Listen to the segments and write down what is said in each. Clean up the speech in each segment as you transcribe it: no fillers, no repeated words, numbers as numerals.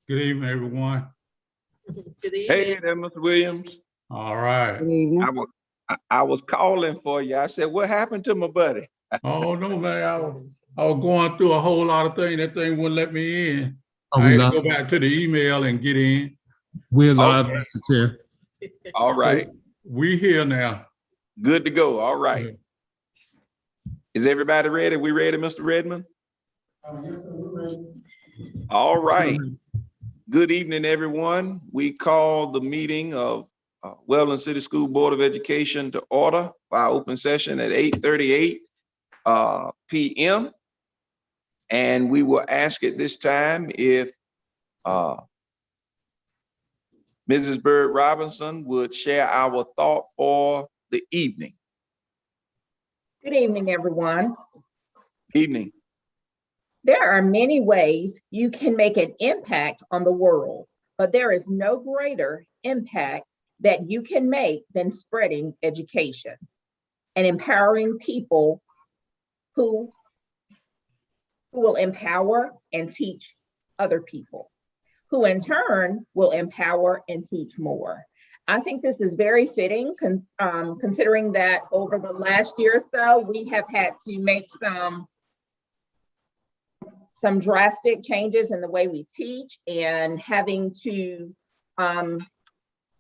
Good evening, everyone. Good evening. Hey there, Mr. Williams. All right. I was calling for you. I said, what happened to my buddy? Oh, no, man. I was going through a whole lot of things. That thing wouldn't let me in. Oh, I we had to live. go back to the email and get in. We're live, Okay. Mr. Chair. All right. So we here now. Good to go. All right. Is everybody ready? We ready, Mr. Redmond? Yes, sir, we're ready. All right. Good evening, everyone. We call the meeting of Weldon City School Board of Education to order for our open session at 8:38 p.m. And we will ask at this time if Mrs. Bird Robinson would share our thought for the evening. Good evening, everyone. Evening. There are many ways you can make an impact on the world, but there is no greater impact that you can make than spreading education and empowering people who will empower and teach other people, who in turn will empower and teach more. I think this is very fitting, considering that over the last year or so, we have had to make some drastic changes in the way we teach and having to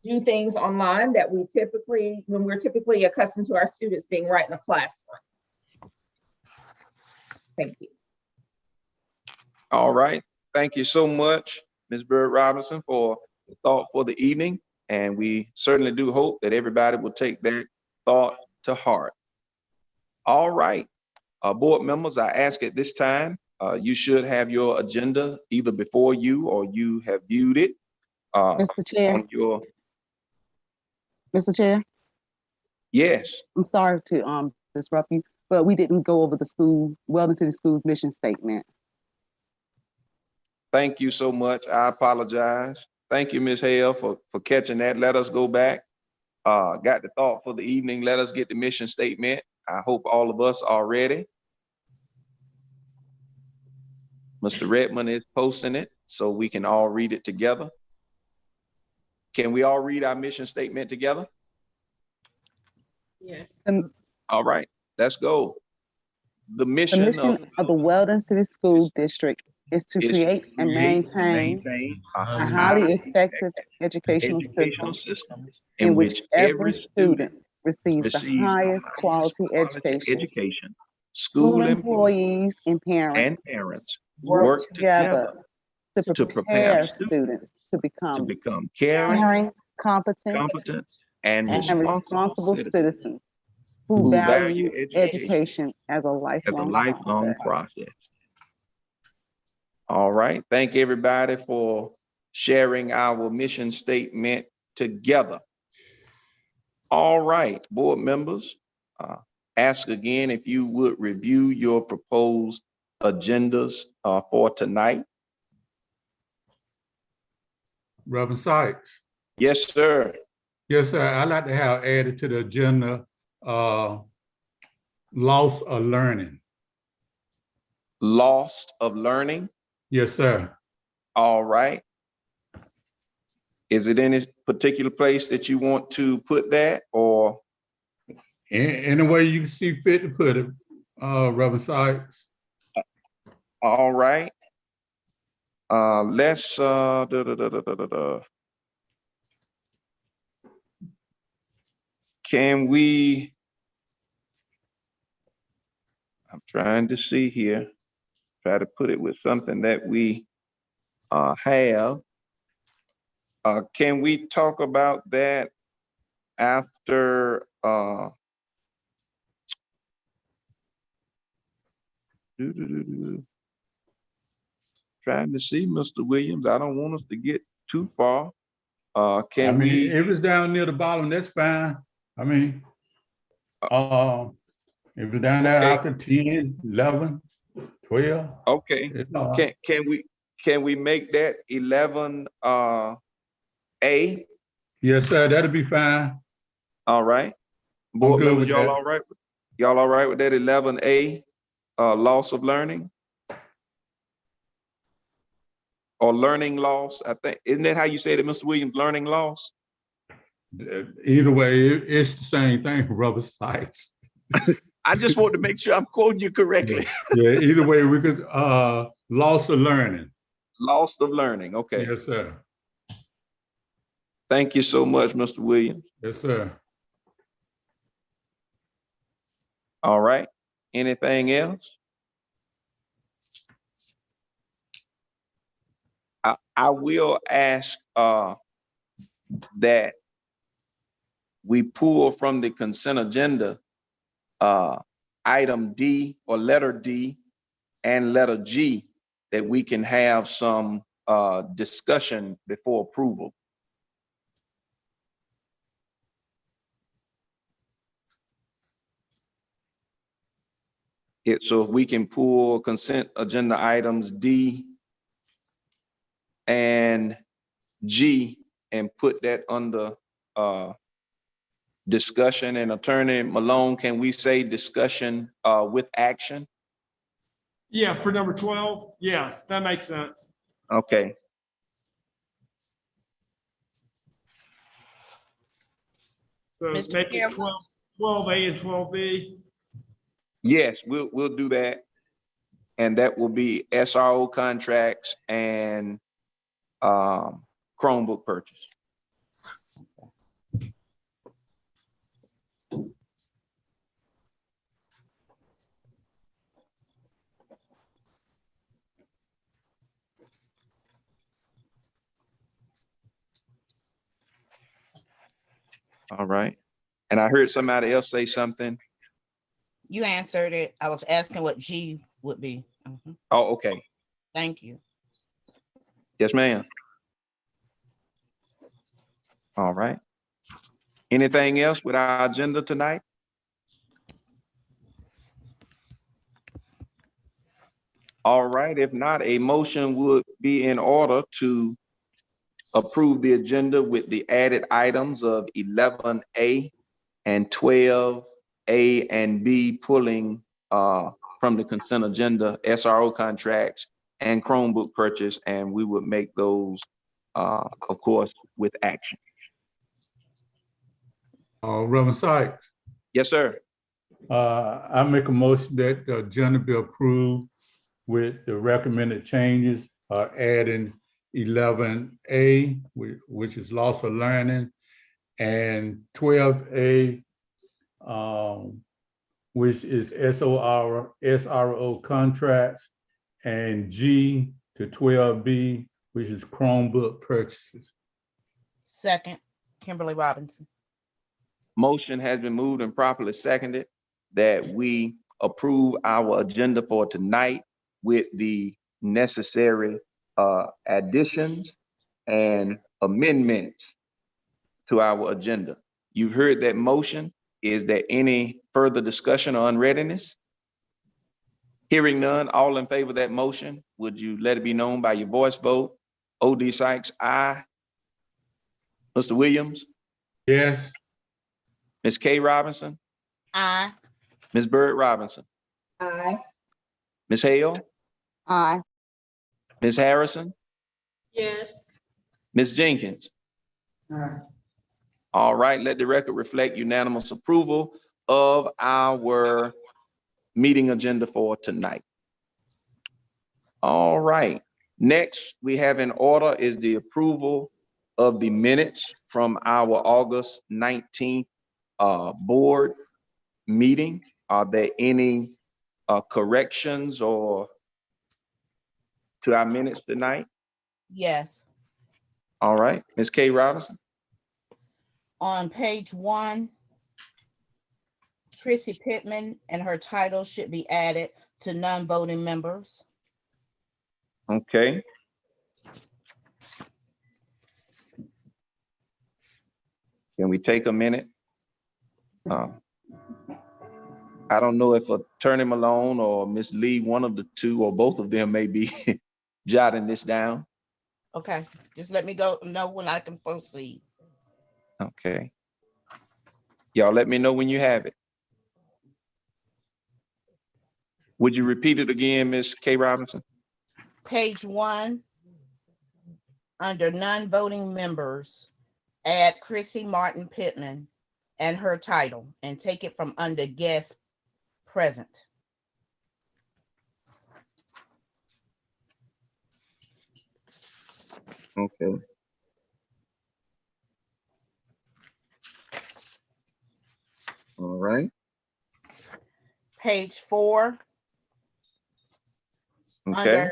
do things online that when we're typically accustomed to our students being right in the classroom. Thank you. All right. Thank you so much, Ms. Bird Robinson, for the thought for the evening. And we certainly do hope that everybody will take that thought to heart. All right. Board members, I ask at this time, you should have your agenda either before you or you have viewed it. Mr. Chair. On your... Mr. Chair. Yes. I'm sorry to disrupt you, but we didn't go over the Weldon City Schools mission statement. Thank you so much. I apologize. Thank you, Ms. Hale, for catching that. Let us go back. Got the thought for the evening. Let us get the mission statement. I hope all of us are ready. Mr. Redmond is posting it so we can all read it together. Can we all read our mission statement together? Yes. All right, let's go. The mission of the Weldon City School District is to create and maintain a highly effective educational system in which every student receives the highest quality education. School employees and parents work together to prepare students to become caring, competent, and responsible citizens who value education as a lifelong process. All right. Thank everybody for sharing our mission statement together. All right, board members, ask again if you would review your proposed agendas for tonight. Reverend Sykes. Yes, sir. Yes, sir. I'd like to have added to the agenda loss of learning. Loss of learning? Yes, sir. All right. Is it any particular place that you want to put that, or? Any way you see fit to put it, Reverend Sykes. All right. Let's Can we? I'm trying to see here. Try to put it with something that we have. Can we talk about that after trying to see, Mr. Williams. I don't want us to get too far. Can we? If it's down near the bottom, that's fine. I mean, if it's down there after 10, 11, 12. Okay. Can we make that 11 A? Yes, sir. That'll be fine. All right. Board members, y'all all right? Y'all all right with that 11A, loss of learning? or learning loss. I think, isn't that how you said it, Mr. Williams? Learning loss? Either way, it's the same thing, Brother Sykes. I just want to make sure I'm quoting you correctly. Yeah, either way, we could, loss of learning. Loss of learning. Okay. Yes, sir. Thank you so much, Mr. Williams. Yes, sir. All right. Anything else? I will ask that we pull from the consent agenda item D or letter D and letter G, that we can have some discussion before approval. So if we can pull consent agenda items D and G and put that under discussion. And Attorney Malone, can we say discussion with action? Yeah, for number 12, yes, that makes sense. Okay. So Mr. make it Chairman? 12A and 12B. Yes, we'll do that. And that will be SRO contracts and Chromebook purchase. All right. And I heard somebody else say something. You answered it. I was asking what G would be. Oh, okay. Thank you. Yes, ma'am. All right. Anything else with our agenda tonight? All right. If not, a motion would be in order to approve the agenda with the added items of 11A and 12A and B, pulling from the consent agenda SRO contracts and Chromebook purchase, and we would make those, of course, with action. Reverend Sykes, Yes, sir. I make a motion that the agenda be approved with the recommended changes, adding 11A, which is loss of learning, and 12A, which is SRO contracts, and G to 12B, which is Chromebook purchases. Second, Kimberly Robinson. Motion has been moved and properly seconded that we approve our agenda for tonight with the necessary additions and amendments to our agenda. You've heard that motion. Is there any further discussion or unreadiness? Hearing none, all in favor of that motion, would you let it be known by your voice vote? O.D. Sykes, aye. Mr. Williams? Yes. Ms. K. Robinson? Aye. Ms. Bird Robinson? Aye. Ms. Hale? Aye. Ms. Harrison? Yes. Ms. Jenkins? Aye. All right, let the record reflect unanimous approval of our meeting agenda for tonight. All right, next we have in order is the approval of the minutes from our August 19th board meeting. Are there any corrections or to our minutes tonight? Yes. All right, Ms. K. Robinson. On page 1, Chrissy Pittman and her title should be added to non-voting members. Okay. Can we take a minute? I don't know if Attorney Malone or Ms. Lee, one of the two or both of them may be jotting this down. Okay, just let me know when I can proceed. Okay. Y'all let me know when you have it. Would you repeat it again, Ms. K. Robinson? Page 1, Under non-voting members, add Chrissy Martin Pittman and her title and take it from under guest present. Okay. All right. Page 4, Okay. under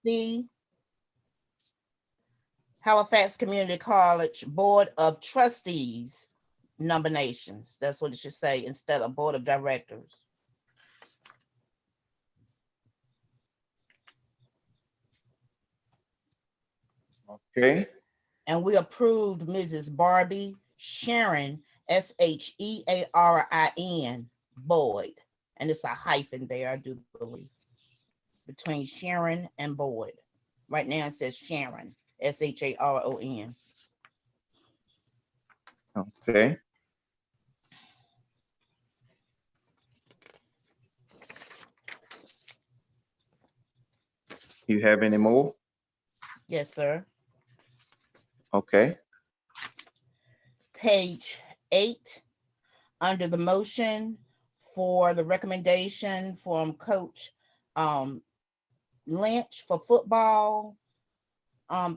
C, Halifax Community College Board of Trustees nominations. That's what it should say instead of Board of Directors. Okay. And we approved Mrs. Barbie Sharon, Shearin, Boyd. And it's a hyphen there, I do believe, between Sharon and Boyd. Right now it says Sharon, Sharon. Okay. You have any more? Yes, sir. Okay. Page 8, under the motion for the recommendation from Coach Lynch for football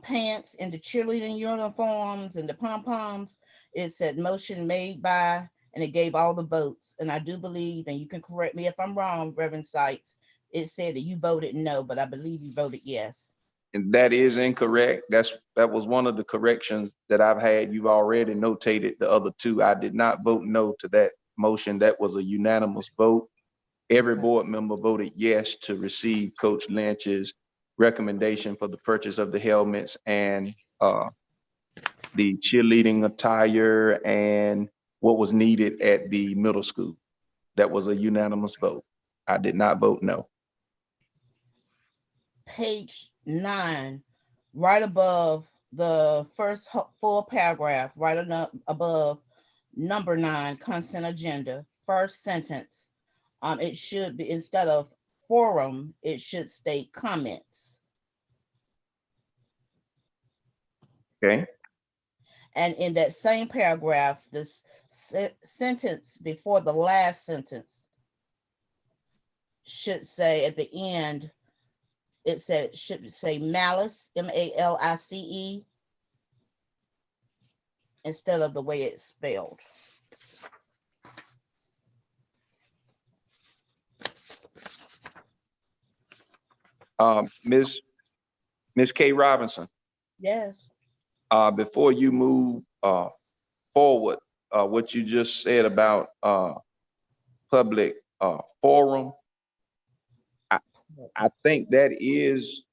pants and the cheerleading uniforms and the pom-poms, it said motion made by, and it gave all the votes. And I do believe, and you can correct me if I'm wrong, Reverend Sykes, it said that you voted no, but I believe you voted yes. And that is incorrect. That was one of the corrections that I've had. You've already notated the other two. I did not vote no to that motion. That was a unanimous vote. Every board member voted yes to receive Coach Lynch's recommendation for the purchase of the helmets and the cheerleading attire and what was needed at the middle school. That was a unanimous vote. I did not vote no. Page 9, right above the first full paragraph, right above number 9, consent agenda, first sentence, it should be, instead of forum, it should state comments. Okay. And in that same paragraph, this sentence before the last sentence should say at the end, should say malice, MALICE, instead of the way it's spelled. Ms. K. Robinson, Yes. before you move forward, what you just said about public forum, I think that is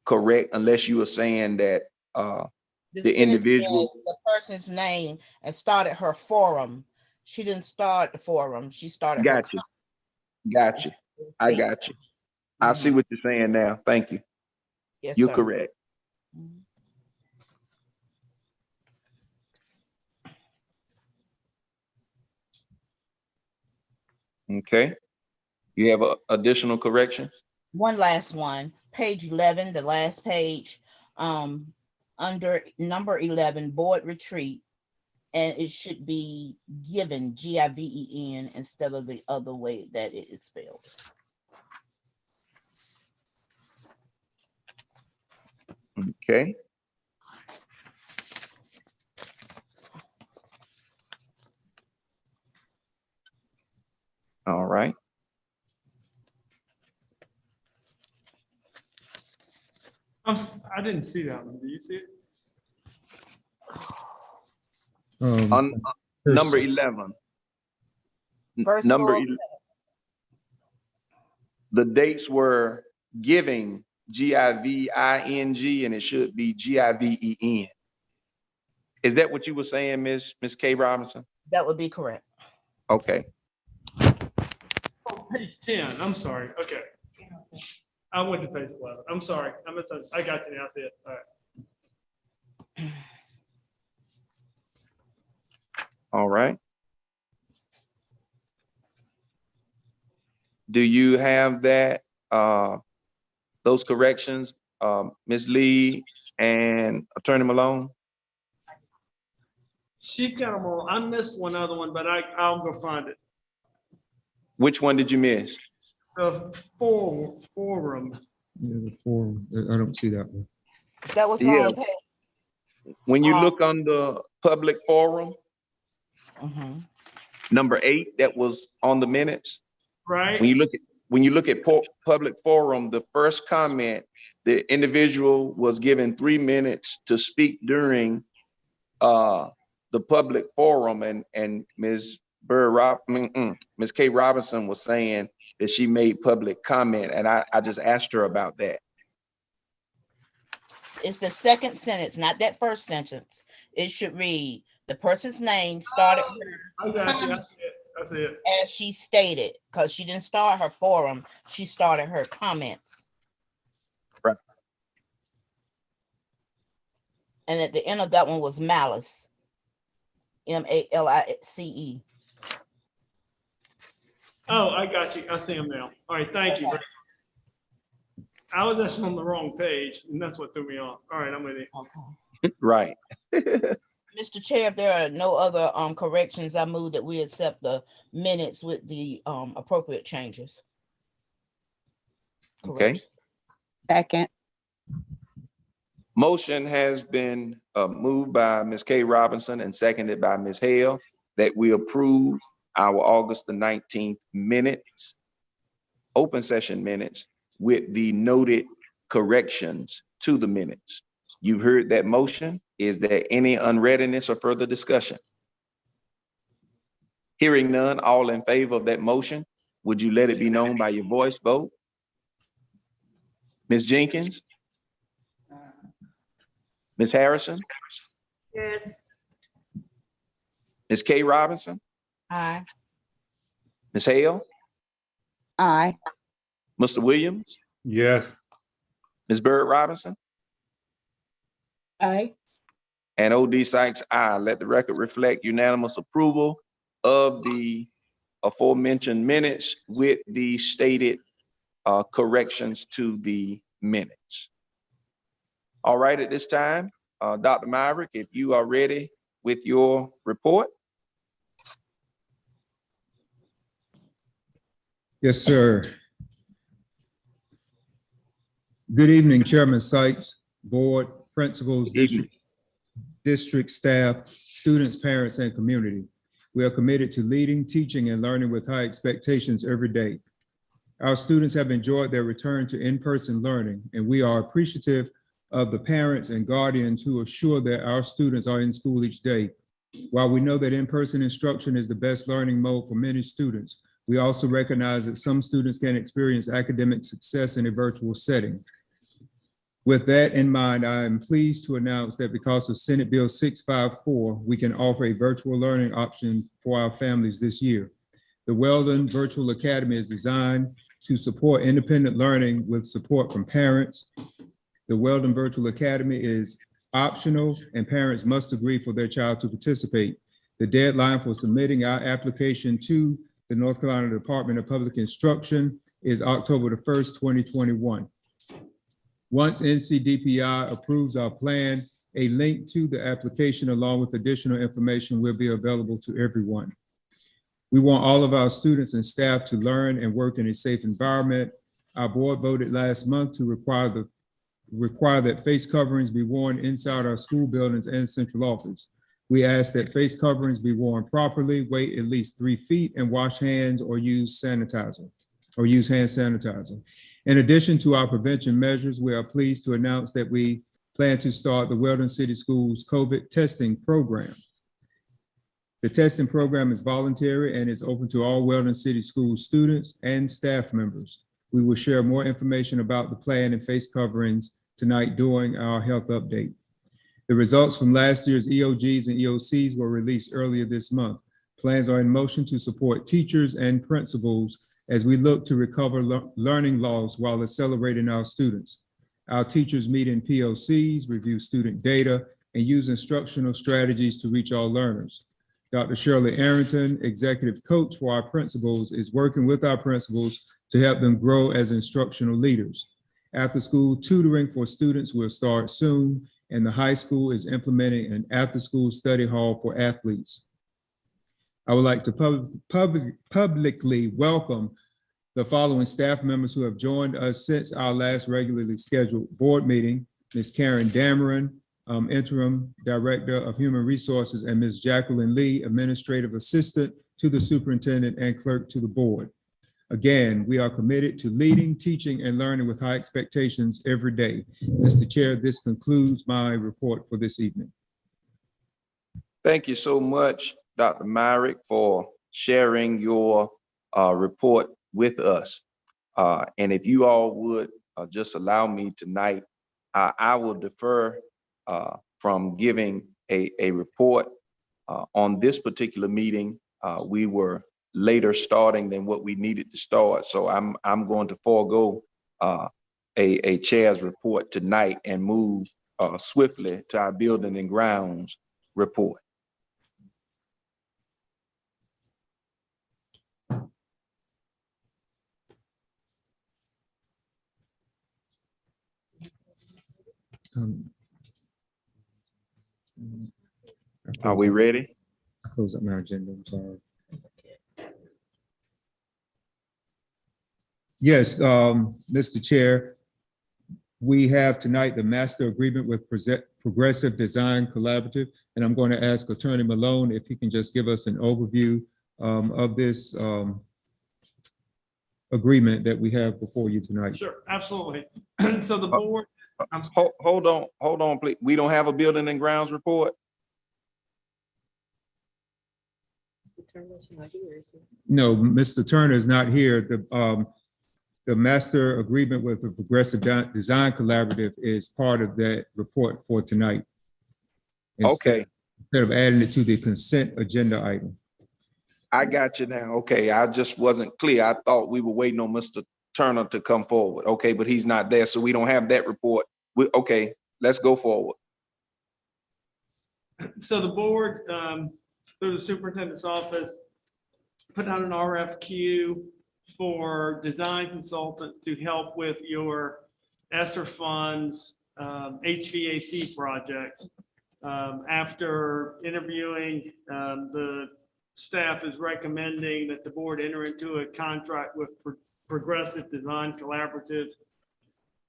correct, unless you were saying that the individual, the person's name and started her forum. She didn't start the forum. She started her. Got you. Got you. I got you. I see what you're saying now. Thank you. Yes, You're sir. correct. Okay. You have additional corrections? One last one, page 11, the last page, under number 11, board retreat, and it should be given, GIVEN, instead of the other way that it is spelled. Okay. All right. I didn't see that one. Do you see it? Number 11. First Number full 11. The dates were giving, GIVING, and it should be GIVEN. Is that what you were saying, Miss K. Robinson? That would be correct. Okay. Oh, page 10. I'm sorry. Okay. I went to page 11. I'm sorry. I got you now. I see it. All right. All right. Do you have that, those corrections, Ms. Lee, and Attorney Malone? She's got them all. I missed one other one, but I'll go find it. Which one did you miss? The forum. Yeah, the forum, I don't see that one. That was Yeah. on page. When you look on the public forum, Mhm. number 8, that was on the minutes. Right? When you look at public forum, the first comment, the individual was given 3 minutes to speak during the public forum, and Ms. Ms. Kay Robinson was saying that she made public comment, and I just asked her about that. It's the second sentence, not that first sentence. It should read, the person's name started I got you. That's it. as she stated, because she didn't start her forum, she started her comments. Right. And at the end of that one was malice. M-A-L-I-C-E. Oh, I got you. I see them now. All right, thank you. I was just on the wrong page, and that's what threw me off. All right, I'm with you. Okay. Right. Mr. Chair, if there are no other corrections, I move that we accept the minutes with the appropriate changes. Okay. Second. Motion has been moved by Ms. Kay Robinson and seconded by Ms. Hale that we approve our August the 19th minutes, open session minutes, with the noted corrections to the minutes. You've heard that motion. Is there any unreadiness or further discussion? Hearing none, all in favor of that motion, would you let it be known by your voice vote? Ms. Jenkins? Ms. Harrison? Yes. Ms. Kay Robinson? Aye. Ms. Hale? Aye. Mr. Williams? Yes. Ms. Bird Robinson? Aye. And O.D. Sykes, aye. Let the record reflect unanimous approval of the aforementioned minutes with the stated corrections to the minutes. All right, at this time, Dr. Maverick, if you are ready with your report. Yes, sir. Good evening, Chairman Sykes, board, principals, district staff, students, parents, and community. We are committed to leading, teaching, and learning with high expectations every day. Our students have enjoyed their return to in-person learning, and we are appreciative of the parents and guardians who assure that our students are in school each day. While we know that in-person instruction is the best learning mode for many students, we also recognize that some students can experience academic success in a virtual setting. With that in mind, I am pleased to announce that because of Senate Bill 654, we can offer a virtual learning option for our families this year. The Weldon Virtual Academy is designed to support independent learning with support from parents. The Weldon Virtual Academy is optional and parents must agree for their child to participate. The deadline for submitting our application to the North Carolina Department of Public Instruction is October the 1st, 2021. Once NCDPI approves our plan, a link to the application along with additional information will be available to everyone. We want all of our students and staff to learn and work in a safe environment. Our board voted last month to require that face coverings be worn inside our school buildings and central office. We ask that face coverings be worn properly, wait at least 3 feet, and wash hands or use sanitizer or use hand sanitizer. In addition to our prevention measures, we are pleased to announce that we plan to start the Weldon City Schools COVID testing program. The testing program is voluntary and is open to all Weldon City Schools students and staff members. We will share more information about the plan and face coverings tonight during our health update. The results from last year's EOGs and EOCs were released earlier this month. Plans are in motion to support teachers and principals as we look to recover learning loss while accelerating our students. Our teachers meet in POCs, review student data, and use instructional strategies to reach all learners. Dr. Shirley Arrington, executive coach for our principals, is working with our principals to help them grow as instructional leaders. After-school tutoring for students will start soon, and the high school is implementing an after-school study hall for athletes. I would like to publicly welcome the following staff members who have joined us since our last regularly scheduled board meeting: Ms. Karen Dameron, Interim Director of Human Resources, and Ms. Jacqueline Lee, Administrative Assistant to the Superintendent and Clerk to the Board. Again, we are committed to leading, teaching, and learning with high expectations every day. Mr. Chair, this concludes my report for this evening. Thank you so much, Dr. Myrick, for sharing your report with us. And if you all would just allow me tonight, I will defer from giving a report on this particular meeting. We were later starting than what we needed to start, so I'm going to forego a chair's report tonight and move swiftly to our building and grounds report. Are we ready? Close up my agenda, I'm sorry. Yes, Mr. Chair, we have tonight the master agreement with Progressive Design Collaborative, and I'm going to ask Attorney Malone if he can just give us an overview of this agreement that we have before you tonight. Sure, absolutely. So the board, Hold on, please. We don't have a building and grounds report? No, Mr. Turner is not here. The master agreement with the Progressive Design Collaborative is part of that report for tonight. Okay. Instead of adding it to the consent agenda item. I got you now. Okay, I just wasn't clear. I thought we were waiting on Mr. Turner to come forward. Okay, but he's not there, so we don't have that report. Okay, let's go forward. so the board, through the superintendent's office, put out an RFQ for design consultants to help with your ESSER funds HVAC projects. After interviewing, the staff is recommending that the board enter into a contract with Progressive Design Collaborative.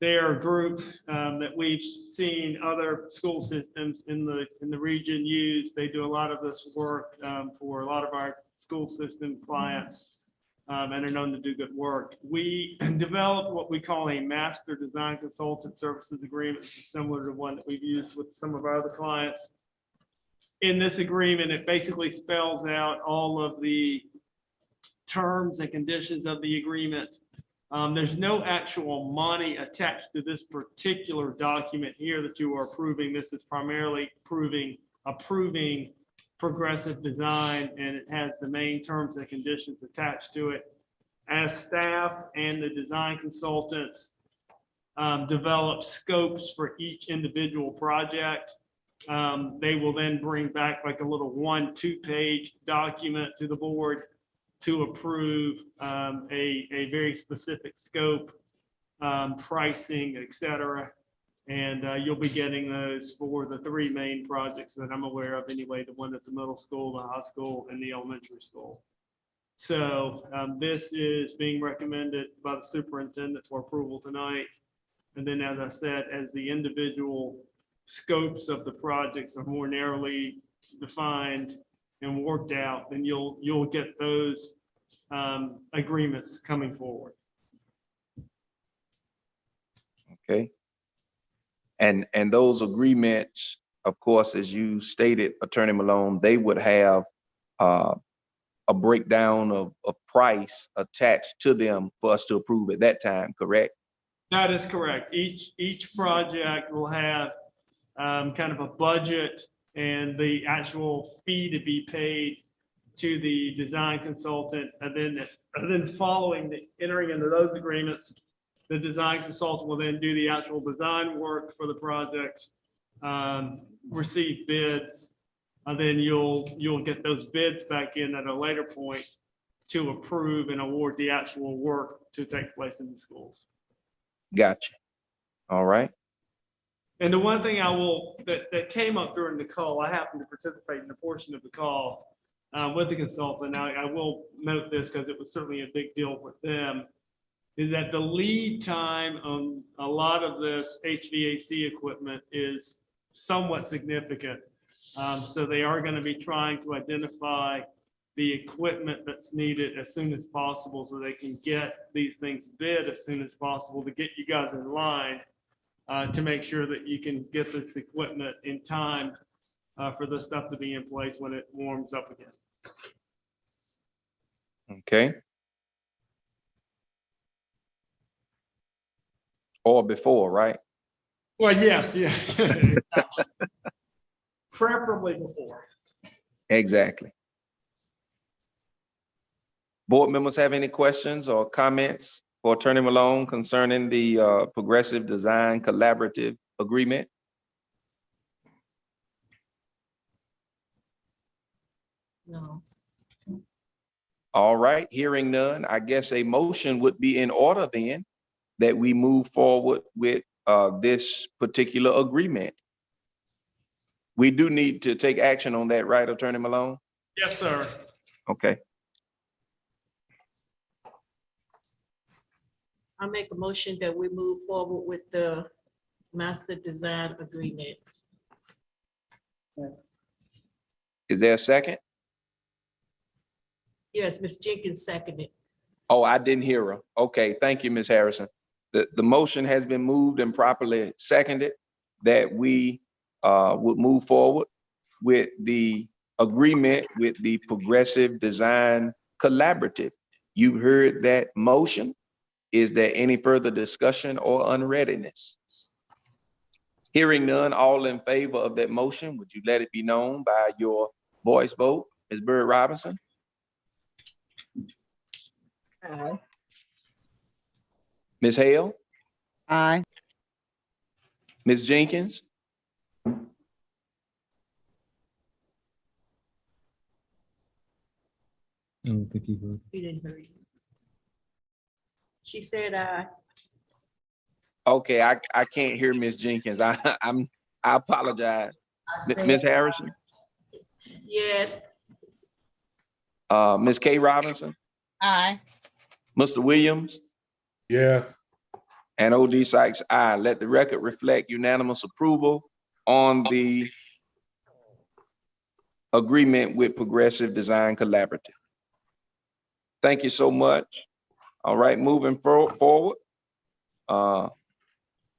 They're a group that we've seen other school systems in the region use. They do a lot of this work for a lot of our school system clients and are known to do good work. We developed what we call a master design consultant services agreement, which is similar to one that we've used with some of our other clients. In this agreement, it basically spells out all of the terms and conditions of the agreement. There's no actual money attached to this particular document here that you are approving. This is primarily approving progressive design, and it has the main terms and conditions attached to it. As staff and the design consultants develop scopes for each individual project, they will then bring back like a little 1-2 page document to the board to approve a very specific scope, pricing, etc. And you'll be getting those for the 3 main projects that I'm aware of anyway, the one at the middle school, the high school, and the elementary school. So this is being recommended by the superintendent for approval tonight. And then, as I said, as the individual scopes of the projects are more narrowly defined and worked out, then you'll get those agreements coming forward. Okay. And those agreements, of course, as you stated, Attorney Malone, they would have a breakdown of price attached to them for us to approve at that time, correct? That is correct. Each project will have kind of a budget and the actual fee to be paid to the design consultant, and then following the entering into those agreements, the design consultant will then do the actual design work for the projects, receive bids, and then you'll get those bids back in at a later point to approve and award the actual work to take place in the schools. Gotcha. All right. And the one thing I will, that came up during the call, I happened to participate in a portion of the call with the consultant. Now, I will note this because it was certainly a big deal with them, is that the lead time on a lot of this HVAC equipment is somewhat significant. So they are going to be trying to identify the equipment that's needed as soon as possible so they can get these things bid as soon as possible to get you guys in line to make sure that you can get this equipment in time for the stuff to be in place when it warms up again. Okay. Or before, right? Well, yes, yeah. Preferably before. Exactly. Board members have any questions or comments for Attorney Malone concerning the Progressive Design Collaborative Agreement? No. All right, hearing none, I guess a motion would be in order then that we move forward with this particular agreement. We do need to take action on that, right, Attorney Malone? Yes, sir. Okay. I make a motion that we move forward with the master design agreement. Is there a second? Yes, Ms. Jenkins seconded. Oh, I didn't hear her. Okay, thank you, Ms. Harrison. The motion has been moved and properly seconded that we would move forward with the agreement with the Progressive Design Collaborative. You heard that motion. Is there any further discussion or unreadiness? Hearing none, all in favor of that motion, would you let it be known by your voice vote? Ms. Bird Robinson? Aye. Ms. Hale? Aye. Ms. Jenkins? I don't think he heard. We didn't hear you. She said aye. Okay, I can't hear Ms. Jenkins. I apologize. Ms. Harrison? Yes. Ms. K. Robinson? Aye. Mr. Williams? Yes. And O.D. Sykes, aye. Let the record reflect unanimous approval on the agreement with Progressive Design Collaborative. Thank you so much. All right, moving forward.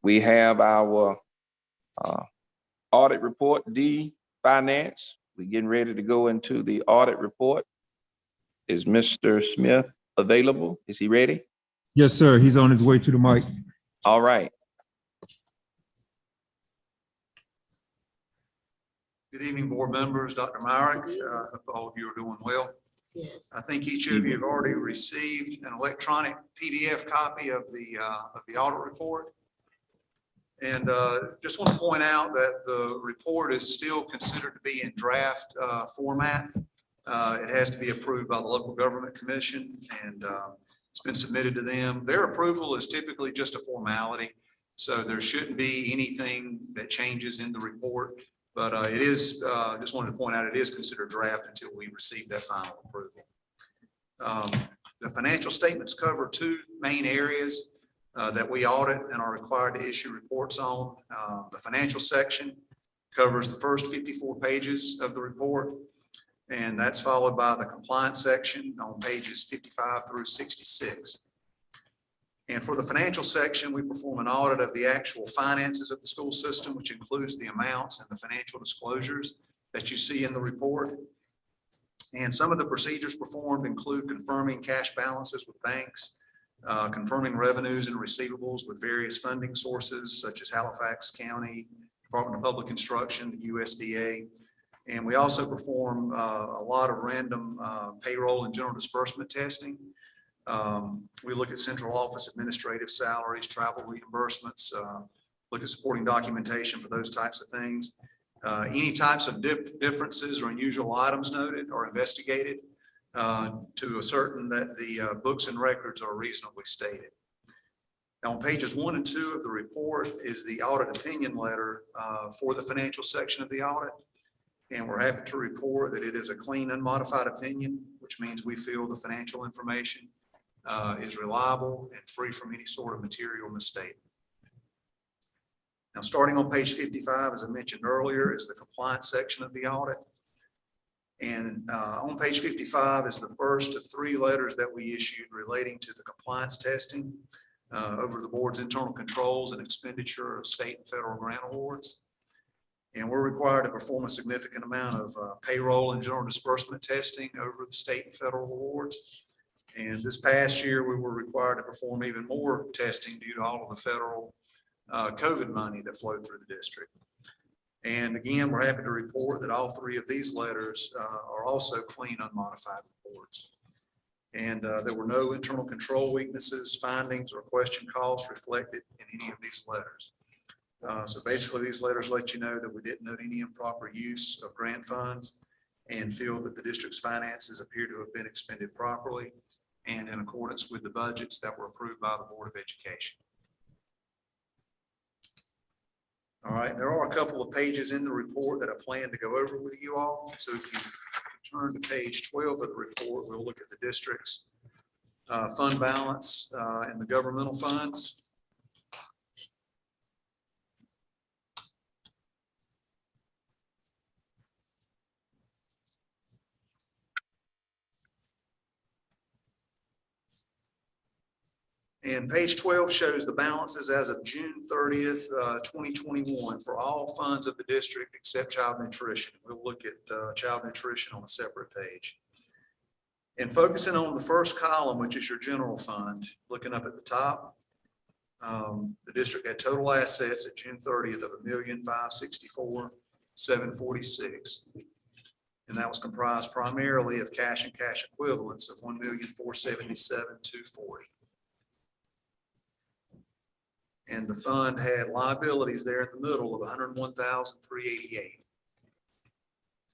We have our audit report, D, finance. We're getting ready to go into the audit report. Is Mr. Smith available? Is he ready? Yes, sir. He's on his way to the mic. All right. Good evening, board members, Dr. Myrick. Hope all of you are doing well. Yes. I think each of you have already received an electronic PDF copy of the audit report. And just want to point out that the report is still considered to be in draft format. It has to be approved by the local government commission, and it's been submitted to them. Their approval is typically just a formality, so there shouldn't be anything that changes in the report. But it is, just wanted to point out, it is considered draft until we receive that final approval. The financial statements cover two main areas that we audit and are required to issue reports on. The financial section covers the first 54 pages of the report, and that's followed by the compliance section on pages 55 through 66. And for the financial section, we perform an audit of the actual finances of the school system, which includes the amounts and the financial disclosures that you see in the report. And some of the procedures performed include confirming cash balances with banks, confirming revenues and receivables with various funding sources such as Halifax County, Department of Public Instruction, the USDA. And we also perform a lot of random payroll and general disbursement testing. We look at central office administrative salaries, travel reimbursements, look at supporting documentation for those types of things. Any types of differences or unusual items noted or investigated to ascertain that the books and records are reasonably stated. Now, on pages 1 and 2 of the report is the audit opinion letter for the financial section of the audit. And we're happy to report that it is a clean, unmodified opinion, which means we feel the financial information is reliable and free from any sort of material misstatement. Now, starting on page 55, as I mentioned earlier, is the compliance section of the audit. And on page 55 is the first of 3 letters that we issued relating to the compliance testing over the board's internal controls and expenditure of state and federal grant awards. And we're required to perform a significant amount of payroll and general disbursement testing over the state and federal awards. And this past year, we were required to perform even more testing due to all of the federal COVID money that flowed through the district. And again, we're happy to report that all 3 of these letters are also clean, unmodified reports. And there were no internal control weaknesses, findings, or question calls reflected in any of these letters. So basically, these letters let you know that we didn't note any improper use of grant funds and feel that the district's finances appear to have been expended properly and in accordance with the budgets that were approved by the Board of Education. All right, there are a couple of pages in the report that I plan to go over with you all. So if you turn to page 12 of the report, we'll look at the district's fund balance and the governmental funds. And page 12 shows the balances as of June 30th, 2021 for all funds of the district except child nutrition. We'll look at child nutrition on a separate page. And focusing on the first column, which is your general fund, looking up at the top, the district had total assets at June 30th of $1,564,746. And that was comprised primarily of cash and cash equivalents of $1,477,240. And the fund had liabilities there in the middle of $101,388.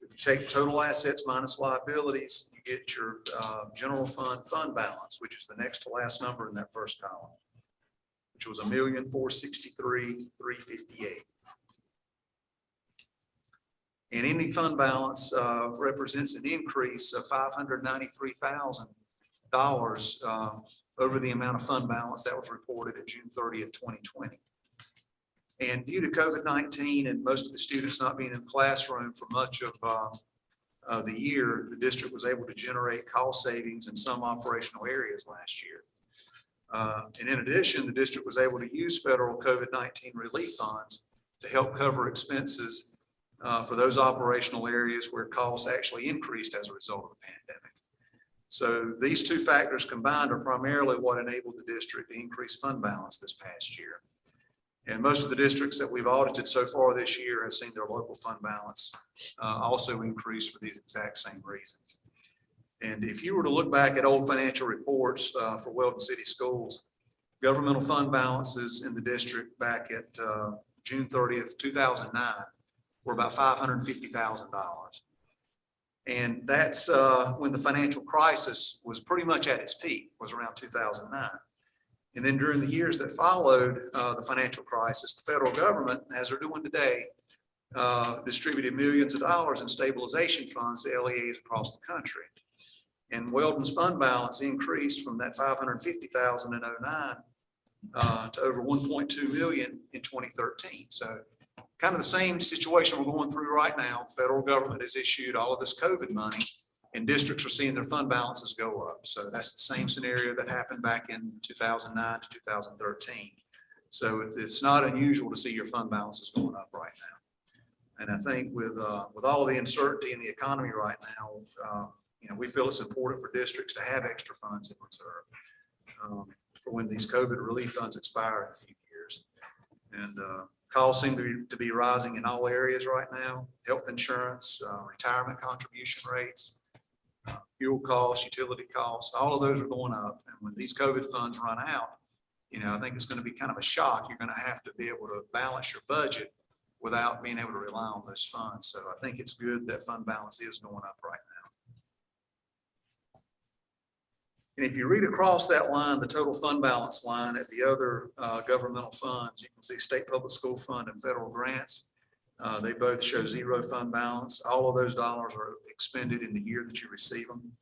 If you take total assets minus liabilities, you get your general fund balance, which is the next to last number in that first column, which was $1,463,358. And ending fund balance represents an increase of $593,000 over the amount of fund balance that was reported at June 30th, 2020. And due to COVID-19 and most of the students not being in the classroom for much of the year, the district was able to generate cost savings in some operational areas last year. And in addition, the district was able to use federal COVID-19 relief funds to help cover expenses for those operational areas where costs actually increased as a result of the pandemic. So these 2 factors combined are primarily what enabled the district to increase fund balance this past year. And most of the districts that we've audited so far this year have seen their local fund balance also increase for these exact same reasons. And if you were to look back at old financial reports for Weldon City Schools, governmental fund balances in the district back at June 30th, 2009 were about $550,000. And that's when the financial crisis was pretty much at its peak, was around 2009. And then during the years that followed the financial crisis, the federal government, as they're doing today, distributed millions of dollars in stabilization funds to LEAs across the country. And Weldon's fund balance increased from that $550,000 in 2009 to over $1.2 million in 2013. So kind of the same situation we're going through right now. The federal government has issued all of this COVID money and districts are seeing their fund balances go up. So that's the same scenario that happened back in 2009 to 2013. So it's not unusual to see your fund balances going up right now. And I think with all of the uncertainty in the economy right now, we feel it's important for districts to have extra funds in reserve for when these COVID relief funds expire in a few years. And costs seem to be rising in all areas right now: health insurance, retirement contribution rates, fuel costs, utility costs, all of those are going up. And when these COVID funds run out, I think it's going to be kind of a shock. You're going to have to be able to balance your budget without being able to rely on those funds. So I think it's good that fund balance is going up right now. And if you read across that line, the total fund balance line at the other governmental funds, you can see state public school fund and federal grants. They both show zero fund balance. All of those dollars are expended in the year that you receive them.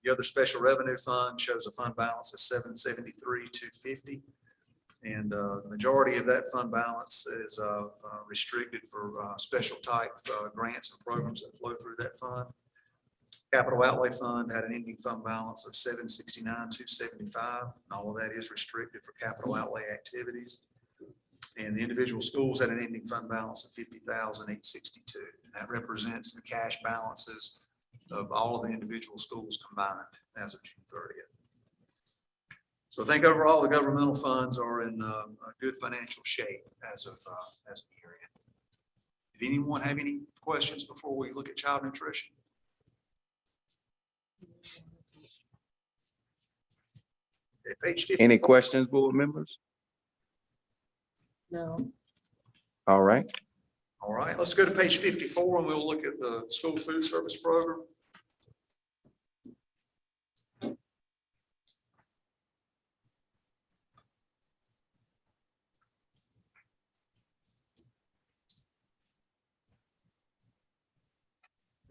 The other special revenue fund shows a fund balance of $773,250. And the majority of that fund balance is restricted for special type grants and programs that flow through that fund. Capital Outlay Fund had an ending fund balance of $769,275. And all of that is restricted for capital outlay activities. And the individual schools had an ending fund balance of $50,862. That represents the cash balances of all of the individual schools combined as of June 30th. So I think overall the governmental funds are in a good financial shape as of year end. Did anyone have any questions before we look at child nutrition? Okay, page 54. Any questions, board members? No. All right. All right, let's go to page 54 and we'll look at the school food service program.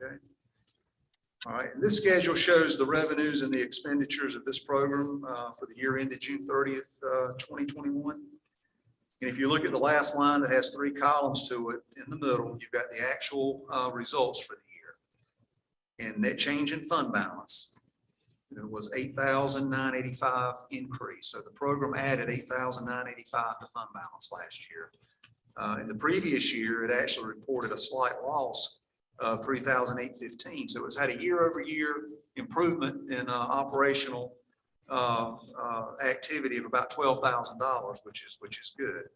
Okay. All right, and this schedule shows the revenues and the expenditures of this program for the year ended June 30th, 2021. And if you look at the last line that has 3 columns to it, in the middle, you've got the actual results for the year. And net change in fund balance, it was $8,985 increase. So the program added $8,985 to fund balance last year. In the previous year, it actually reported a slight loss of $3,815. So it's had a year-over-year improvement in operational activity of about $12,000, which is good.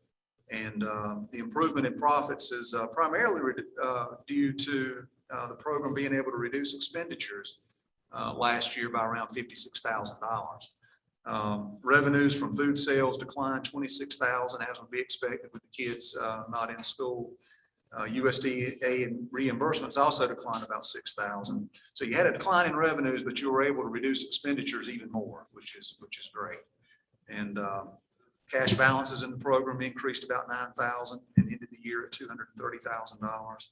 And the improvement in profits is primarily due to the program being able to reduce expenditures last year by around $56,000. Revenues from food sales declined $26,000, as would be expected with the kids not in school. USDA and reimbursements also declined about $6,000. So you had a decline in revenues, but you were able to reduce expenditures even more, which is great. And cash balances in the program increased about $9,000 and ended the year at $230,000.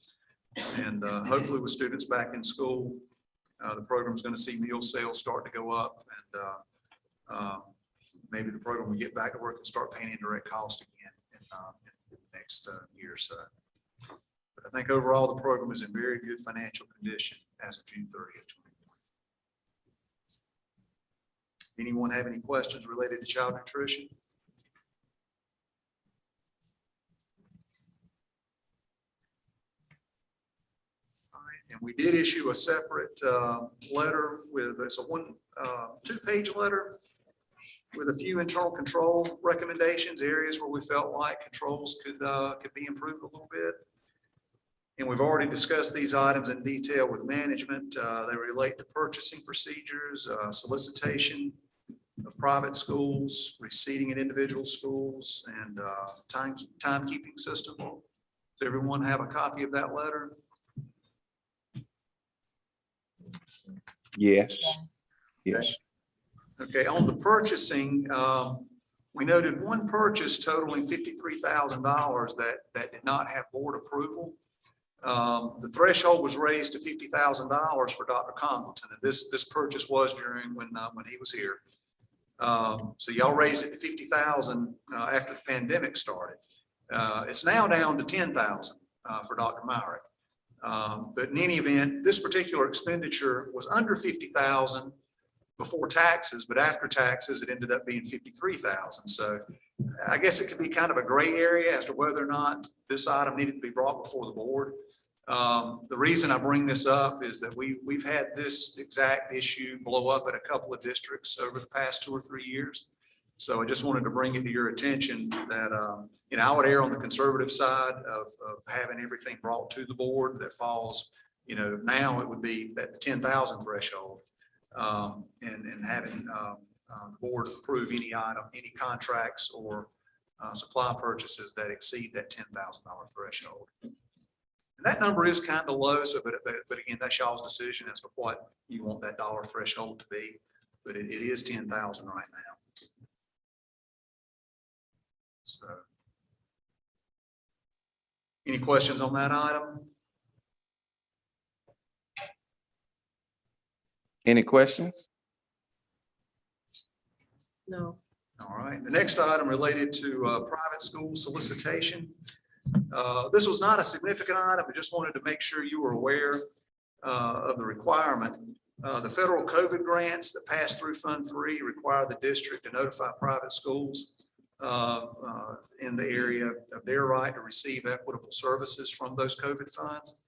And hopefully with students back in school, the program is going to see meal sales start to go up, and maybe the program will get back to work and start paying indirect cost again in the next year or so. But I think overall the program is in very good financial condition as of June 30th, 2021. Anyone have any questions related to child nutrition? All right, and we did issue a separate letter with, it's a two-page letter with a few internal control recommendations, areas where we felt like controls could be improved a little bit. And we've already discussed these items in detail with management. They relate to purchasing procedures, solicitation of private schools, receipting in individual schools, and timekeeping system. Does everyone have a copy of that letter? Yes. Yes. Okay, on the purchasing, we noted one purchase totaling $53,000 that did not have board approval. The threshold was raised to $50,000 for Dr. Congleton, and this purchase was during when he was here. So y'all raised it to $50,000 after the pandemic started. It's now down to $10,000 for Dr. Myrick. But in any event, this particular expenditure was under $50,000 before taxes, but after taxes, it ended up being $53,000. So I guess it could be kind of a gray area as to whether or not this item needed to be brought before the board. The reason I bring this up is that we've had this exact issue blow up at a couple of districts over the past 2 or 3 years. So I just wanted to bring it to your attention that, I would err on the conservative side of having everything brought to the board that falls, now it would be that 10,000 threshold. And having the board approve any item, any contracts or supply purchases that exceed that $10,000 threshold. And that number is kind of low, so but again, that's y'all's decision as to what you want that dollar threshold to be. but it is 10,000 right now. So, any questions on that item? Any questions? No. All right, the next item related to private school solicitation. This was not a significant item, but just wanted to make sure you were aware of the requirement. The federal COVID grants that pass through Fund 3 require the district to notify private schools in the area of their right to receive equitable services from those COVID funds.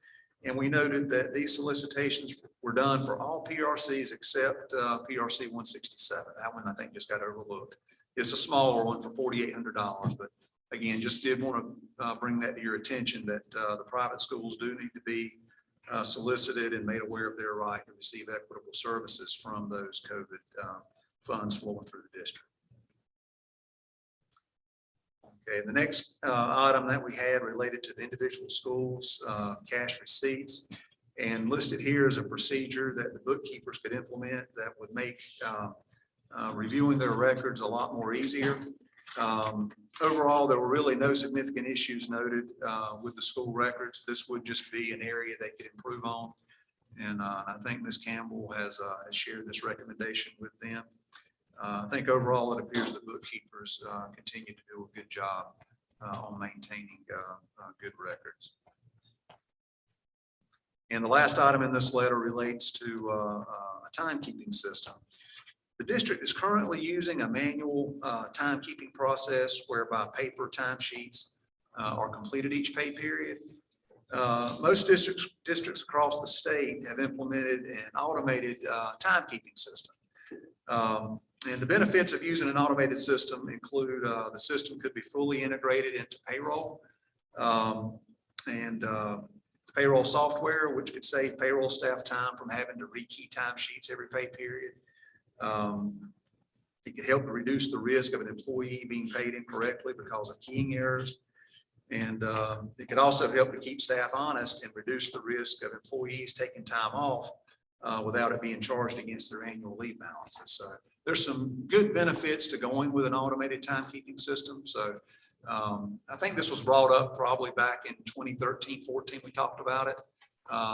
And we noted that these solicitations were done for all PRCs except PRC 167. That one I think just got overlooked. It's a smaller one for $4,800, but again, just did want to bring that to your attention that the private schools do need to be solicited and made aware of their right to receive equitable services from those COVID funds flowing through the district. Okay, the next item that we had related to the individual schools, cash receipts, and listed here is a procedure that the bookkeepers could implement that would make reviewing their records a lot more easier. Overall, there were really no significant issues noted with the school records. This would just be an area they could improve on. And I think Ms. Campbell has shared this recommendation with them. I think overall it appears that bookkeepers continue to do a good job on maintaining good records. And the last item in this letter relates to a timekeeping system. The district is currently using a manual timekeeping process whereby paper timesheets are completed each pay period. Most districts across the state have implemented an automated timekeeping system. And the benefits of using an automated system include the system could be fully integrated into payroll and payroll software, which could save payroll staff time from having to rekey timesheets every pay period. It could help to reduce the risk of an employee being paid incorrectly because of keying errors. And it could also help to keep staff honest and reduce the risk of employees taking time off without it being charged against their annual leave balances. So there's some good benefits to going with an automated timekeeping system. So I think this was brought up probably back in 2013, 14, we talked about it.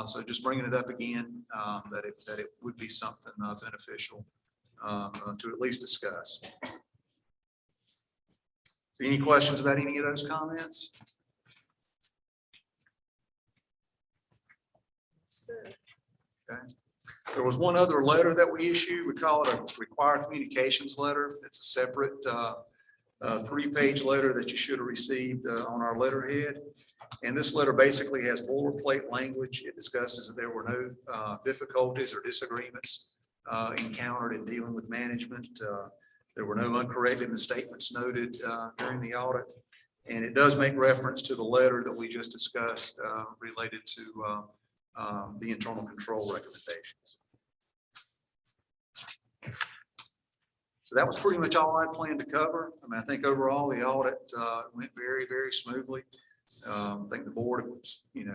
So just bringing it up again, that it would be something beneficial to at least discuss. So any questions about any of those comments? Okay. There was one other letter that we issued. We call it a required communications letter. It's a separate 3-page letter that you should have received on our letterhead. And this letter basically has boilerplate language. It discusses that there were no difficulties or disagreements encountered in dealing with management. There were no uncorrected misstatements noted during the audit. And it does make reference to the letter that we just discussed related to the internal control recommendations. So that was pretty much all I planned to cover. I mean, I think overall the audit went very, very smoothly. I think the board,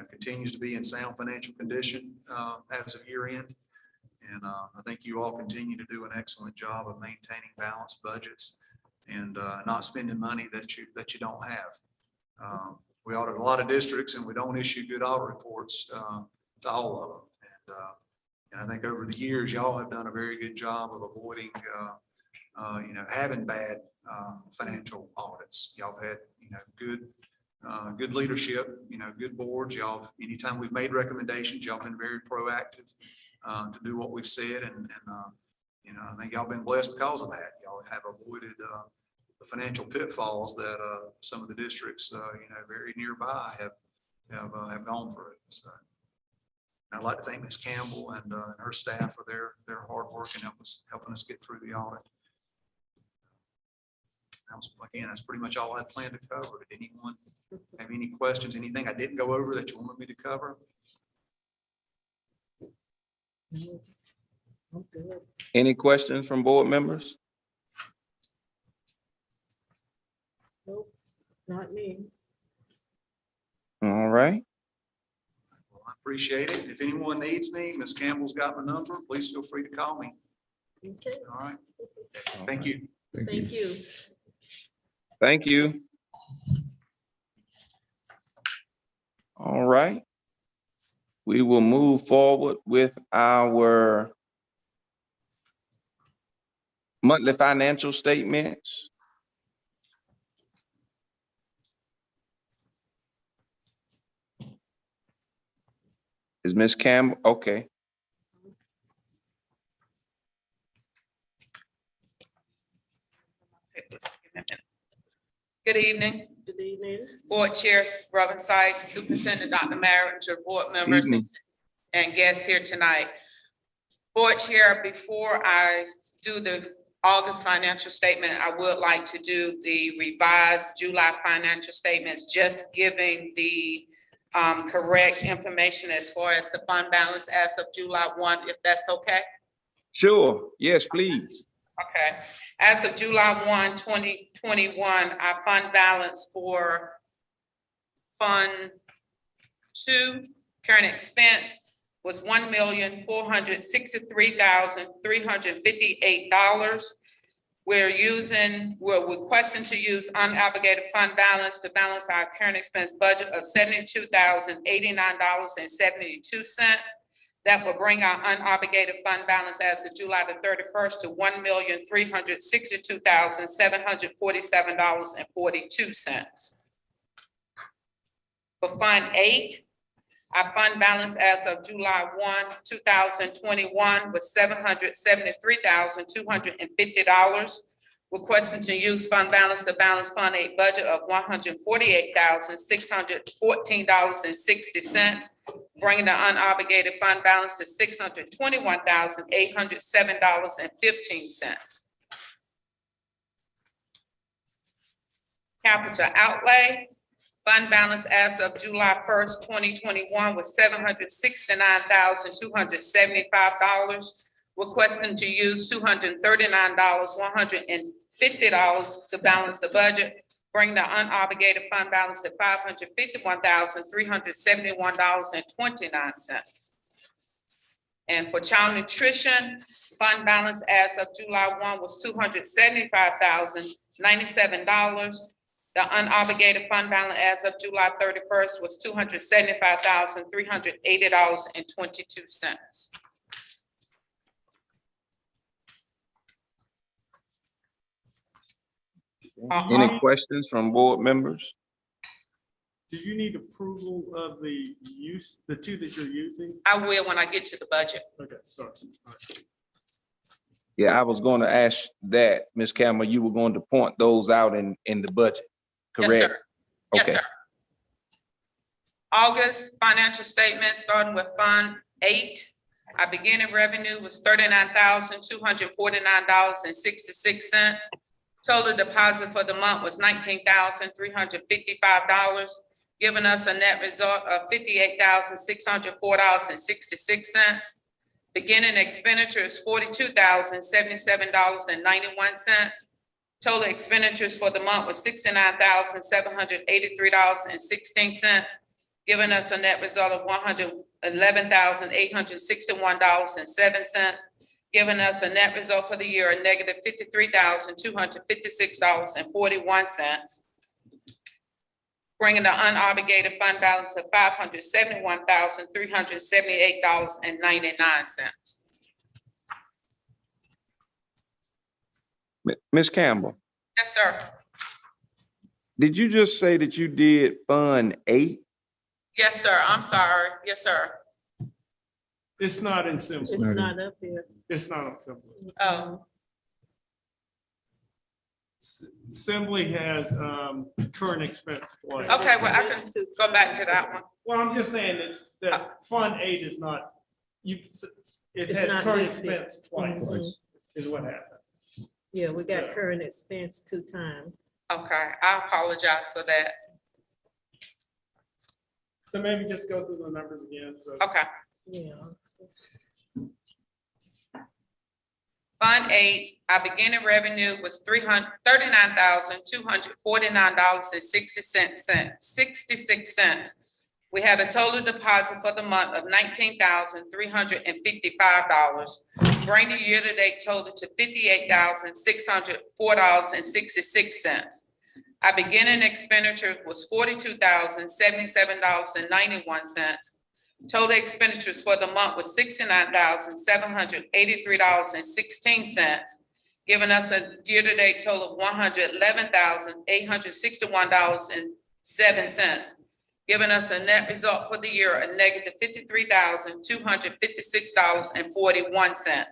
continues to be in sound financial condition as of year end. And I think you all continue to do an excellent job of maintaining balanced budgets and not spending money that you don't have. We audit a lot of districts and we don't issue good audit reports to all of them. And I think over the years, y'all have done a very good job of avoiding, having bad financial audits. Y'all have had, good leadership, good boards. Y'all, anytime we've made recommendations, y'all been very proactive to do what we've said. And I think y'all been blessed because of that. Y'all have avoided the financial pitfalls that some of the districts, very nearby have gone through. So I'd like to thank Ms. Campbell and her staff for their hard work and helping us get through the audit. Again, that's pretty much all I planned to cover. Did anyone have any questions? Anything I didn't go over that you wanted me to cover? I'm good. Any questions from board members? Nope, not me. All right. Well, I appreciate it. If anyone needs me, Ms. Campbell's got my number. Please feel free to call me. Okay, All right. Thank you. thank you. Thank you. All right. We will move forward with our monthly financial statements. Is Ms. Campbell? Okay. Good evening, Good evening. Board Chair Robin Sykes, Superintendent Dr. Merritt, your board members Evening. and guests here tonight. Board Chair, before I do the August financial statement, I would like to do the revised July financial statements, just giving the correct information as far as the fund balance as of July 1, if that's okay. Sure. Yes, please. Okay, as of July 1, 2021, our fund balance for Fund 2, current expense, was $1,463,358. We're requesting to use unobligated fund balance to balance our current expense budget of $72,089.72. That will bring our unobligated fund balance as of July the 31st to $1,362,747.42. For Fund 8, our fund balance as of July 1, 2021 was $773,250. Requesting to use fund balance to balance Fund 8 budget of $148,614.60, bringing the unobligated fund balance to $621,807.15. Capital outlay. Fund balance as of July 1st, 2021 was $769,275. Requesting to use $239,150 to balance the budget, bring the unobligated fund balance to $551,371.29. And for child nutrition, fund balance as of July 1 was $275,097. The unobligated fund balance as of July 31st was $275,380.22. Any questions from board members? Do you need approval of the two that you're using? I will when I get to the budget. Okay, sorry. All right. Yeah, I was going to ask that, Ms. Campbell, you were going to point those out in the budget, correct? Yes, sir. Yes, Okay. sir. August financial statement, starting with Fund 8. Our beginning revenue was $39,249.66. Total deposit for the month was $19,355, giving us a net result of $58,604.66. Beginning expenditure is $42,077.91. Total expenditures for the month was $69,783.16, giving us a net result of $111,861.07, giving us a net result for the year of negative $53,256.41, bringing the unobligated fund balance to $571,378.99. Ms. Campbell, Yes, sir. did you just say that you did Fund 8? Yes, sir. I'm sorry. Yes, sir. It's not in simple. It's not up here. It's not on simple. Oh, Assembly has current expense twice. okay. Well, I can go back to that one. Well, I'm just saying that Fund 8 is not, it It's has not current listed. expense twice, Mhm. is what happened. Yeah, we got Yeah. current expense 2 times. Okay, I apologize for that. So maybe just go through the numbers again, so. Okay. Yeah. Fund 8, our beginning revenue was $39,249.66. We had a total deposit for the month of $19,355, bringing the year-to-date total to $58,604.66. Our beginning expenditure was $42,077.91. Total expenditures for the month was $69,783.16, giving us a year-to-date total of $111,861.07, giving us a net result for the year a negative $53,256.41,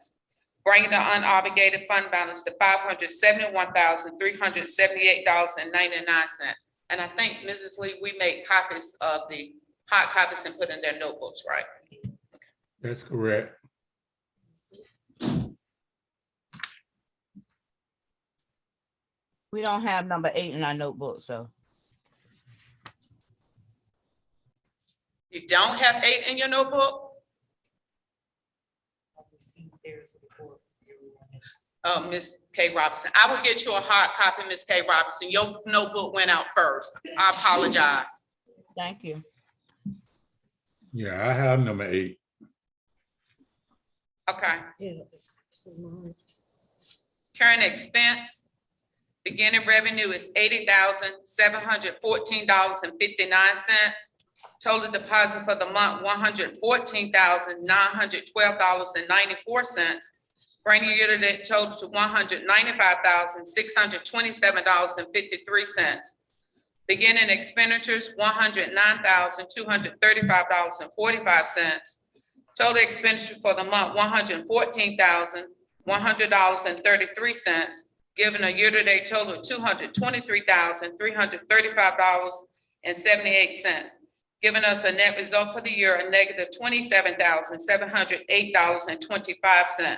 bringing the unobligated fund balance to $571,378.99. And I think, Mrs. Lee, we made copies of the hard copies and put in their notebooks, right? That's correct. We don't have number 8 in our notebook, so. You don't have 8 in your notebook? Oh, Ms. K. Robinson, I will get you a hard copy, Ms. K. Robinson. Your notebook went out first. I apologize. Thank you. Yeah, I have number 8. Okay. Yeah. Current expense, beginning revenue is $80,714.59. Total deposit for the month, $114,912.94. Bringing your year-to-date total to $195,627.53. Beginning expenditures, $109,235.45. Total expenditure for the month, $114,100.33, giving a year-to-date total of $223,335.78, giving us a net result for the year a negative $27,708.25,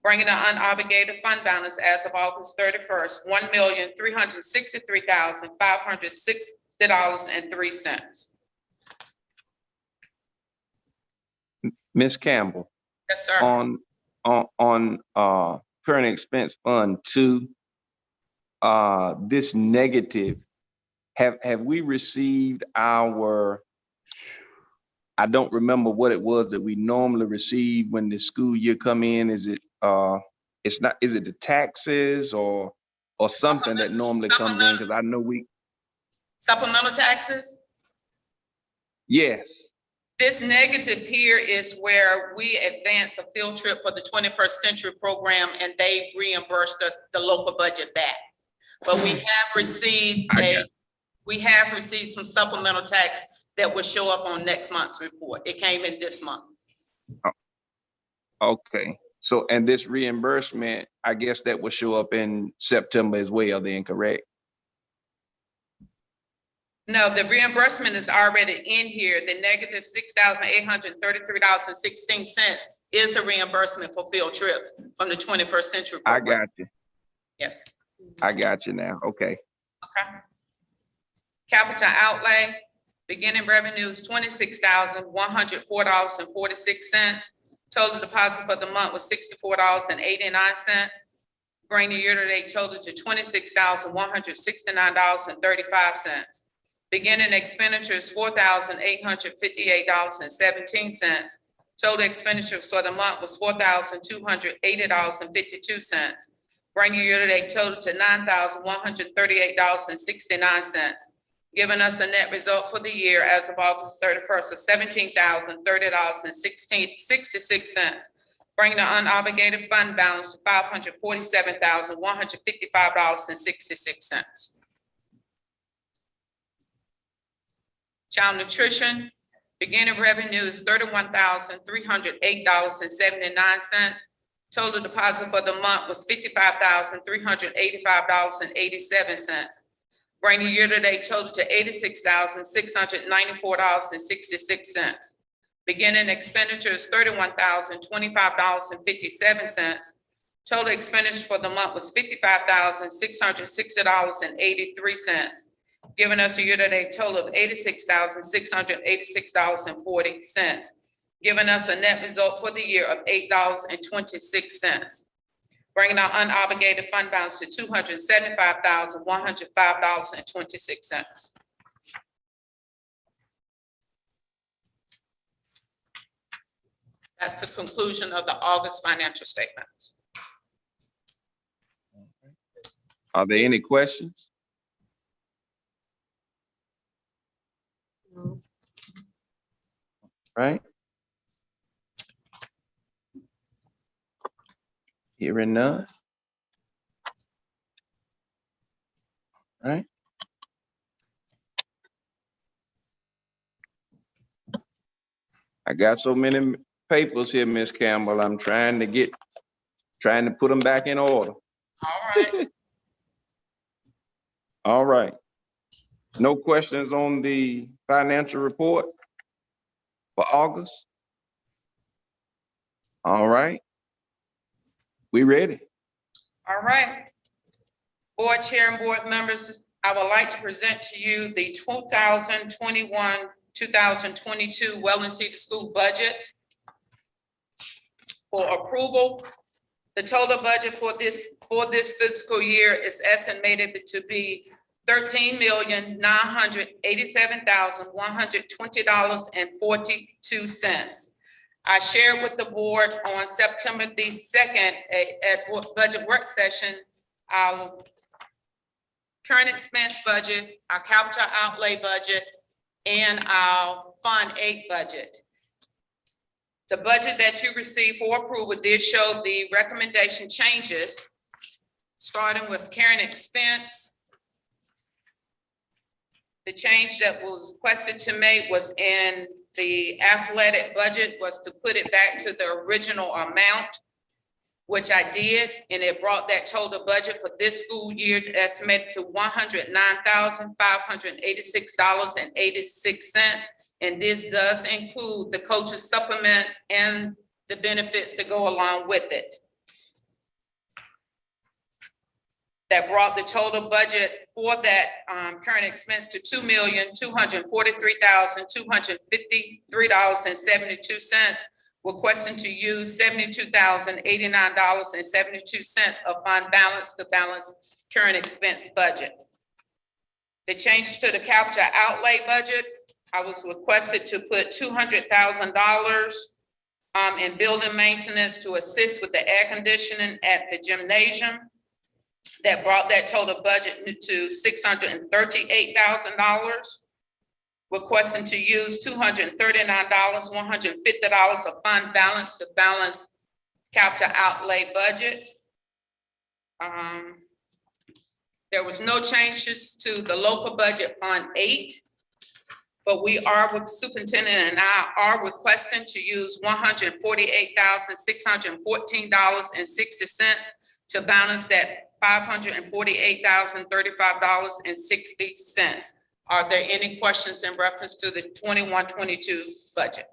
bringing the unobligated fund balance as of August 31st, $1,363,560.03. Ms. Campbell, Yes, sir. on current expense fund 2, this negative, have we received our, I don't remember what it was that we normally receive when the school year come in. Is it is it the taxes or something that normally comes in? Because I know Supplemental taxes? Yes. This negative here is where we advance a field trip for the 21st Century Program and they reimbursed us the local budget back. But we have received some supplemental tax that will show up on next month's report. It came in this month. Okay. So, and this reimbursement, I guess that will show up in September as well, then, correct? No, the reimbursement is already in here. The negative $6,833.16 is a reimbursement for field trips from the 21st Century Program. I got you. Yes. I got you now. Okay. Okay. Capital outlay, beginning revenue is $26,104.46. Total deposit for the month was $64.89. Bring the year-to-date total to $26,169.35. Beginning expenditures, $4,858.17. Total expenditures for the month was $4,280.52. Bring your year-to-date total to $9,138.69, giving us a net result for the year as of August 31st of $17,030.66, bringing the unobligated fund balance to $547,155.66. Child nutrition, beginning revenue is $31,308.79. Total deposit for the month was $55,385.87. Bringing the year-to-date total to $86,694.66. Beginning expenditure is $31,025.57. Total expenditure for the month was $55,660.83, giving us a year-to-date total of $86,686.40, giving us a net result for the year of $8.26, bringing our unobligated fund balance to $275,105.26. That's the conclusion of the August financial statements. Are there any questions? No. Right? Hearing none. Right? I got so many papers here, Miss Campbell. I'm trying to put them back in order. All right. All right. No questions on the financial report for August? All right. We ready? All right. Board Chair and board members, I would like to present to you the 2021-2022 Welland City School budget for approval. The total budget for this fiscal year is estimated to be $13,987,120.42. I shared with the board on September the 2nd at budget work session, our current expense budget, our capital outlay budget, and our Fund 8 budget. The budget that you received for approval did show the recommendation changes, starting with current expense. The change that was requested to make was in the athletic budget, was to put it back to the original amount, which I did, and it brought that total budget for this school year estimated to $109,586.86. And this does include the coaches supplements and the benefits that go along with it. That brought the total budget for that current expense to $2,243,253.72. Requesting to use $72,089.72 of fund balance to balance current expense budget. The change to the capital outlay budget, I was requested to put $200,000 in building maintenance to assist with the air conditioning at the gymnasium. That brought that total budget to $638,000. Requesting to use $239,150 of fund balance to balance capital outlay budget. There was no changes to the local budget Fund 8, but we are, with superintendent and I are requesting to use $148,614.60 to balance that $548,035.60. Are there any questions in reference to the 21-22 budget?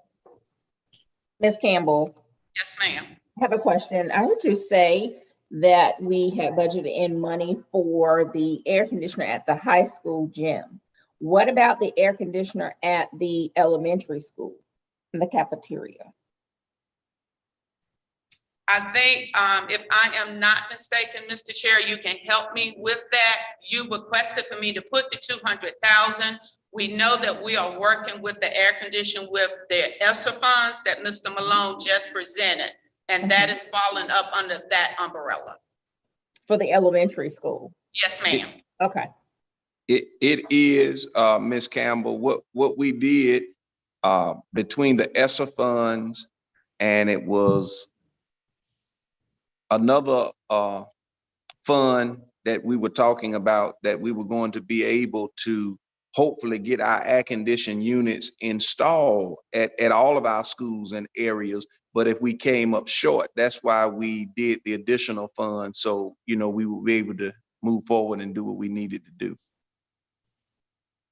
Ms. Campbell, Yes, ma'am. I have a question. I heard you say that we had budgeted in money for the air conditioner at the high school gym. What about the air conditioner at the elementary school in the cafeteria? I think if I am not mistaken, Mr. Chair, you can help me with that. You requested for me to put the $200,000. We know that we are working with the air condition with the ESSER funds that Mr. Malone just presented, and that is falling up under that umbrella. For the elementary school? Yes, ma'am. Okay. It is, Ms. Campbell, what we did between the ESSER funds, and it was another fund that we were talking about, that we were going to be able to hopefully get our air conditioning units installed at all of our schools and areas. But if we came up short, that's why we did the additional fund. So, we will be able to move forward and do what we needed to do.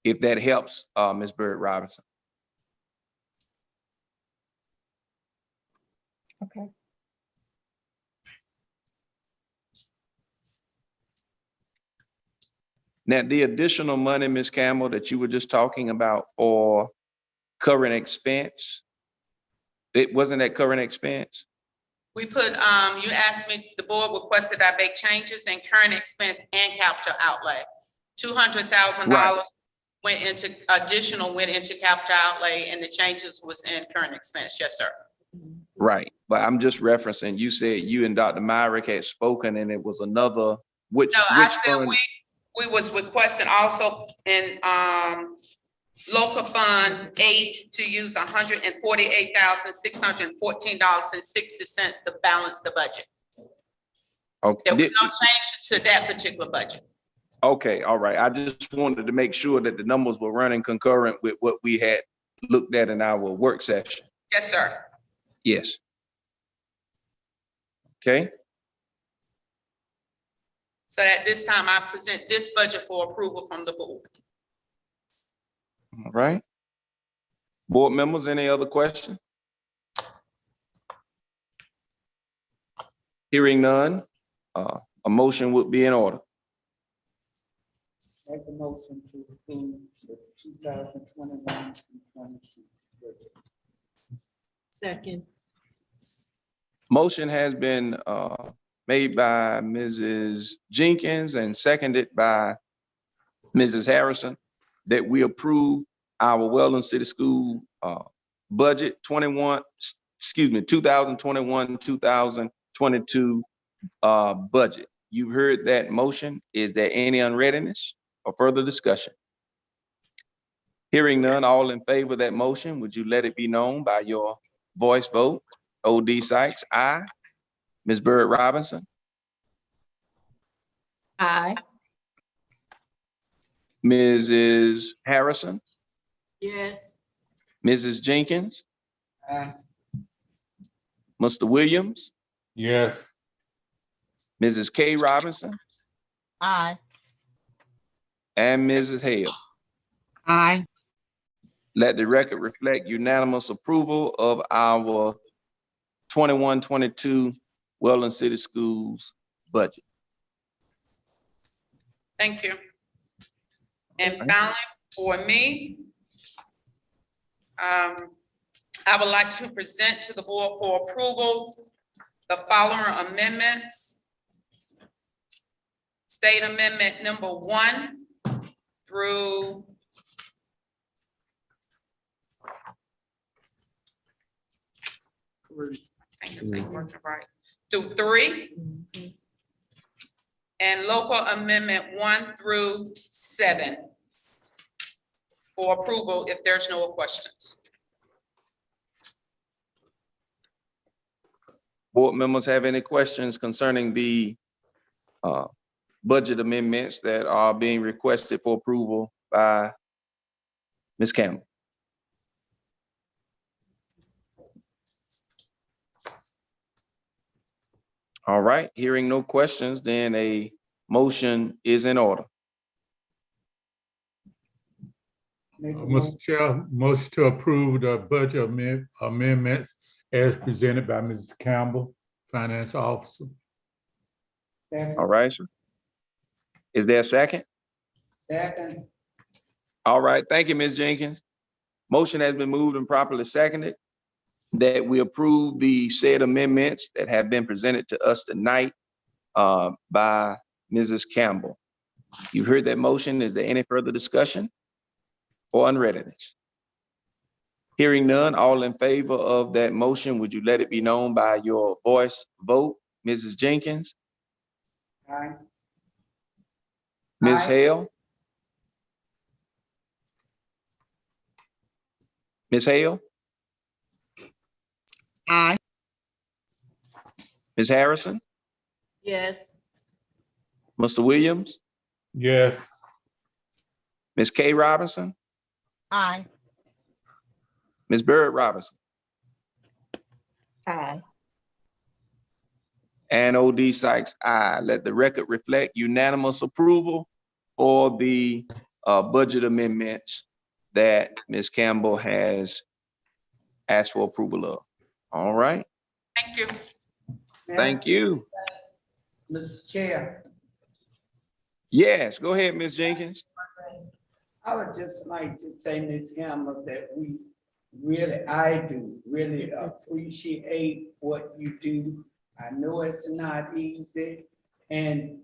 If that helps, Ms. Bird Robinson. Okay. Now, the additional money, Ms. Campbell, that you were just talking about for current expense, it wasn't that current expense? We put, you asked me, the board requested I make changes in current expense and capital outlay. $200,000 went into capital outlay, and the changes was in current expense. Yes, sir. Right, but I'm just referencing, you said you and Dr. Myrick had spoken and it was another, which No, I said fund? we was requesting also in, local fund 8 to use $148,614.60 to balance the budget. Okay, There was no change to that particular budget. okay, all right. I just wanted to make sure that the numbers were running concurrent with what we had looked at in our work session. Yes, sir. Yes. Okay, So at this time, I present this budget for approval from the board. all right. Board members, any other questions? Hearing none, a motion would be in order. Make a motion to approve the 2021-22 budget. Second. Motion has been made by Mrs. Jenkins and seconded by Mrs. Harrison that we approve our Weldon City School budget 2021-2022 budget. You've heard that motion. Is there any unreadiness or further discussion? Hearing none, all in favor of that motion, would you let it be known by your voice vote? O.D. Sykes, aye. Ms. Bird Robinson, Aye. Mrs. Harrison, Yes. Mrs. Jenkins, Aye. Mr. Williams, Yes. Mrs. K. Robinson, Aye. and Mrs. Hale. Aye. Let the record reflect unanimous approval of our 21-22 Weldon City Schools budget. Thank you. And finally, for me, I would like to present to the board for approval the following amendments. State Amendment number 1 through I think it's ain't working right. Through 3. And local amendment 1 through 7 for approval if there's no questions. Board members have any questions concerning the budget amendments that are being requested for approval by Ms. Campbell? All right, hearing no questions, then a motion is in order. Make a Mr. Chair, motion to approve the budget amendments as presented by Mrs. Campbell, Finance Officer. motion. All right, sir. Is there a second? Second. All right, thank you, Ms. Jenkins. Motion has been moved and properly seconded that we approve the said amendments that have been presented to us tonight by Mrs. Campbell. You've heard that motion. Is there any further discussion or unreadiness? Hearing none, all in favor of that motion, would you let it be known by your voice vote? Mrs. Jenkins, Aye. Ms. Aye. Hale? Ms. Hale? Aye. Ms. Harrison? Yes. Mr. Williams? Yes. Ms. K. Robinson? Aye. Ms. Bird Robinson? Aye. And O.D. Sykes, aye. Let the record reflect unanimous approval for the budget amendments that Ms. Campbell has asked for approval of. All right, Thank you. thank you. Mr. Chair, Yes, go ahead, Ms. Jenkins. I would just like to say, Ms. Campbell, that I do really appreciate what you do. I know it's not easy, and,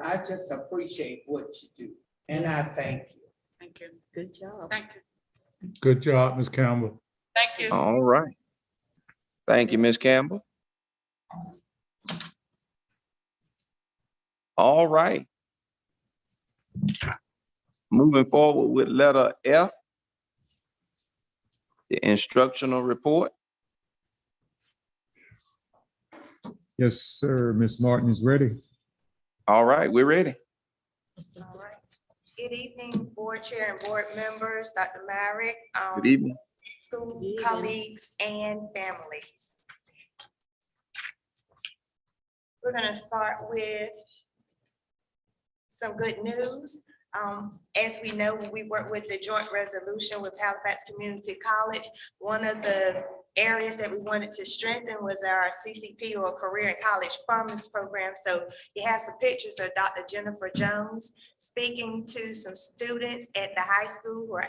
I just appreciate what you do, and I thank you. Thank you. Good job. Thank you. Good job, Ms. Campbell. Thank you. All right. Thank you, Ms. Campbell. All right. Moving forward with letter F, the instructional report. Yes, sir. Ms. Martin is ready. All right, we're ready. All right. Good evening, board chair and board members, Dr. Myrick, Good evening. schools, colleagues, and families. We're gonna start with some good news. As we know, we work with the joint resolution with Halifax Community College. One of the areas that we wanted to strengthen was our CCP, or Career and College Promise Program. So you have some pictures of Dr. Jennifer Jones speaking to some students at the high school who are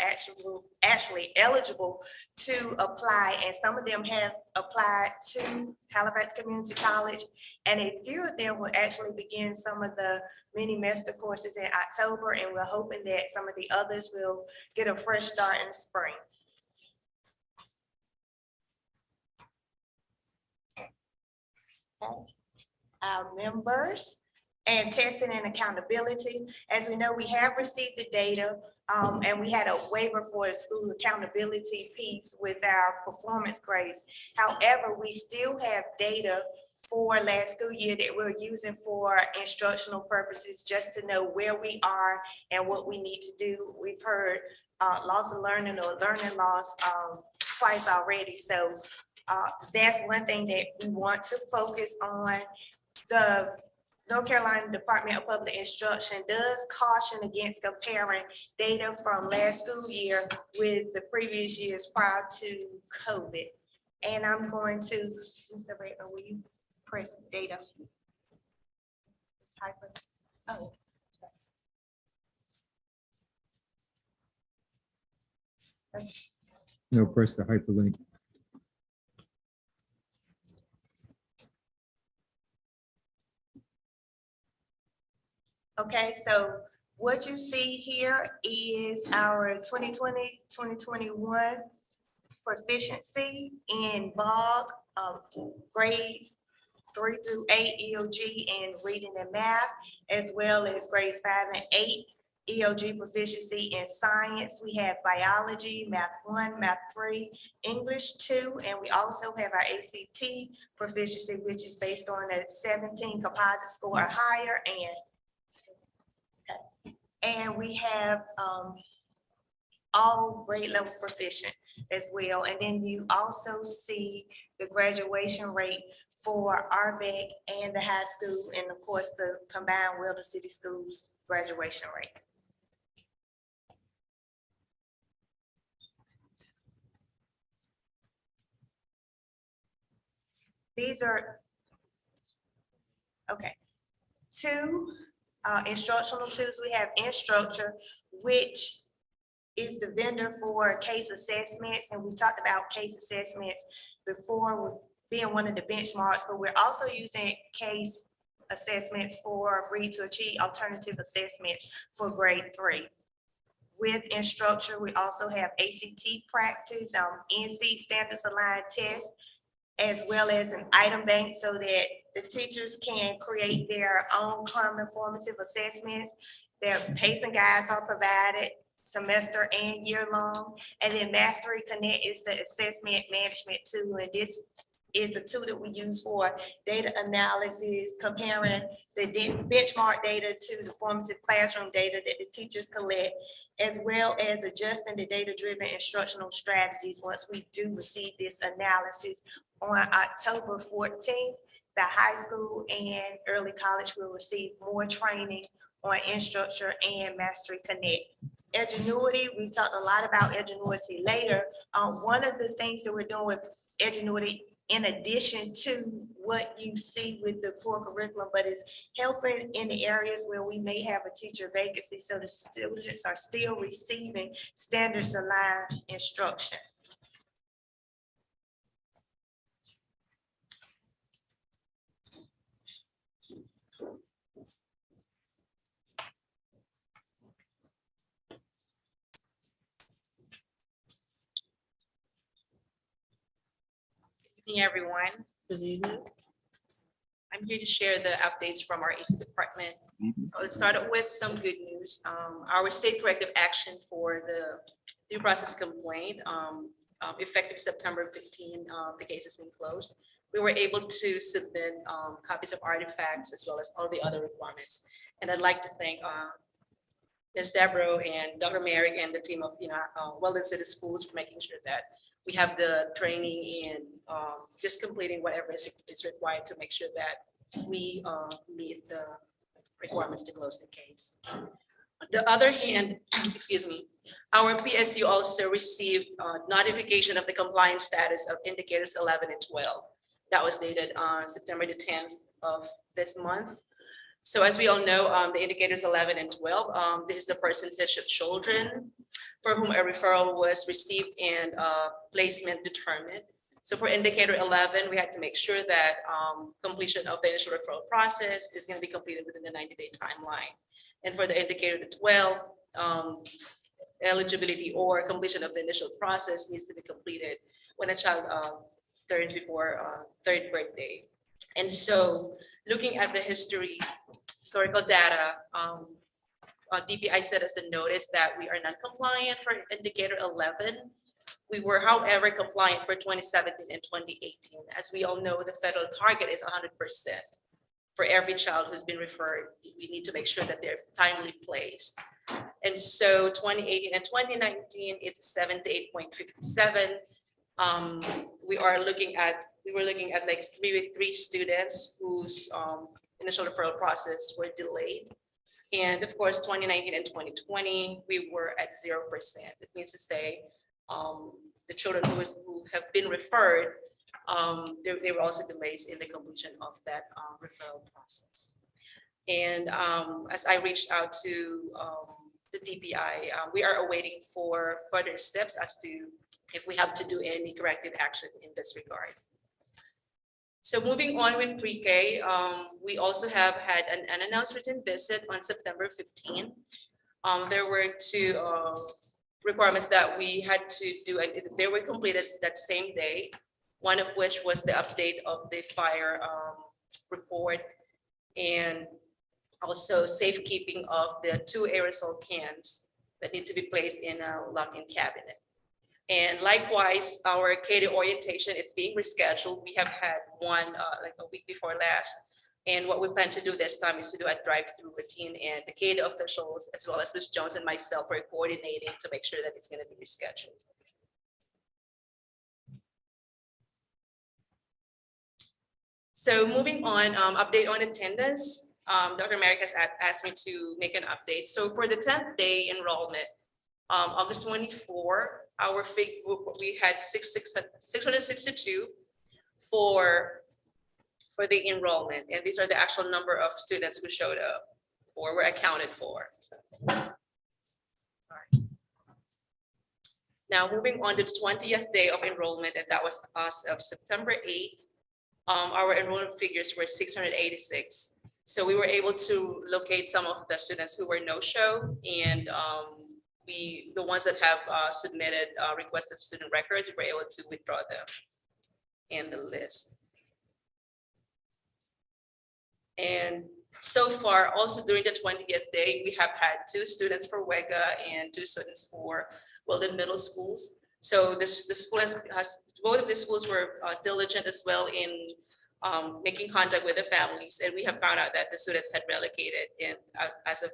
actually eligible to apply. And some of them have applied to Halifax Community College. And a few of them will actually begin some of the mini master courses in October. And we're hoping that some of the others will get a fresh start in the spring. Our members and testing and accountability. As we know, we have received the data and we had a waiver for the school accountability piece with our performance grades. However, we still have data for last school year that we're using for instructional purposes, just to know where we are and what we need to do. We've heard loss of learning or learning loss twice already. So that's one thing that we want to focus on. The North Carolina Department of Public Instruction does caution against comparing data from last school year with the previous years prior to COVID. And I'm going to, Mr. Redmond, will you press data? Oh, sorry. No, press the hyperlink. Okay, so what you see here is our 2020, 2021 proficiency in BOG grades 3 through 8 EOG in reading and math, as well as grades 5 and 8 EOG proficiency in science. We have biology, math 1, math 3, English 2, and we also have our ACT proficiency, which is based on a 17 composite score or higher, and we have all grade level proficient as well. And then you also see the graduation rate for RBEC and the high school, and of course the combined Weldon City Schools graduation rate. These are, okay, two instructional tools. We have Instructure, which is the vendor for case assessments. And we talked about case assessments before being one of the benchmarks, but we're also using case assessments for Read to Achieve alternative assessments for grade 3. With Instructure, we also have ACT practice, NC standards aligned tests, as well as an item bank so that the teachers can create their own common formative assessments. Their pacing guides are provided semester and year long. And then Mastery Connect is the assessment management tool. And this is a tool that we use for data analysis, comparing the benchmark data to the formative classroom data that the teachers collect, as well as adjusting the data-driven instructional strategies once we do receive this analysis. On October 14th, the high school and early college will receive more training on Instructure and Mastery Connect. Edgenuity, we talked a lot about Edgenuity later. One of the things that we're doing with Edgenuity, in addition to what you see with the core curriculum, but is helping in the areas where we may have a teacher vacancy, so the students are still receiving standards aligned instruction. evening, everyone. Good evening. I'm here to share the updates from our AC department. So let's start with some good news. Our state corrective action for the due process complaint, effective September 15, the case has been closed. We were able to submit copies of artifacts as well as all the other requirements. And I'd like to thank Ms. Deborah and Dr. Merrick and the team of Weldon City Schools for making sure that we have the training and just completing whatever is required to make sure that we meet the requirements to close the case. On the other hand, excuse me, our PSU also received notification of the compliance status of indicators 11 and 12. That was dated on September the 10th of this month. So as we all know, the indicators 11 and 12, this is the percentage of children for whom a referral was received and placement determined. So for indicator 11, we had to make sure that completion of the initial referral process is going to be completed within the 90-day timeline. And for the indicator 12, eligibility or completion of the initial process needs to be completed when a child turns before third birthday. And so looking at the historical data, DPI sent us the notice that we are non-compliant for indicator 11. We were, however, compliant for 2017 and 2018. As we all know, the federal target is 100%. For every child who's been referred, we need to make sure that they're timely placed. And so 2018 and 2019, it's 78.57. We were looking at like three students whose initial referral process were delayed. And of course, 2019 and 2020, we were at 0%. It means to say the children who have been referred, there were also delays in the completion of that referral process. And as I reached out to the DPI, we are awaiting for further steps as to if we have to do any corrective action in this regard. So moving on with pre-K, we also have had an unannounced written visit on September 15. There were two requirements that we had to do, and they were completed that same day. One of which was the update of the fire report and also safekeeping of the 2 aerosol cans that need to be placed in a lock-in cabinet. And likewise, our KD orientation is being rescheduled. We have had one like a week before last. And what we plan to do this time is to do a drive-through routine, and the KD officials, as well as Ms. Jones and myself, are coordinating to make sure that it's going to be rescheduled. So moving on, update on attendance. Dr. Merrick has asked me to make an update. So for the 10th day enrollment, August 24, we had 662 for the enrollment. And these are the actual number of students who showed up or were accounted for. Now moving on to the 20th day of enrollment, and that was as of September 8th. Our enrollment figures were 686. So we were able to locate some of the students who were no-show, and the ones that have submitted requests of student records, we were able to withdraw them in the list. And so far, also during the 20th day, we have had 2 students for WEGA and 2 students for Weldon Middle Schools. So the school has both of the schools were diligent as well in making contact with the families, and we have found out that the students had relocated. And as of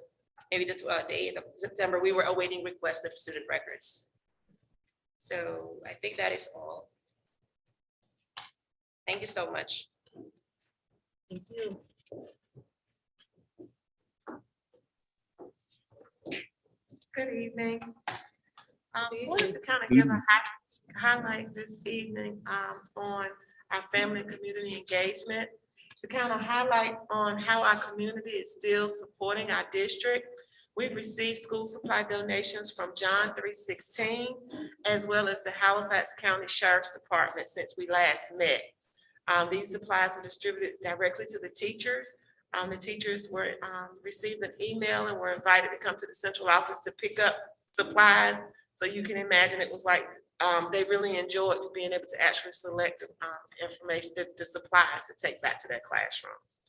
maybe the 8th of September, we were awaiting requests of student records. So I think that is all. Thank you so much. Thank you. Good evening. Wanted to kind of give a highlight this evening on our family and community engagement, to kind of highlight on how our community is still supporting our district. We've received school supply donations from John 3:16, as well as the Halifax County Sheriff's Department since we last met. These supplies were distributed directly to the teachers. The teachers were received an email and were invited to come to the central office to pick up supplies. So you can imagine it was like they really enjoyed being able to actually select information, the supplies to take back to their classrooms.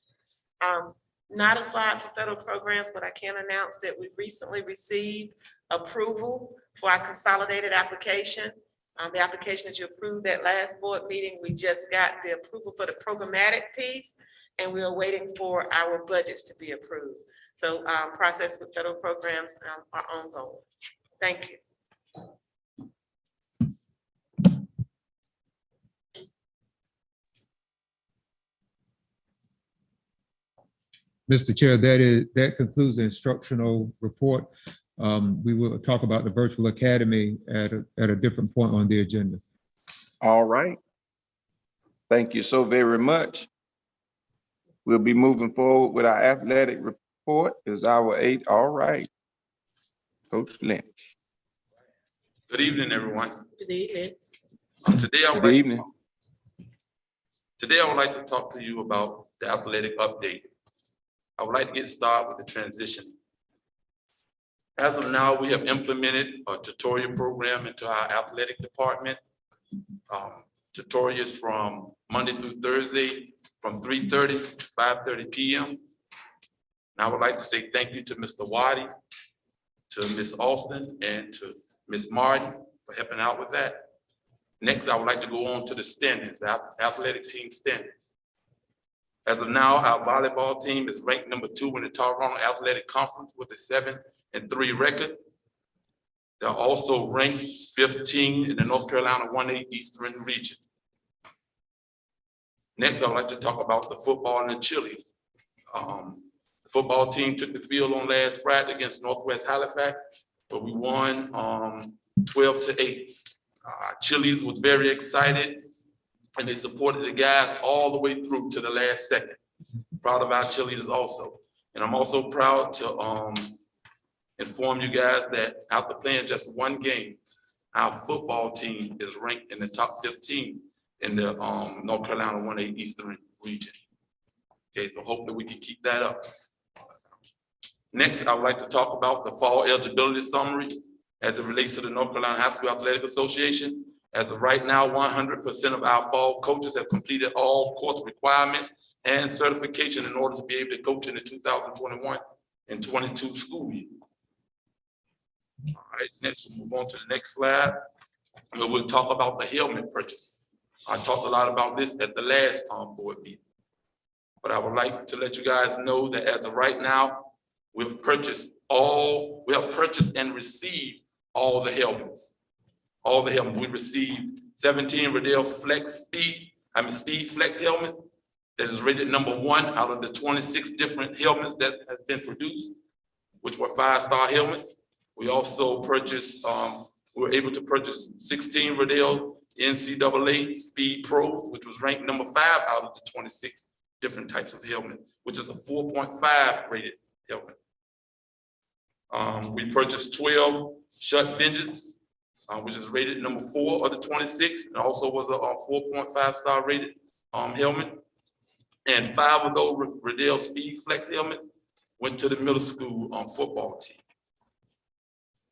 Not a slide for federal programs, but I can announce that we recently received approval for our consolidated application. The application that you approved at last board meeting, we just got the approval for the programmatic piece, and we are waiting for our budgets to be approved. So process with federal programs are ongoing. Thank you. Mr. Chair, that concludes the instructional report. We will talk about the virtual academy at a different point on the agenda. All right. Thank you so very much. We'll be moving forward with our athletic report. Is our 8. All right. Coach Lynch. Good evening, everyone. Good evening. Today I would like to talk to you about the athletic update. I would like to get started with the transition. As of now, we have implemented a tutorial program into our athletic department. Tutorials from Monday through Thursday from 3:30 to 5:30 p.m. And I would like to say thank you to Mr. Waddy, to Ms. Austin, and to Ms. Martin for helping out with that. Next, I would like to go on to the standings, the athletic team standings. As of now, our volleyball team is ranked number 2 in the Toronto Athletic Conference with a 7-3 record. They're also ranked 15 in the North Carolina 1A Eastern region. Next, I would like to talk about the football and the cheerleaders. The football team took the field on last Friday against Northwest Halifax, but we won 12-8. Cheerleaders was very excited, and they supported the guys all the way through to the last second. Proud of our cheerleaders also. And I'm also proud to inform you guys that after playing just one game, our football team is ranked in the top 15 in the North Carolina 1A Eastern region. Okay, so hopefully we can keep that up. Next, I would like to talk about the fall eligibility summary as it relates to the North Carolina High School Athletic Association. As of right now, 100% of our fall coaches have completed all course requirements and certification in order to be able to coach in the 2021 and 22 school year. All right, next we'll move on to the next slide. We'll talk about the helmet purchase. I talked a lot about this at the last board meeting, but I would like to let you guys know that as of right now, we have purchased and received all the helmets. All the helmets. We received 17 Riddell Speed Flex helmets that is rated number 1 out of the 26 different helmets that has been produced, which were 5-star helmets. We also purchased, we were able to purchase 16 Riddell NCAA Speed Pros, which was ranked number 5 out of the 26 different types of helmet, which is a 4.5 rated helmet. We purchased 12 Shut Vengeance, which is rated number 4 of the 26, and also was a 4.5-star rated helmet. And 5 of those Riddell Speed Flex helmets went to the middle school football team.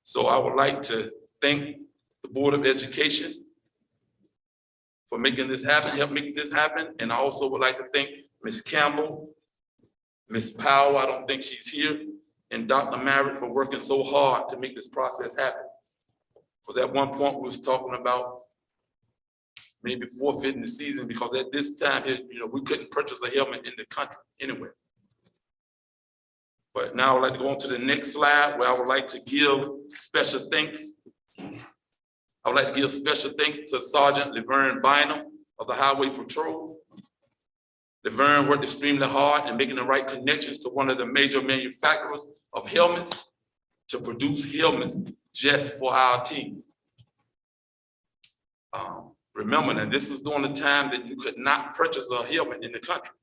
So I would like to thank the Board of Education for making this happen, help making this happen. And I also would like to thank Ms. Campbell, Ms. Powell, I don't think she's here, and Dr. Merritt for working so hard to make this process happen. Because at one point we was talking about maybe forfeiting the season because at this time, we couldn't purchase a helmet in the country anywhere. But now I'd like to go on to the next slide where I would like to give special thanks. I would like to give special thanks to Sergeant Laverne Bynum of the Highway Patrol. Laverne worked extremely hard in making the right connections to one of the major manufacturers of helmets to produce helmets just for our team. Remember that this was during the time that you could not purchase a helmet in the country.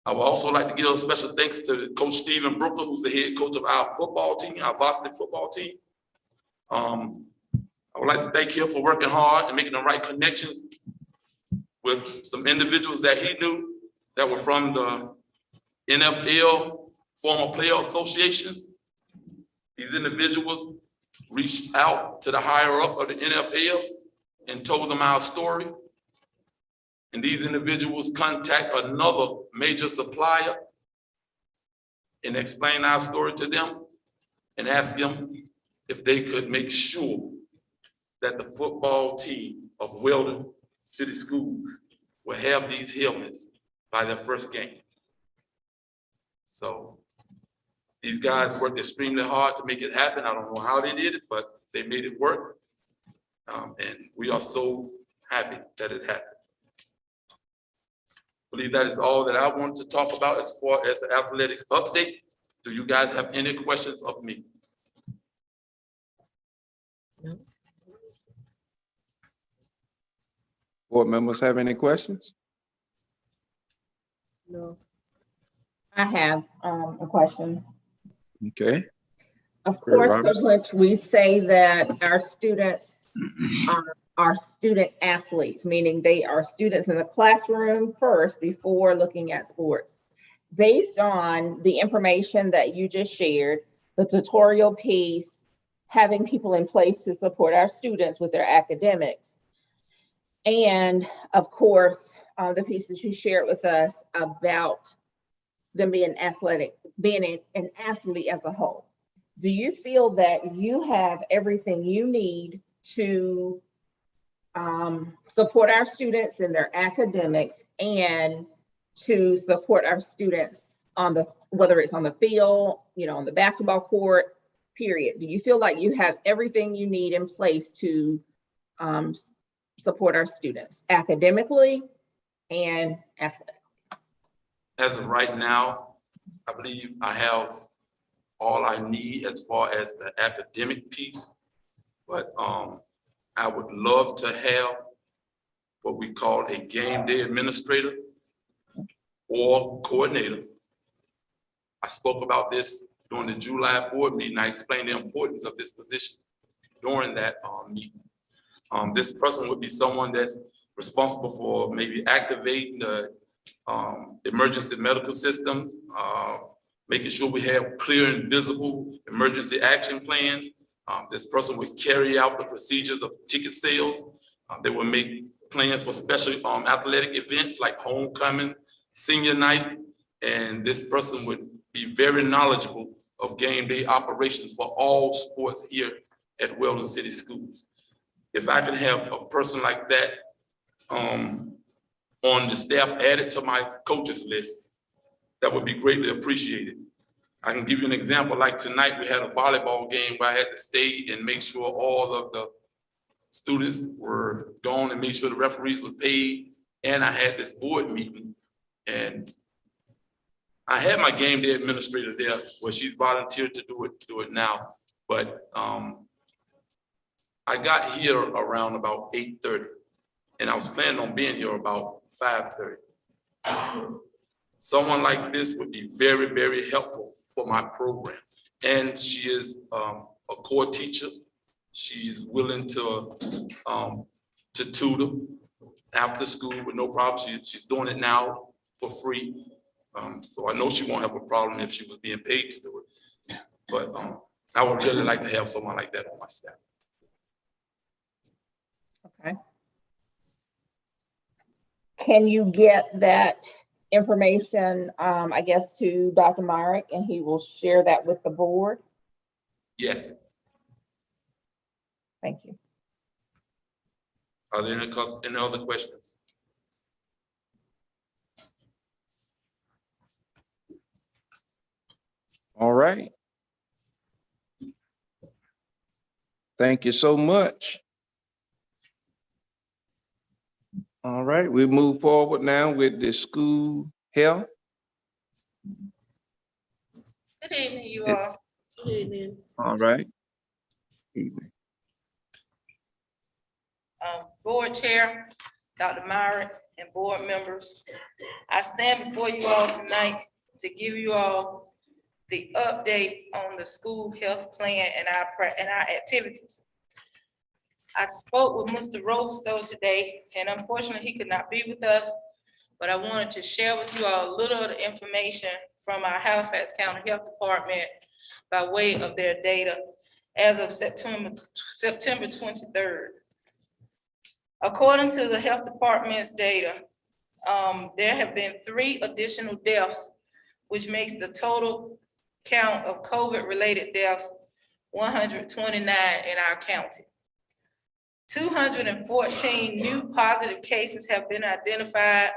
I would also like to give special thanks to Coach Stephen Brooker, who's the head coach of our football team, our varsity football team. I would like to thank him for working hard and making the right connections with some individuals that he knew that were from the NFL Former Player Association. These individuals reached out to the higher up of the NFL and told them our story. And these individuals contact another major supplier and explain our story to them and ask them if they could make sure that the football team of Weldon City Schools will have these helmets by their first game. So these guys worked extremely hard to make it happen. I don't know how they did it, but they made it work. And we are so happy that it happened. I believe that is all that I want to talk about as far as the athletic update. Do you guys have any questions of me? Board members have any questions? No. I have a question. Okay. Of Great, course, Robert. Coach, we say that our students are student athletes, meaning they are students in the classroom first before looking at sports. Based on the information that you just shared, the tutorial piece, having people in place to support our students with their academics, and of course, the pieces you shared with us about them being athletic, being an athlete as a whole. Do you feel that you have everything you need to support our students in their academics and to support our students on the, whether it's on the field, you know, on the basketball court, period? Do you feel like you have everything you need in place to support our students academically and athletically? As of right now, I believe I have all I need as far as the academic piece, but I would love to have what we call a game day administrator or coordinator. I spoke about this during the July board meeting. I explained the importance of this position during that meeting. This person would be someone that's responsible for maybe activating the emergency medical systems, making sure we have clear and visible emergency action plans. This person would carry out the procedures of ticket sales. They would make plans for special athletic events like homecoming, senior night, and this person would be very knowledgeable of game day operations for all sports here at Weldon City Schools. If I could have a person like that on the staff added to my coaches list, that would be greatly appreciated. I can give you an example. Like tonight, we had a volleyball game where I had to stay and make sure all of the students were gone and make sure the referees were paid. And I had this board meeting, and I had my game day administrator there, where she's volunteered to do it now. But I got here around about 8:30, and I was planning on being here about 5:30. Someone like this would be very, very helpful for my program. And she is a core teacher. She's willing to tutor after school with no problem. She's doing it now for free. So I know she won't have a problem if she was being paid to do it. But I would really like to have someone like that on my staff. Okay. Can you get that information, I guess, to Dr. Myrick, and he will share that with the board? Yes. Thank you. Are there any other questions? All right. Thank you so much. All right, we move forward now with the school health. Good evening, you all. Good evening. All right. Board Chair, Dr. Myrick, and board members, I stand before you all tonight to give you all the update on the school health plan and our activities. I spoke with Mr. Robestow today, and unfortunately he could not be with us, but I wanted to share with you all a little of the information from our Halifax County Health Department by way of their data. as of September 23rd. According to the health department's data, there have been 3 additional deaths, which makes the total count of COVID-related deaths 129 in our county. 214 new positive cases have been identified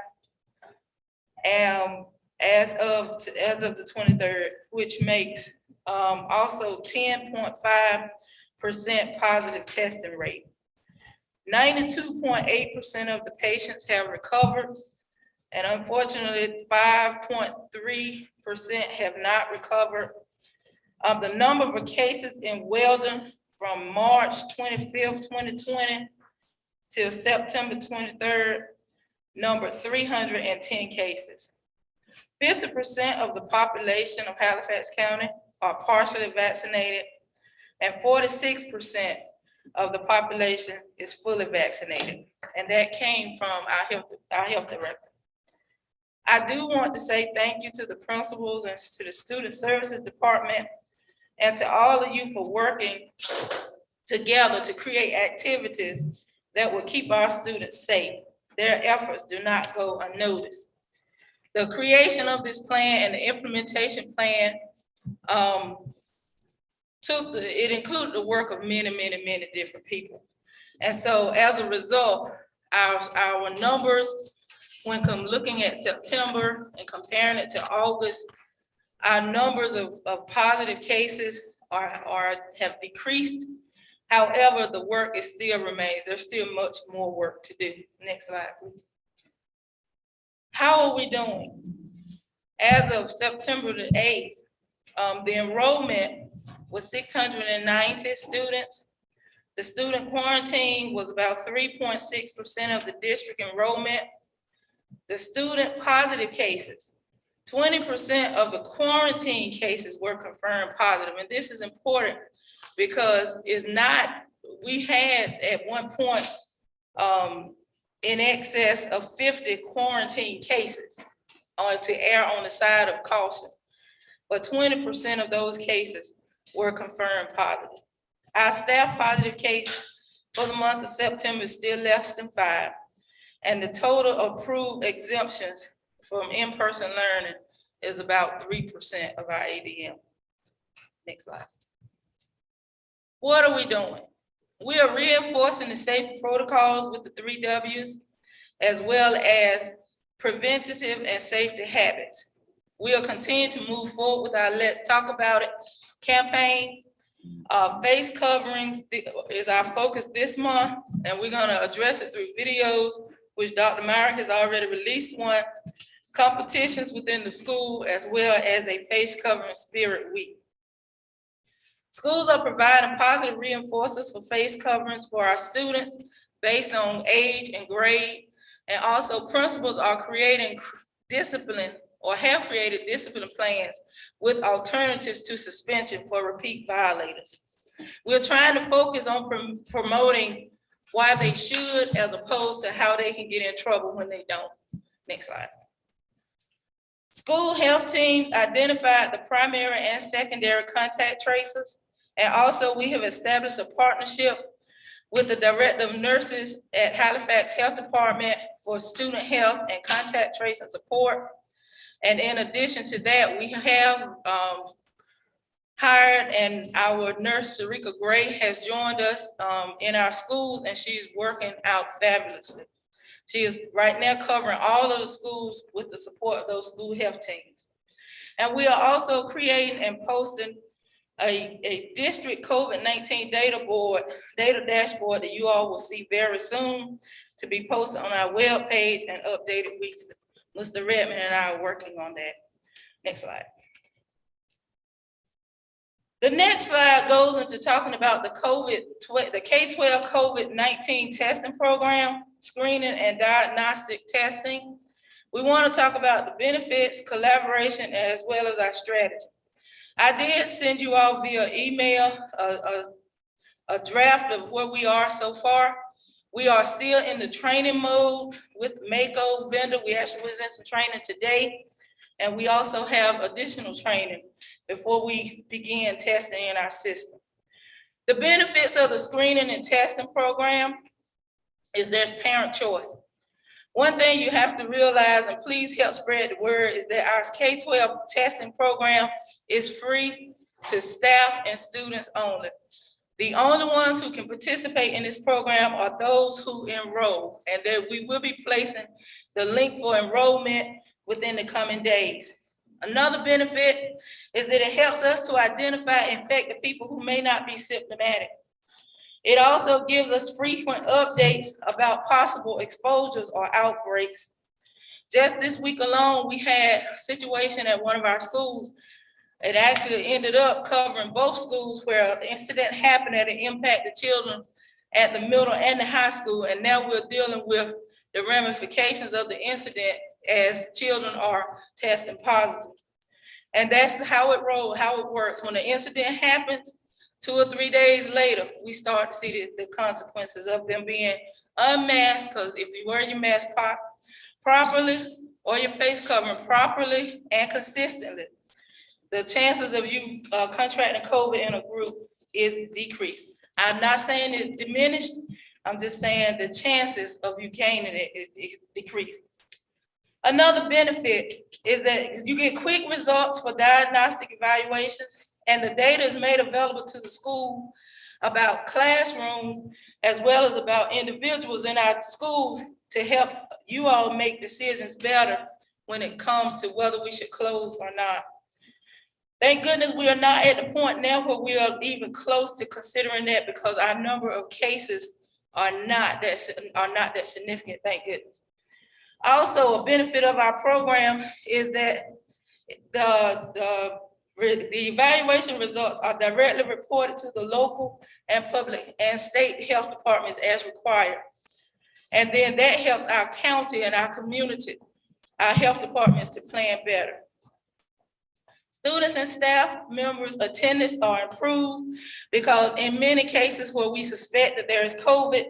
as of the 23rd, which makes also 10.5% positive testing rate. 92.8% of the patients have recovered, and unfortunately 5.3% have not recovered. Of the number of cases in Weldon from March 25th, 2020 till September 23rd, number 310 cases. 50% of the population of Halifax County are partially vaccinated, and 46% of the population is fully vaccinated. And that came from our health director. I do want to say thank you to the principals and to the student services department and to all of you for working together to create activities that will keep our students safe. Their efforts do not go unnoticed. The creation of this plan and the implementation plan it included the work of many different people. And so as a result, our numbers, when looking at September and comparing it to August, our numbers of positive cases have decreased. However, the work still remains. There's still much more work to do. Next slide, please. How are we doing? As of September the 8th, the enrollment was 690 students. The student quarantine was about 3.6% of the district enrollment. The student positive cases, 20% of the quarantine cases were confirmed positive. And this is important because we had at one point in excess of 50 quarantine cases to err on the side of caution. But 20% of those cases were confirmed positive. Our staff positive case for the month of September is still less than 5. And the total approved exemptions from in-person learning is about 3% of our ADM. Next slide. What are we doing? We are reinforcing the safety protocols with the 3 W's, as well as preventative and safety habits. We are continuing to move forward with our Let's Talk About It campaign. Face coverings is our focus this month, and we're gonna address it through videos, which Dr. Myrick has already released one, competitions within the school, as well as a face covering spirit week. Schools are providing positive reinforcers for face coverings for our students based on age and grade. And also principals are creating discipline or have created discipline plans with alternatives to suspension for repeat violators. We're trying to focus on promoting why they should as opposed to how they can get in trouble when they don't. Next slide. School health teams identified the primary and secondary contact tracers. And also we have established a partnership with the Director of Nurses at Halifax Health Department for student health and contact tracing support. And in addition to that, we have hired, and our nurse, Sarika Gray, has joined us in our schools, and she's working out fabulously. She is right now covering all of the schools with the support of those school health teams. And we are also creating and posting a district COVID-19 data dashboard that you all will see very soon to be posted on our webpage and updated weekly. Mr. Redmond and I are working on that. Next slide. The next slide goes into talking about the K-12 COVID-19 testing program, screening and diagnostic testing. We want to talk about the benefits, collaboration, as well as our strategy. I did send you all via email a draft of where we are so far. We are still in the training mode with Mako vendor. We actually was in some training today. And we also have additional training before we begin testing in our system. The benefits of the screening and testing program is there's parent choice. One thing you have to realize, and please help spread the word, is that our K-12 testing program is free to staff and students only. The only ones who can participate in this program are those who enroll, and that we will be placing the link for enrollment within the coming days. Another benefit is that it helps us to identify infected people who may not be symptomatic. It also gives us frequent updates about possible exposures or outbreaks. Just this week alone, we had a situation at one of our schools. It actually ended up covering both schools where an incident happened that it impacted children at the middle and the high school. And now we're dealing with the ramifications of the incident as children are testing positive. And that's how it rolls, how it works. When the incident happens, 2 or 3 days later, we start to see the consequences of them being unmasked, because if you wear your mask properly or your face covering properly and consistently, the chances of you contracting COVID in a group is decreased. I'm not saying it's diminished. I'm just saying the chances of you gaining it is decreased. Another benefit is that you get quick results for diagnostic evaluations, and the data is made available to the school about classroom as well as about individuals in our schools to help you all make decisions better when it comes to whether we should close or not. Thank goodness we are not at the point now where we are even close to considering that, because our number of cases are not that significant, thank goodness. Also, a benefit of our program is that the evaluation results are directly reported to the local and public and state health departments as required. And then that helps our county and our community, our health departments, to plan better. Students and staff members' attendance are improved because in many cases where we suspect that there is COVID,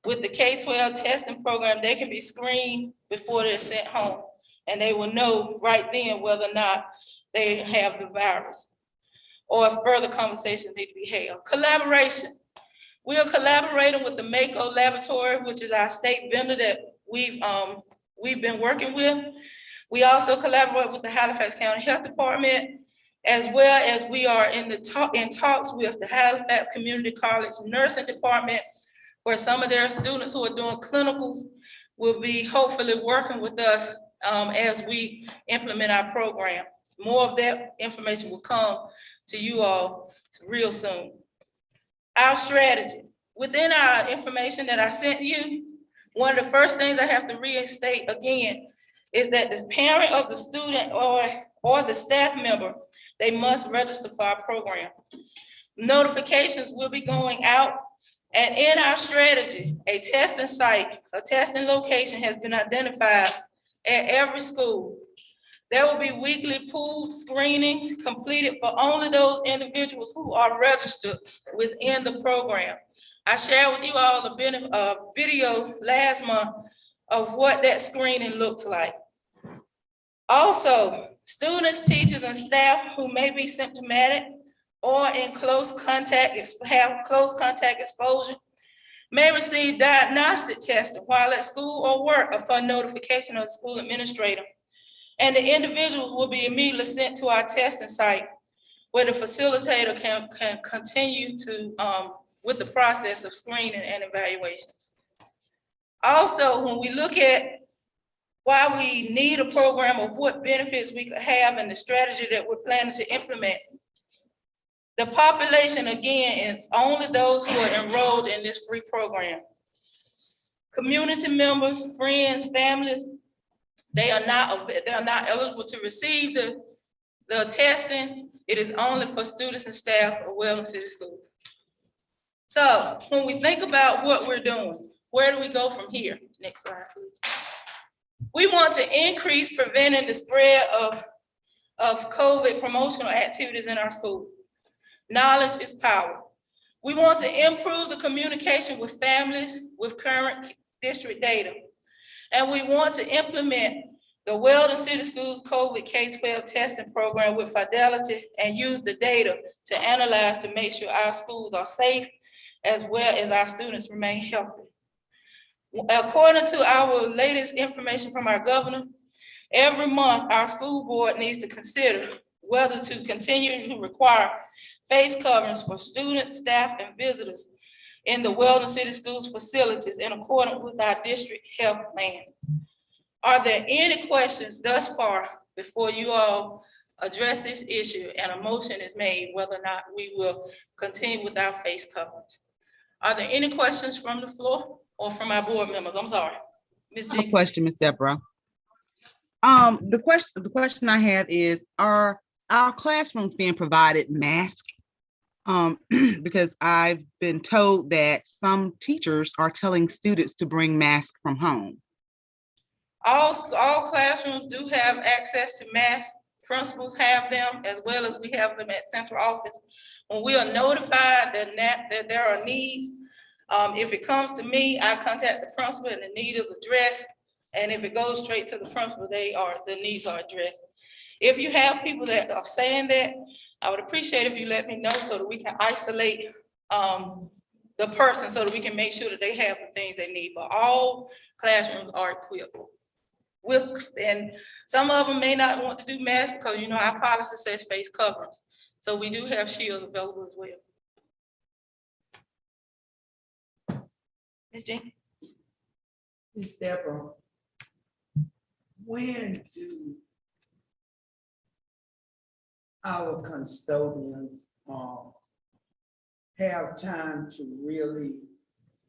with the K-12 testing program, they can be screened before they're sent home, and they will know right then whether or not they have the virus, or if further conversations need to be held. Collaboration. We are collaborating with the Mako Laboratory, which is our state vendor that we've been working with. We also collaborate with the Halifax County Health Department, as well as we are in talks with the Halifax Community College Nursing Department, where some of their students who are doing clinicals will be hopefully working with us as we implement our program. More of that information will come to you all real soon. Our strategy. Within our information that I sent you, one of the first things I have to reinstate again is that the parent of the student or the staff member, they must register for our program. Notifications will be going out. And in our strategy, a testing site, a testing location has been identified at every school. There will be weekly pooled screenings completed for only those individuals who are registered within the program. I shared with you all the video last month of what that screening looks like. Also, students, teachers, and staff who may be symptomatic or in close contact, have close contact exposure, may receive diagnostic testing while at school or work upon notification of the school administrator. And the individuals will be immediately sent to our testing site where the facilitator can continue to with the process of screening and evaluations. Also, when we look at why we need a program of what benefits we could have and the strategy that we're planning to implement, the population, again, is only those who are enrolled in this free program. Community members, friends, families, they are not eligible to receive the testing. It is only for students and staff of Weldon City Schools. So when we think about what we're doing, where do we go from here? Next slide, please. We want to increase preventing the spread of COVID promotional activities in our school. Knowledge is power. We want to improve the communication with families with current district data. And we want to implement the Weldon City Schools COVID K-12 testing program with Fidelity and use the data to analyze to make sure our schools are safe as well as our students remain healthy. According to our latest information from our governor, every month our school board needs to consider whether to continue to require face coverings for students, staff, and visitors in the Weldon City Schools facilities in accordance with our district health plan. Are there any questions thus far before you all address this issue and a motion is made whether or not we will continue with our face coverings? Are there any questions from the floor or from our board members? I'm sorry. Ms. I have a Jenkins. question, Ms. Deborah. The question I have is, are our classrooms being provided masks? Because I've been told that some teachers are telling students to bring masks from home. All classrooms do have access to masks. Principals have them as well as we have them at central office. When we are notified that there are needs, if it comes to me, I contact the principal and the need is addressed. And if it goes straight to the principal, the needs are addressed. If you have people that are saying that, I would appreciate if you let me know so that we can isolate the person so that we can make sure that they have the things they need. But all classrooms are equipped with, and some of them may not want to do masks because our policy says face coverings. So we do have shields available as well. Ms. Jenkins. Ms. Deborah, when do our custodians have time to really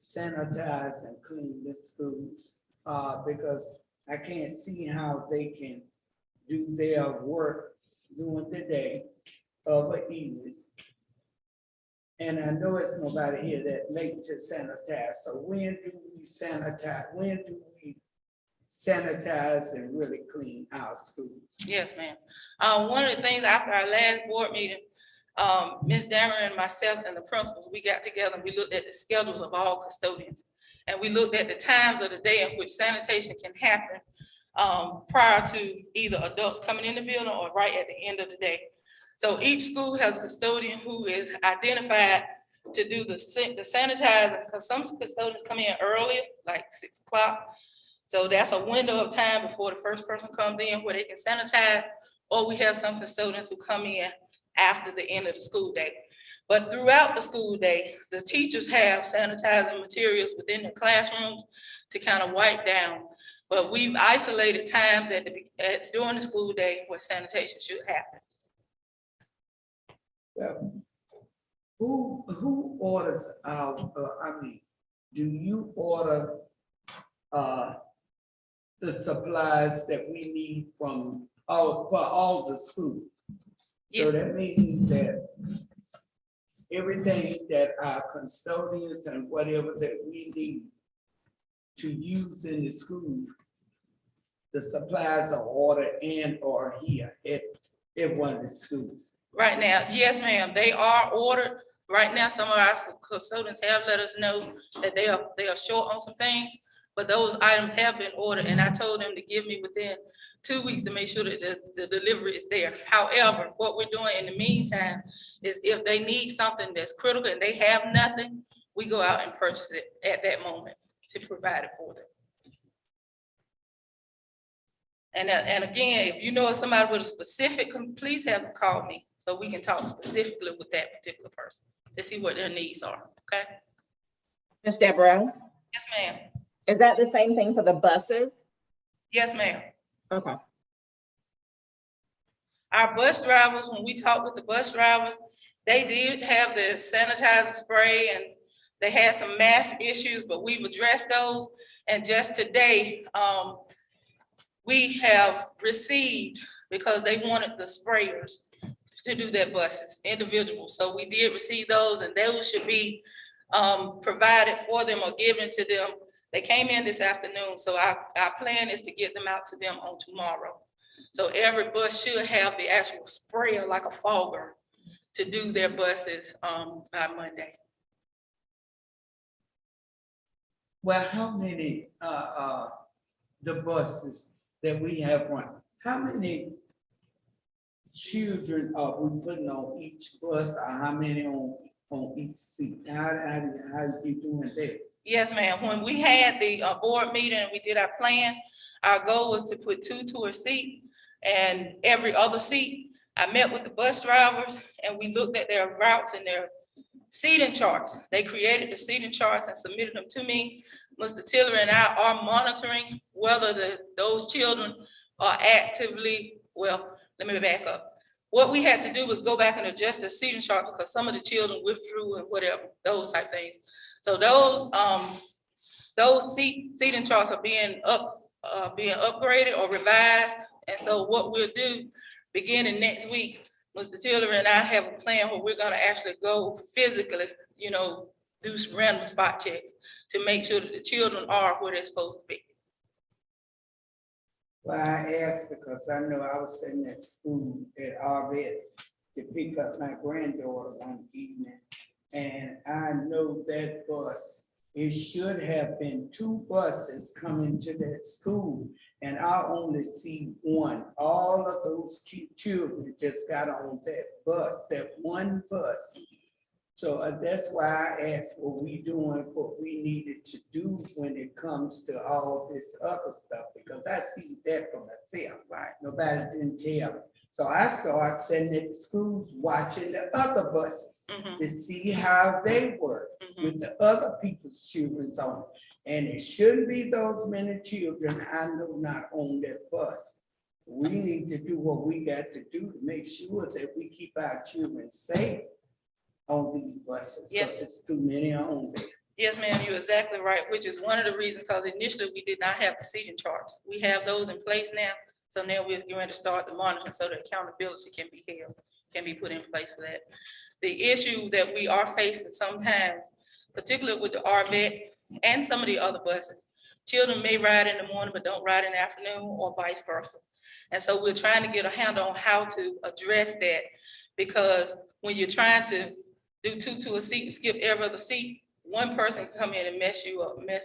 sanitize and clean the schools? Because I can't see how they can do their work during the day or evenings. And I know it's nobody here that make to sanitize. So when do we sanitize? When do we sanitize and really clean our schools? Yes, ma'am. One of the things after our last board meeting, Ms. Darren and myself and the principals, we got together and we looked at the schedules of all custodians. And we looked at the times of the day in which sanitation can happen prior to either adults coming in the building or right at the end of the day. So each school has a custodian who is identified to do the sanitizing, because some custodians come in earlier, like 6 o'clock. So that's a window of time before the first person comes in where they can sanitize, or we have some custodians who come in after the end of the school day. But throughout the school day, the teachers have sanitizing materials within the classrooms to kind of wipe down. But we've isolated times during the school day where sanitation should happen. Well, who orders our, do you order the supplies that we need for all the schools? So that means that everything that our custodians and whatever that we need to use in the school, the supplies are ordered and or here at one of the schools. Right now, yes, ma'am, they are ordered. Right now, some of our custodians have let us know that they are short on some things, but those items have been ordered, and I told them to give me within 2 weeks to make sure that the delivery is there. However, what we're doing in the meantime is if they need something that's critical and they have nothing, we go out and purchase it at that moment to provide it for them. And again, if you know somebody with a specific, please have them call me so we can talk specifically with that particular person to see what their needs are, okay? Ms. Deborah? Yes, ma'am. Is that the same thing for the buses? Yes, ma'am. Okay. Our bus drivers, when we talked with the bus drivers, they did have the sanitizing spray and they had some mask issues, but we've addressed those. And just today, we have received, because they wanted the sprayers to do their buses, individuals. So we did receive those, and those should be provided for them or given to them. They came in this afternoon, so our plan is to get them out to them on tomorrow. So every bus should have the actual sprayer, like a fogger, to do their buses by Monday. Well, how many the buses that we have run, how many children are we putting on each bus, or how many on each seat? How you doing that? Yes, ma'am. When we had the board meeting and we did our plan, our goal was to put 2 to a seat and every other seat. I met with the bus drivers and we looked at their routes and their seating charts. They created the seating charts and submitted them to me. Mr. Tiller and I are monitoring whether those children are actively, well, let me back up. What we had to do was go back and adjust the seating chart because some of the children withdrew and whatever, those type things. So those seating charts are being upgraded or revised. And so what we'll do beginning next week, Mr. Tiller and I have a plan where we're gonna actually go physically, do some random spot checks to make sure that the children are where they're supposed to be. Well, I asked because I know I was sitting at school at Audit to pick up my granddaughter one evening. And I know that bus, it should have been 2 buses coming to that school. And I only see one. All of those children just got on that bus, that one bus. So that's why I asked, what we doing, what we needed to do when it comes to all this other stuff, because I see that for myself, right? Nobody didn't tell me. So I started sitting at the schools watching the other buses to see how they work with the other people's children on. And it shouldn't be those many children I know not on that bus. We need to do what we got to do to make sure that we keep our children safe on these buses. Yes. It's too many on there. Yes, ma'am, you're exactly right, which is one of the reasons, because initially we did not have the seating charts. We have those in place now. So now we're going to start the monitoring so that accountability can be held, can be put in place for that. The issue that we are facing sometimes, particularly with the RVET and some of the other buses, children may ride in the morning but don't ride in the afternoon or vice versa. And so we're trying to get a handle on how to address that, because when you're trying to do 2 to a seat and skip every other seat, one person can come in and mess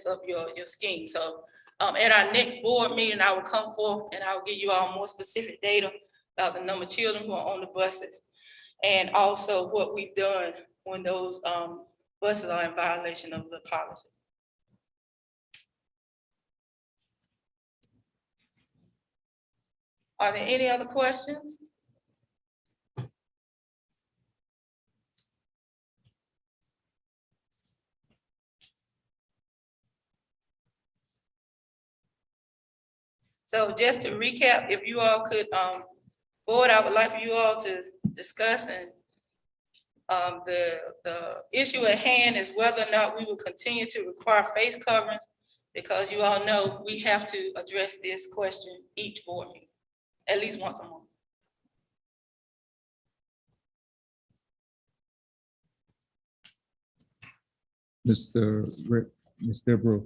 up your scheme. So at our next board meeting, I will come forth and I will give you all more specific data about the number of children who are on the buses, and also what we've done when those buses are in violation of the policy. Are there any other questions? So just to recap, if you all could, board, I would like for you all to discuss, and the issue at hand is whether or not we will continue to require face coverings, because you all know we have to address this question each board meeting, at least once a month. Ms. Deborah,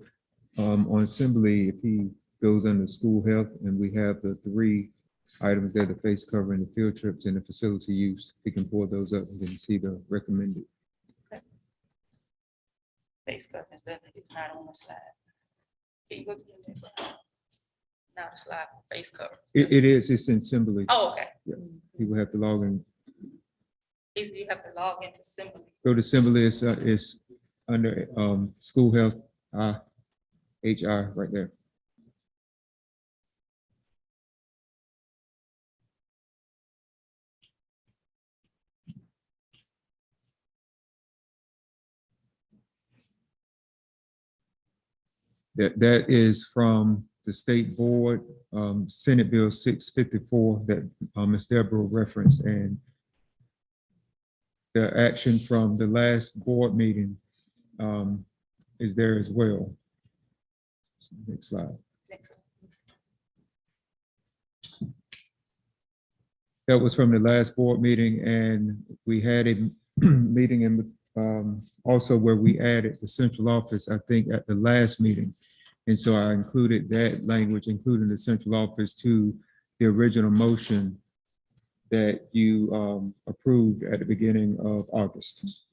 on assembly, if he goes under school health and we have the 3 items there, the face covering, the field trips, and the facility use, we can pull those up and then see the recommended. Face coverings, that is not on the slide. Can you go to the next slide? Now the slide for face coverings. It is, it's in assembly. Oh, okay. Yeah, he will have to log in. You have to log into Assembly. Go to assembly, it's under school health, HR right there. That is from the state board, Senate Bill 654 that Ms. Deborah referenced, and the action from the last board meeting is there as well. Next slide. That was from the last board meeting, and we had a meeting in also where we added the central office, I think, at the last meeting. And so I included that language, including the central office, to the original motion that you approved at the beginning of August.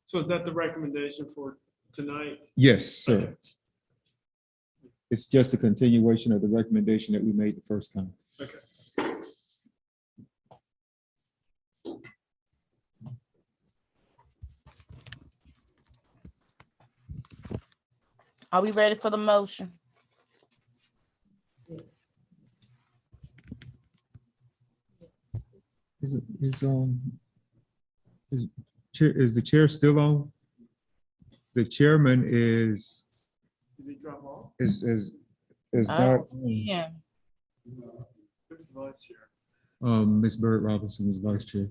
So is that the recommendation for tonight? Yes, sir. It's just a continuation of the recommendation that we made the first time. Okay. Are we ready for the motion? Is the chair still on? The chairman is Did he drop off? is I not. don't see him. Who's the vice chair? Ms. Bird Robinson is vice chair.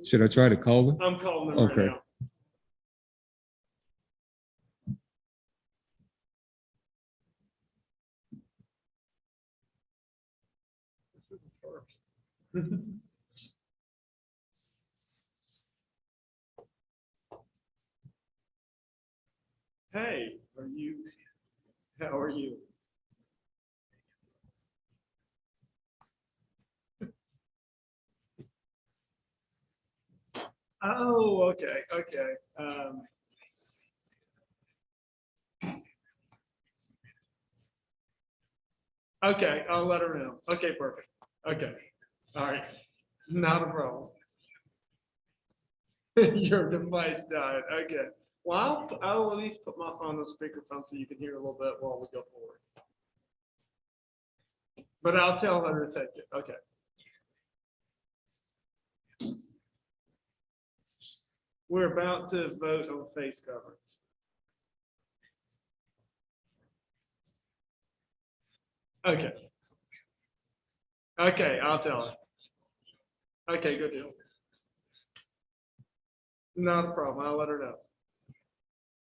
Should I try to call her? I'm calling him right Okay. now. This is the first. Hey, how are you? Oh, okay. Okay, I'll let her know. Okay, perfect. Okay, all right, not a problem. Your device died. Okay, well, I'll at least put my phone on speakerphone so you can hear a little bit while we go forward. But I'll tell her to take it. Okay. We're about to vote on face coverings. Okay. Okay, I'll tell her. Okay, good deal. Not a problem. I'll let her know.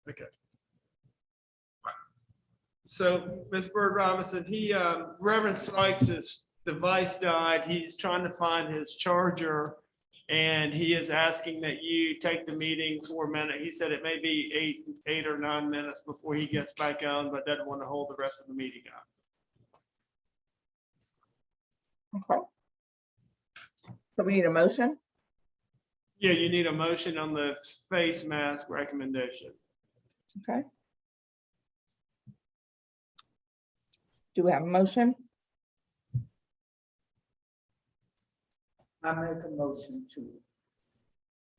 Okay. So, Ms. Bird Robinson, Reverend Sykes's device died. He's trying to find his charger, and he is asking that you take the meeting for a minute. He said it may be eight or 9 minutes before he gets back on, but doesn't want to hold the rest of the meeting up. Okay. So we need a motion. Yeah, you need a motion on the face mask recommendation. Okay. Do we have a motion? I make a motion to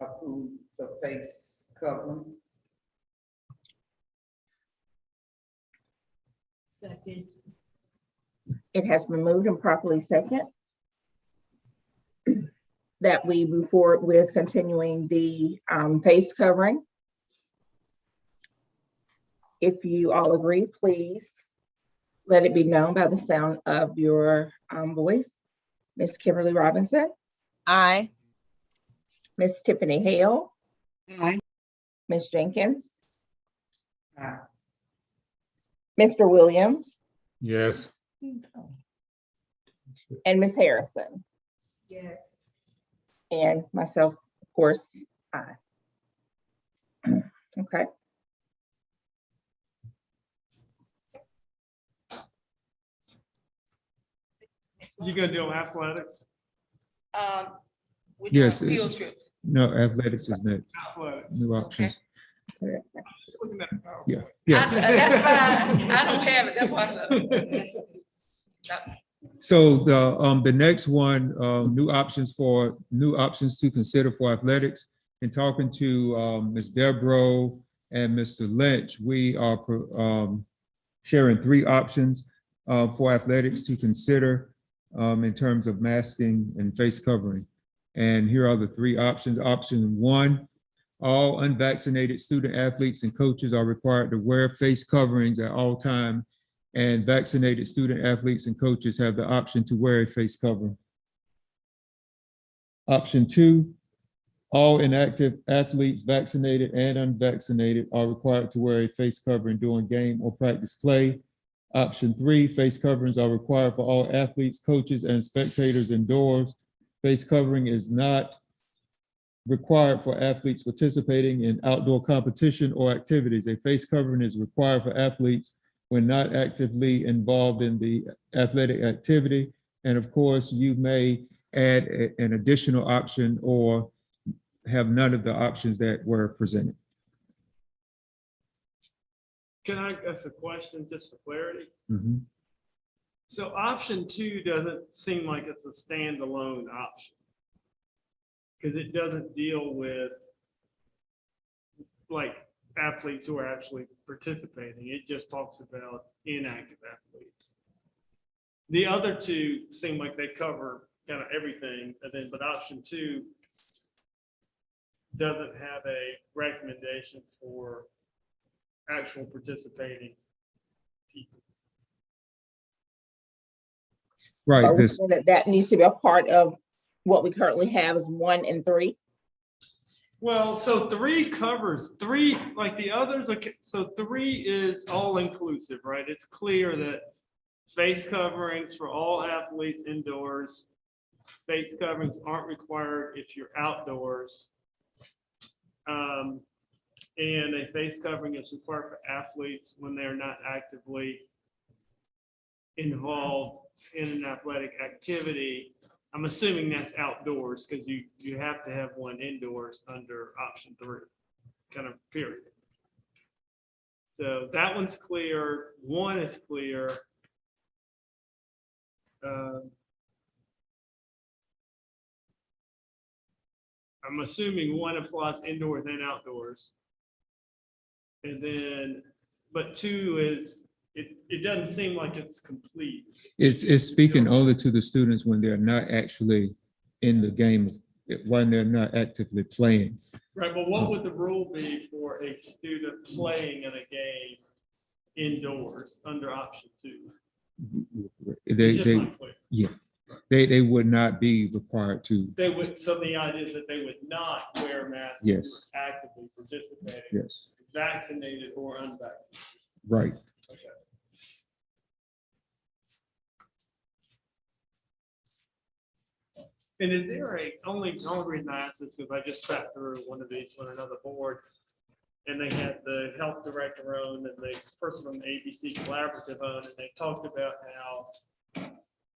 approve the face covering. Second. It has been moved and properly second that we move forward with continuing the face covering. If you all agree, please let it be known by the sound of your voice. Ms. Kimberly Robinson. Aye. Ms. Tiffany Hale. Aye. Ms. Jenkins. Aye. Mr. Williams. Yes. And Ms. Harrison. Yes. And myself, of course, aye. Okay. You gonna do athletics? We're doing Yes. field trips. No, athletics is next. Athletics. New options. Just looking at the PowerPoint. Yeah. Yeah. That's fine. I don't have it. That's why I said. So the next one, new options to consider for athletics. In talking to Ms. Debro and Mr. Lynch, we are sharing 3 options for athletics to consider in terms of masking and face covering. And here are the 3 options. Option 1, all unvaccinated student athletes and coaches are required to wear face coverings at all times, and vaccinated student athletes and coaches have the option to wear a face covering. Option 2, all inactive athletes, vaccinated and unvaccinated, are required to wear a face covering during game or practice play. Option 3, face coverings are required for all athletes, coaches, and spectators indoors. Face covering is not required for athletes participating in outdoor competition or activities. A face covering is required for athletes when not actively involved in the athletic activity. And of course, you may add an additional option or have none of the options that were presented. Can I ask a question just for clarity? Mhm. So option 2 doesn't seem like it's a standalone option. Because it doesn't deal with like athletes who are actually participating. It just talks about inactive athletes. The other two seem like they cover kind of everything, and then, but option 2 doesn't have a recommendation for actual participating people. Right. Are we This, saying that needs to be a part of what we currently have is 1 and 3? Well, so 3 covers 3, like the others. Okay, so 3 is all inclusive, right? It's clear that face coverings for all athletes indoors. Face coverings aren't required if you're outdoors. And a face covering is required for athletes when they're not actively involved in an athletic activity. I'm assuming that's outdoors because you have to have one indoors under option 3, kind of period. So that one's clear. 1 is clear. I'm assuming 1 applies indoors and outdoors. And then, but 2 is, it doesn't seem like it's complete. it's speaking only to the students when they're not actually in the game, when they're not actively playing. Right, but what would the rule be for a student playing in a game indoors under option 2? It's just not clear. Yeah, they would not be required to. They would, so the idea is that they would not wear masks. if Yes. they're actively participating. Yes. Vaccinated or unvaccinated. Right. Okay. And is there only reason I asked this because I just sat through one of these on another board, and they had the health director on and the person on the ABC collaborative on, and they talked about how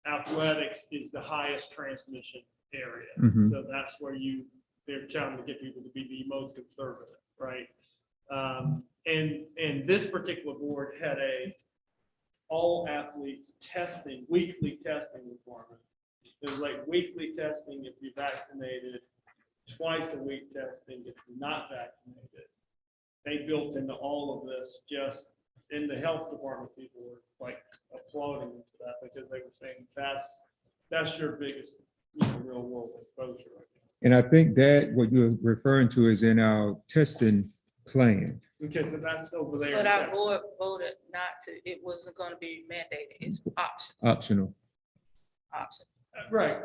athletics is the highest transmission area. Mhm. So that's where they're trying to get people to be the most conservative, right? And this particular board had all athletes testing, weekly testing requirement. There's like weekly testing if you're vaccinated, twice a week testing if you're not vaccinated. They built into all of this, just in the health department, people were like applauding them for that because they were saying that's your biggest real world exposure right now. And I think that what you're referring to is in our testing plan. Okay, so that's over there. But our board voted not to, it wasn't gonna be mandated, it's Optional. option. Right.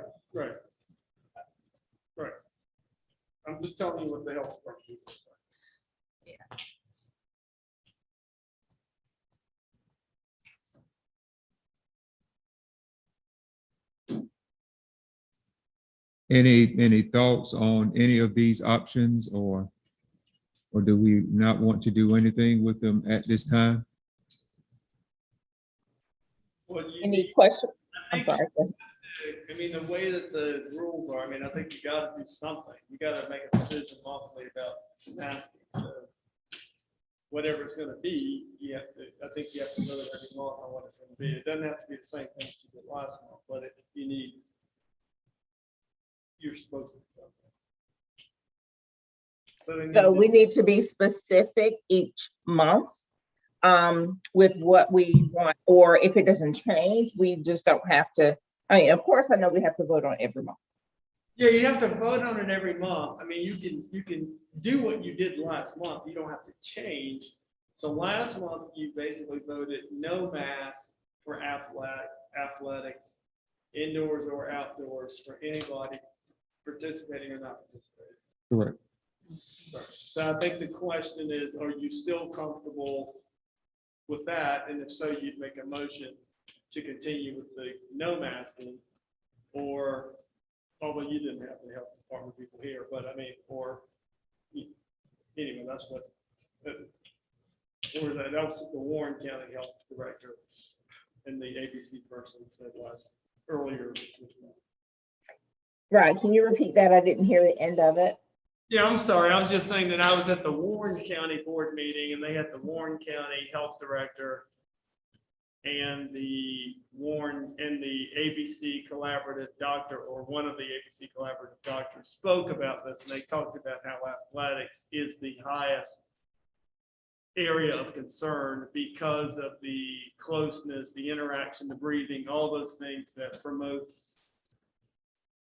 I'm just telling you what the health department is. Yeah. Any thoughts on any of these options, or do we not want to do anything with them at this time? Well, Any questions? I'm sorry. I mean, the way that the rules are, I mean, I think you gotta do something. You gotta make a decision lawfully about masking. So whatever it's gonna be, I think you have to know every month on what it's gonna be. It doesn't have to be the same thing you did last month, but if you need, you're supposed to do something. But I mean, So we need to be specific each month with what we want, or if it doesn't change, we just don't have to. I mean, of course, I know we have to vote on every month. Yeah, you have to vote on it every month. I mean, you can do what you did last month. You don't have to change. So last month, you basically voted no mask for athletics, indoors or outdoors, for anybody participating or not participating. Correct. So I think the question is, are you still comfortable with that? And if so, you'd make a motion to continue with the no masking, or, although you didn't have the health department people here, but I mean, or, anyway, that's what, or that was the Warren County Health Director and the ABC person said last, earlier. Right, can you repeat that? I didn't hear the end of it. Yeah, I'm sorry. I was just saying that I was at the Warren County Board meeting and they had the Warren County Health Director and the Warren and the ABC Collaborative Doctor, or one of the ABC Collaborative Doctors, spoke about this, and they talked about how athletics is the highest area of concern because of the closeness, the interaction, the breathing, all those things that promote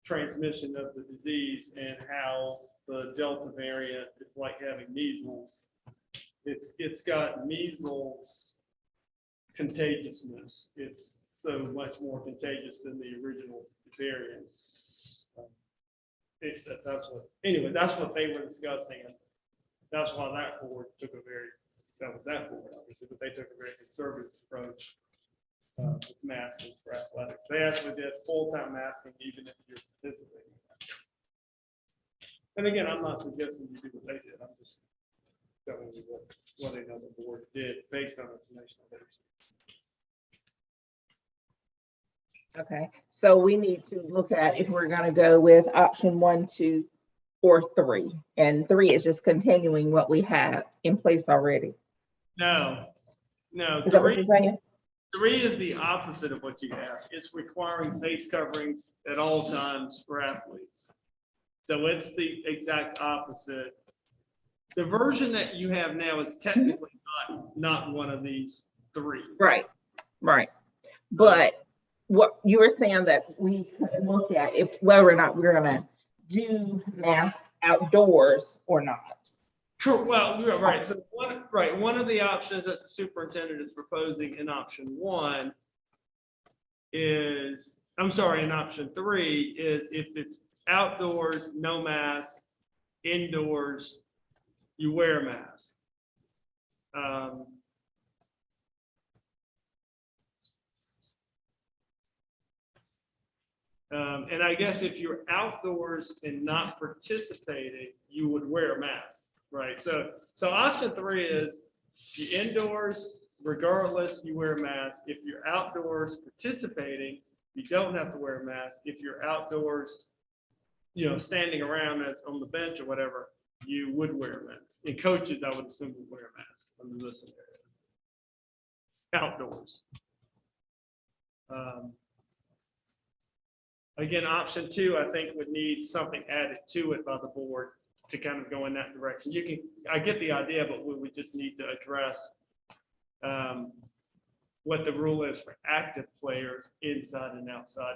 transmission of the disease, and how the Delta variant is like having measles. It's got measles contagiousness. It's so much more contagious than the original variant. That's what, anyway, that's what they were discussing. And that's why that board took a very, that was that board, obviously, but they took a very conservative approach with masking for athletics. They actually did full-time masking even if you're participating. And again, I'm not suggesting you do what they did. I'm just telling you what another board did based on information they received. Okay, so we need to look at if we're gonna go with option 1, 2, or 3. And 3 is just continuing what we have in place already. No. Is that what you're saying? 3 is the opposite of what you have. It's requiring face coverings at all times for athletes. So it's the exact opposite. The version that you have now is technically not one of these 3. Right. But what you were saying that we could look at if whether or not we're gonna do masks outdoors or not. Sure. Well, you're right. So one of the options that the superintendent is proposing in option 1 is, I'm sorry, in option 3 is if it's outdoors, no mask, indoors, you wear a mask. And I guess if you're outdoors and not participating, you would wear a mask, right? So option 3 is if you're indoors, regardless, you wear a mask. If you're outdoors participating, you don't have to wear a mask. If you're outdoors, standing around as on the bench or whatever, you would wear a mask. And coaches, I would assume, would wear a mask under this scenario. Outdoors. Again, option 2, I think would need something added to it by the board to kind of go in that direction. I get the idea, but we just need to address what the rule is for active players inside and outside.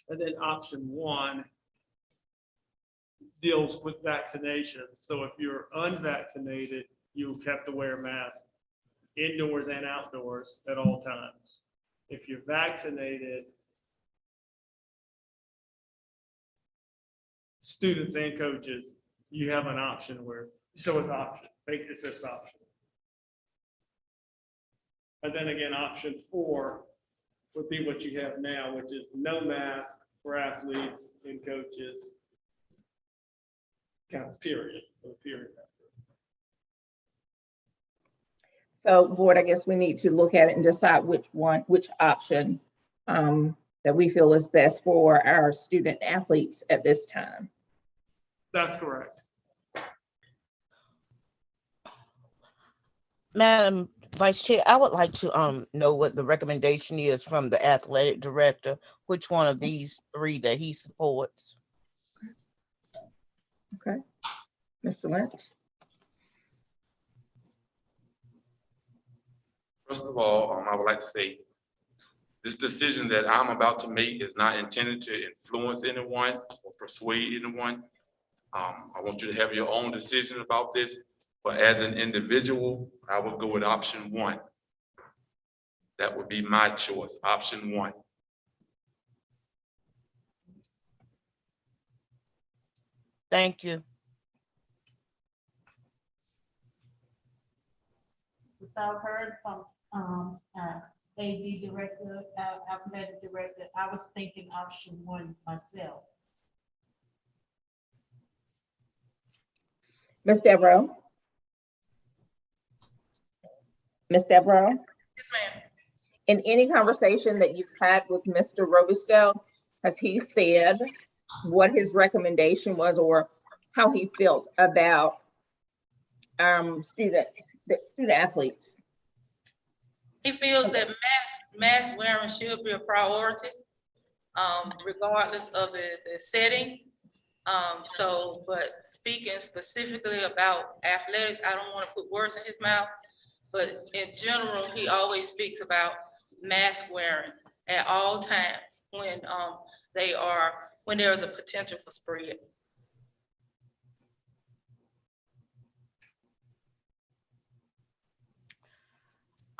And then option 1 deals with vaccinations. So if you're unvaccinated, you have to wear a mask indoors and outdoors at all times. If you're vaccinated, students and coaches, you have an option so it's option. It's just option. And then again, option 4 would be what you have now, which is no mask for athletes and coaches. Kind of period. So board, I guess we need to look at it and decide which option that we feel is best for our student athletes at this time. That's correct. Madam Vice Chair, I would like to know what the recommendation is from the athletic director, which one of these 3 that he supports. Okay, Mr. Lynch. First of all, I would like to say this decision that I'm about to make is not intended to influence anyone or persuade anyone. I want you to have your own decision about this, but as an individual, I would go with option 1. That would be my choice, option 1. Thank you. I've heard from, AD director, athletic director, I was thinking option one myself. Ms. Devereaux? Ms. Devereaux? Yes, ma'am. In any conversation that you've had with Mr. Robistel, has he said what his recommendation was or how he felt about student athletes? He feels that mask wearing should be a priority, regardless of the setting. But speaking specifically about athletics, I don't want to put words in his mouth, but in general, he always speaks about mask wearing at all times when there is a potential for spread.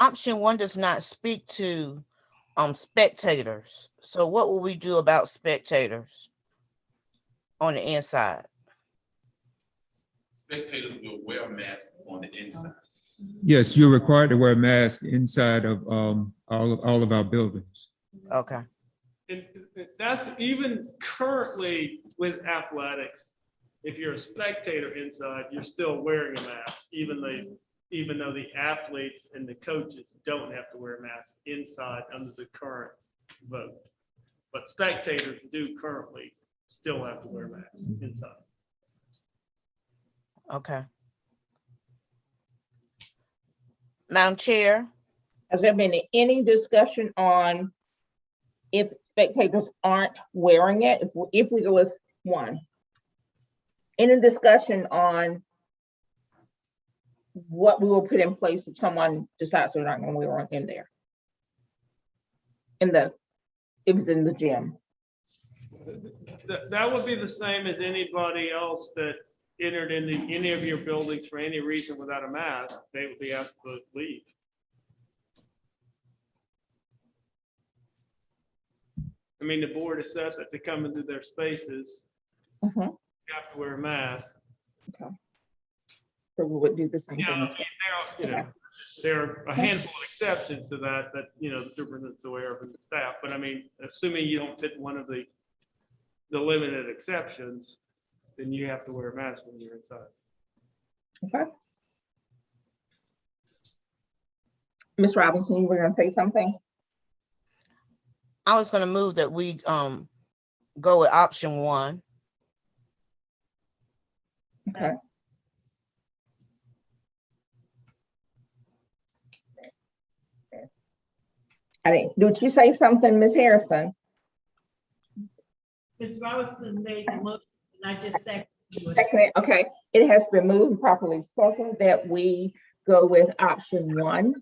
Option one does not speak to spectators. So what will we do about spectators on the inside? Spectators will wear masks on the inside. Yes, you're required to wear a mask inside of all of our buildings. Okay. And that's even currently with athletics. If you're a spectator inside, you're still wearing a mask, even though the athletes and the coaches don't have to wear masks inside under the current vote. But spectators do currently still have to wear masks inside. Okay. Madam Chair. Has there been any discussion on if spectators aren't wearing it, if we go with one? Any discussion on what we will put in place if someone decides they're not going to wear one in there? If it's in the gym. That would be the same as anybody else that entered into any of your buildings for any reason without a mask. They would be asked to leave. I mean, the board has said that they come into their spaces, you have to wear a mask. Okay. So we would do the same Yeah, thing. there are a handful of exceptions to that, the superintendent's aware of and the staff, but I mean, assuming you don't fit one of the limited exceptions, then you have to wear a mask when you're inside. Okay. Ms. Robinson, you were going to say something? I was going to move that we go with option one. Okay. Did you say something, Ms. Harrison? Ms. Robinson made the motion, and I just seconded Second, okay, it has been moved and properly second that we go with option one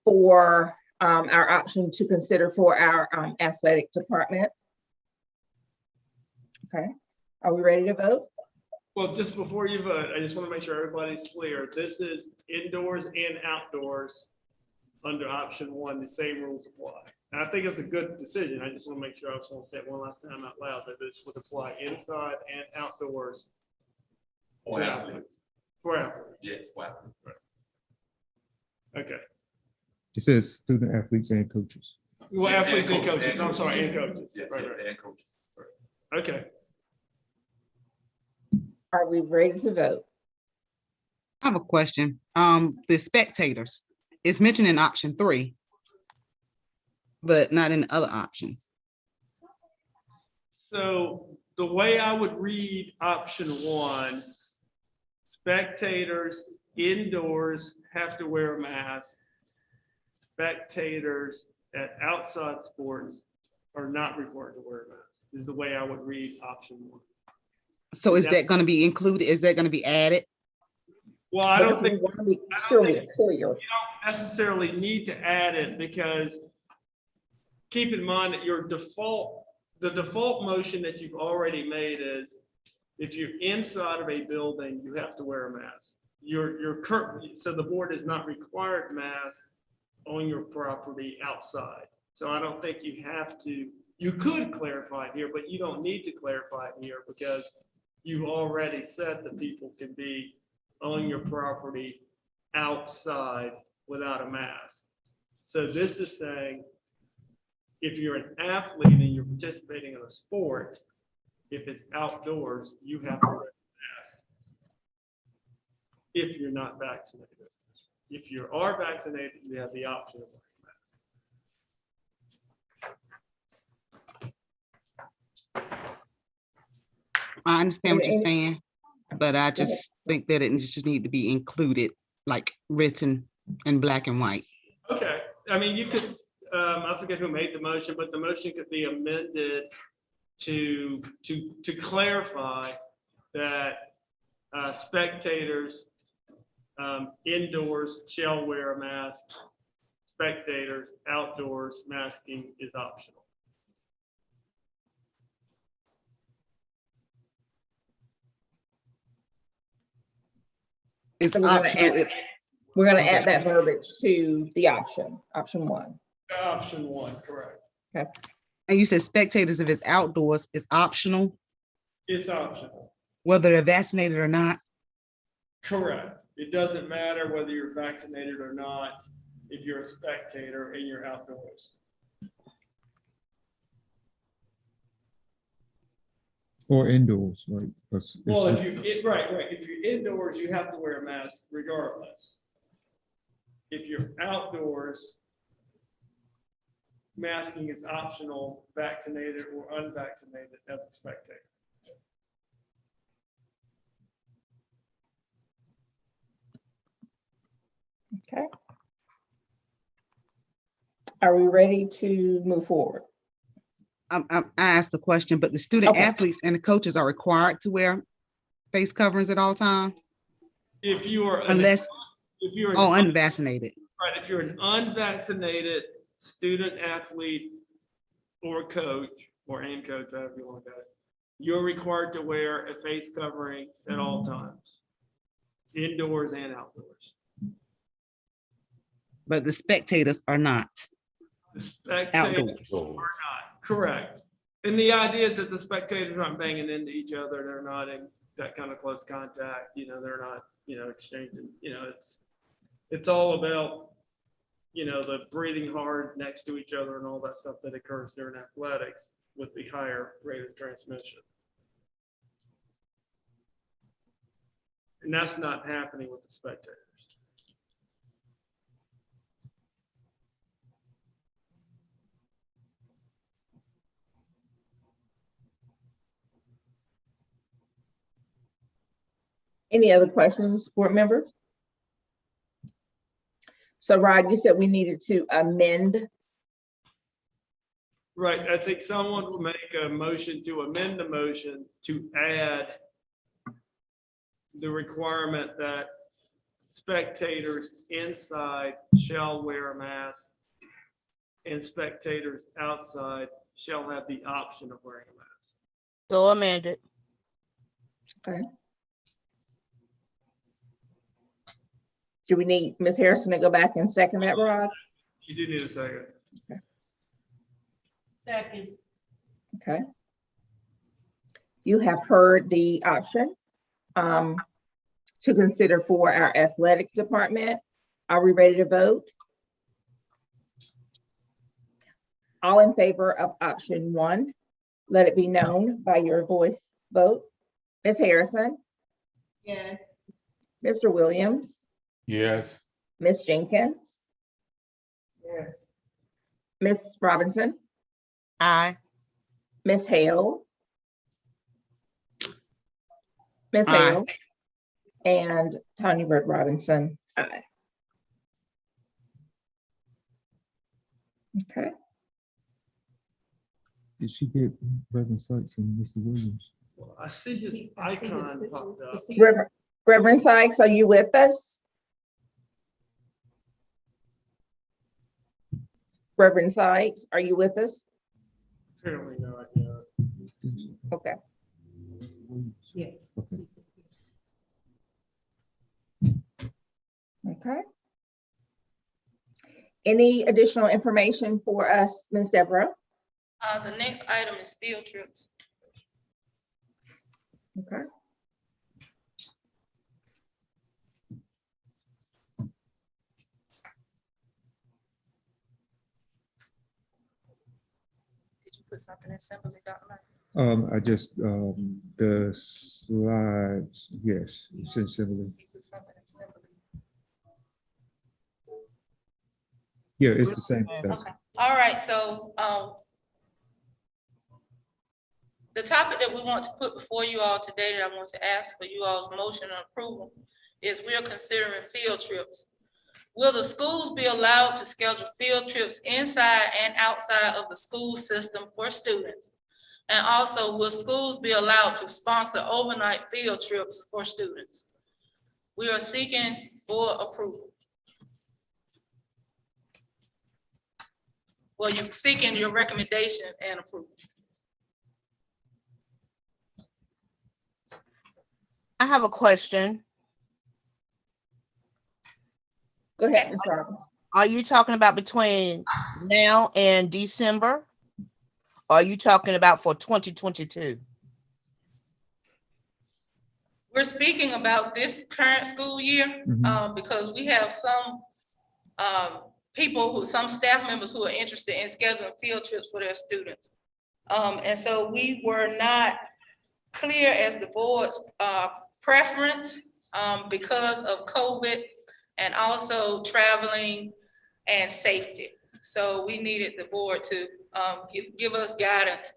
for our option to consider for our athletic department. Okay, are we ready to vote? Well, just before you vote, I just want to make sure everybody's clear. This is indoors and outdoors under option one, the same rules apply. And I think it's a good decision. I just want to make sure I was going to say it one last time out loud that this would apply inside and outdoors. For athletes. For athletes. Yes, for athletes. Okay. It says student athletes and coaches. Well, athletes and coaches. No, I'm sorry, and coaches. Yes, Right. and coaches. Okay. Are we ready to vote? I have a question. The spectators, it's mentioned in option 3, but not in the other options. So the way I would read option one, spectators indoors have to wear a mask. Spectators at outside sports are not required to wear a mask, is the way I would read option one. So is that going to be included? Is that going to be added? Well, I don't Because we think want to be sure we're clear. you don't necessarily need to add it because keep in mind that the default motion that you've already made is if you're inside of a building, you have to wear a mask. So the board is not required masks on your property outside. So I don't think you have to, you could clarify it here, but you don't need to clarify it here because you've already said that people can be on your property outside without a mask. So this is saying, if you're an athlete and you're participating in a sport, if it's outdoors, you have to wear a mask. If you're not vaccinated. If you are vaccinated, you have the option of wearing a mask. I understand what you're saying, but I just think that it just need to be included, like written in black and white. Okay, I mean, you could, I forget who made the motion, but the motion could be amended to clarify that spectators indoors shall wear a mask. Spectators outdoors, masking is optional. It's So we're gonna optional. add- We're gonna add that verbiage to the option 1. Option 1, correct. Okay. And you said spectators, if it's outdoors, it's optional, It's optional, whether they're vaccinated or not. correct. It doesn't matter whether you're vaccinated or not, if you're a spectator and you're outdoors. Or indoors, right? Well, if you, right, if you're indoors, you have to wear a mask regardless. If you're outdoors, masking is optional, vaccinated or unvaccinated as a spectator. Okay. Are we ready to move forward? I asked the question, but the student Okay. athletes and the coaches are required to wear face coverings at all times, If you are, unless, if you're, unvaccinated. right, if you're an unvaccinated student athlete or coach or aim coach, however you want to go, you're required to wear a face covering at all times, indoors and outdoors. But the spectators are not. The spectators Outdoors. are not, correct. And the idea is that the spectators aren't banging into each other. They're not in that kind of close contact. You know, they're not, you know, exchanging, you know, it's all about, you know, the breathing hard next to each other and all that stuff that occurs during athletics with the higher rate of transmission. And that's not happening with the spectators. Any other questions, board members? So Rod, you said we needed to amend. Right, I think someone will make a motion to amend the motion to add the requirement that spectators inside shall wear a mask and spectators outside shall have the option of wearing a mask. So amended. Okay. Do we need Ms. Harrison to go back and second that, Rod? You do need a second. Second. Okay. You have heard the option to consider for our athletics department. Are we ready to vote? All in favor of option 1, let it be known by your voice vote. Ms. Harrison, Yes. Mr. Williams, Yes. Ms. Jenkins, Yes. Ms. Robinson, Aye. Ms. Hale, Ms. Aye. Hale, and Tanya Bird Robinson. Aye. Okay. Did she get Reverend Sykes and Mr. Williams? Well, I see his icon popped up. Reverend Sykes, are you with us? Reverend Sykes, are you with us? Apparently not, yeah. Okay. Yes. Okay. Okay. Any additional information for us, Ms. Deborah? The next item is field trips. Okay. Put something in assembly, Dr. Murphy. I just, the slides, yes, it's in assembly. Put something in assembly. Yeah, it's the same stuff. Okay, all right, so, the topic that we want to put before you all today that I want to ask for you all's motion and approval is we are considering field trips. Will the schools be allowed to schedule field trips inside and outside of the school system for students? And also, will schools be allowed to sponsor overnight field trips for students? We are seeking board approval. Well, you're seeking your recommendation and approval. I have a question. Go ahead, Ms. Robbins. Are you talking about between now and December? Or are you talking about for 2022? We're speaking about this current school year, because we have some some staff members who are interested in scheduling field trips for their students. And so we were not clear as the board's preference because of COVID and also traveling and safety. So we needed the board to give us guidance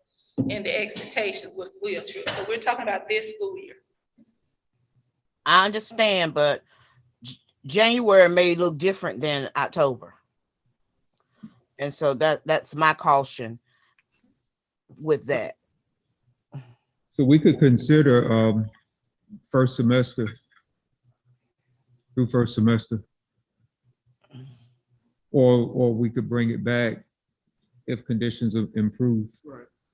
in the expectations with field trips. So we're talking about this school year. I understand, but January may look different than October. And so that's my caution with that. So we could consider first semester through first semester. Or we could bring it back if conditions improve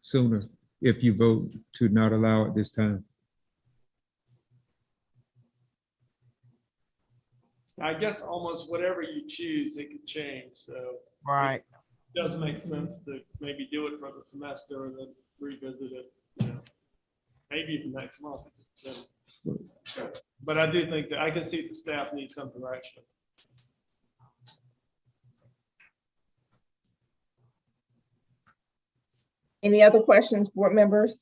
sooner, if you vote to not allow it this time. I guess almost whatever you choose, it could change, so. Right. It does make sense to maybe do it for the semester and then revisit it, you know, maybe even next month. But I do think that I can see the staff needs some direction. Any other questions, board members?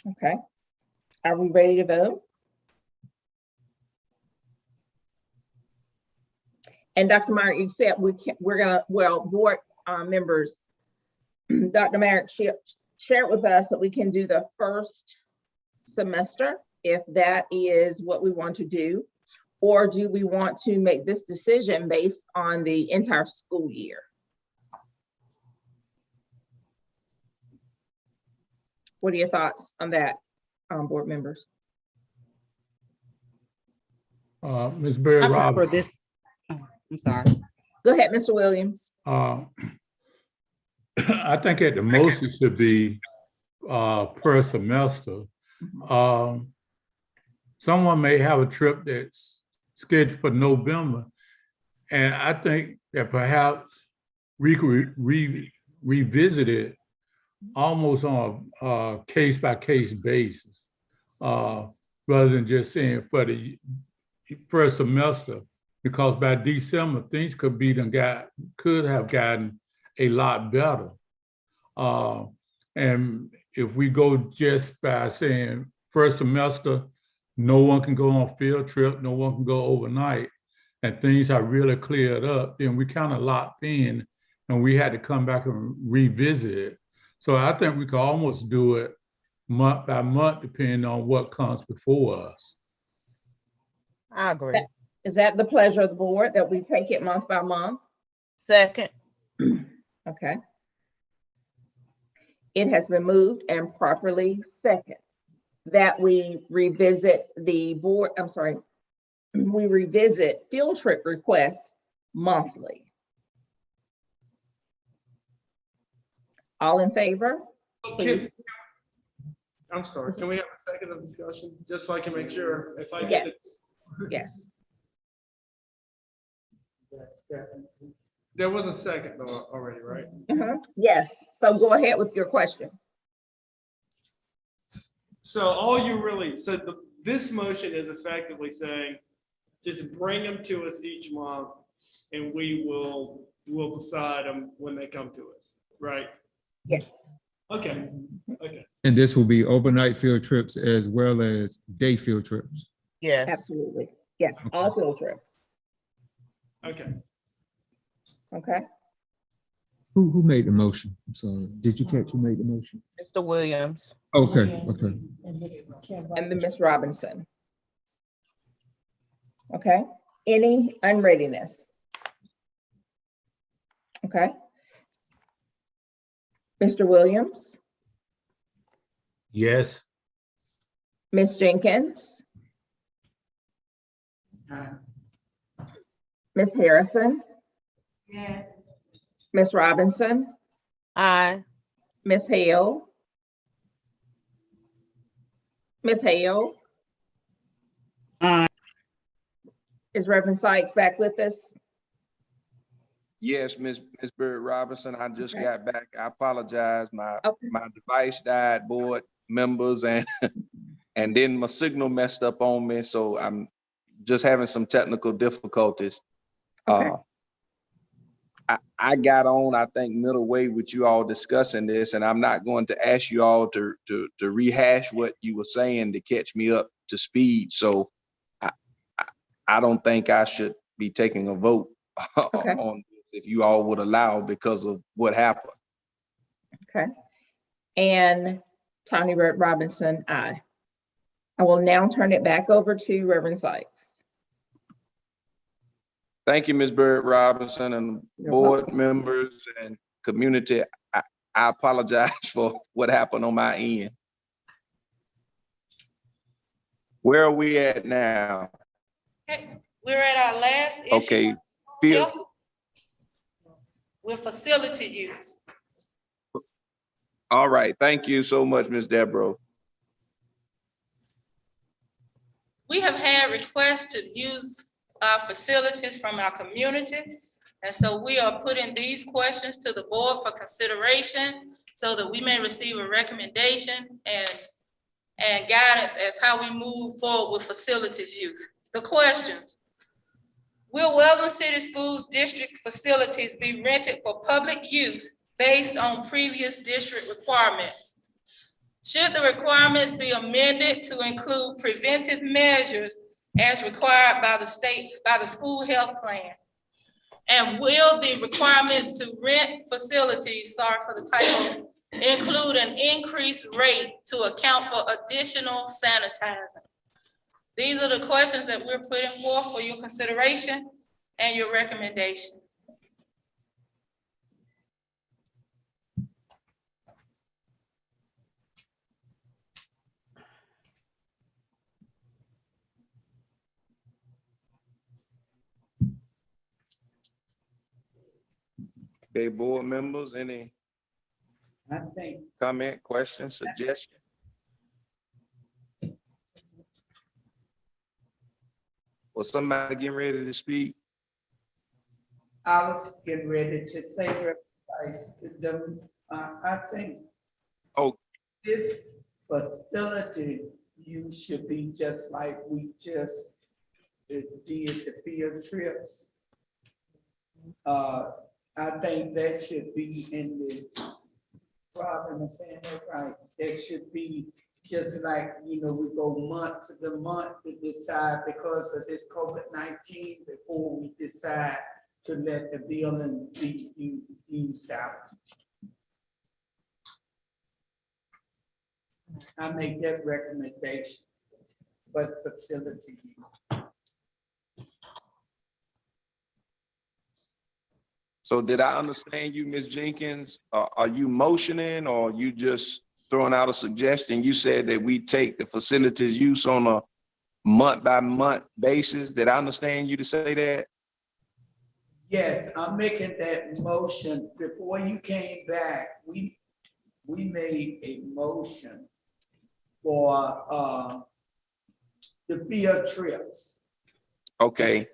Okay. Are we ready to vote? And Dr. Meyer, you said we're gonna, well, board members, Dr. Meyer shared with us that we can do the first semester if that is what we want to do. Or do we want to make this decision based on the entire school year? What are your thoughts on that, board members? Ms. Barry Robinson. this. Oh, I'm sorry. Go ahead, Mr. Williams. I think at the most it should be per semester. Someone may have a trip that's scheduled for November, and I think that perhaps we could revisit it almost on a case-by-case basis, rather than just saying for the first semester, because by December things could have gotten a lot better. And if we go just by saying first semester, no one can go on a field trip, no one can go overnight, and things are really cleared up, then we kind of locked in and we had to come back and revisit it. So I think we could almost do it month by month, depending on what comes before us. I agree. Is that the pleasure of the board that we take it month by month? Second. Okay. It has been moved and properly second that we revisit the board, we revisit field trip requests monthly. All in favor? Please. I'm sorry, can we have a second of discussion, just so I can make sure if I Yes. get it? Yes. There was a second though already, right? Yes, so go ahead with your question. So all you really, this motion is effectively saying, just bring them to us each month and we'll decide them when they come to us, right? Yes. Okay, okay. And this will be overnight field trips as well as day field trips. Yes. Absolutely. Yes, all field trips. Okay. Okay. Who made the motion? I'm sorry. Did you catch who made the motion? Mr. Williams. Okay, okay. And then Ms. Robinson. Okay. Any unreadiness? Okay. Mr. Williams, Yes. Ms. Jenkins, Ms. Harrison, Yes. Ms. Robinson, Aye. Ms. Hale, Ms. Hale. Aye. Is Reverend Sykes back with us? Yes, Ms. Bird Robinson, I just Okay. got back. I apologize. My Okay. device died, board members, and and then my signal messed up on me. So I'm just having some technical difficulties. Okay. I got on, I think, middle way with you all discussing this, and I'm not going to ask you all to rehash what you were saying to catch me up to speed. So I don't think I should be taking a vote Okay. on if you all would allow because of what happened. Okay. And Tony Robinson, aye. I will now turn it back over to Reverend Sykes. Thank you, Ms. Bird Robinson, and You're board welcome. members and community. I apologize for what happened on my end. Where are we at now? Okay, we're at our last issue. Okay, field, Yep. With facility use. all right. Thank you so much, Ms. Deborah. We have had requests to use our facilities from our community. And so we are putting these questions to the board for consideration so that we may receive a recommendation and guidance as how we move forward with facilities use. The questions: will Weldon City Schools district facilities be rented for public use based on previous district requirements? Should the requirements be amended to include preventive measures as required by the school health plan? And will the requirements to rent facilities, sorry for the typo, include an increased rate to account for additional sanitizing? These are the questions that we're putting forth for your consideration and your recommendation. Okay, board members, any I think comment, question, suggestion? Was somebody getting ready to speak? I was getting ready to say, I think Oh, this facility, you should be just like we just did the field trips. I think that should be in the, probably I'm saying that right, that should be just like, we go month to the month to decide because of this COVID-19 before we decide to let the building be used out. I make that recommendation, but facility. so did I understand you, Ms. Jenkins? Are you motioning or you just throwing out a suggestion? You said that we take the facilities use on a month by month basis. Did I understand you to say that? Yes, I'm making that motion. Before you came back, we made a motion for the field trips. Okay,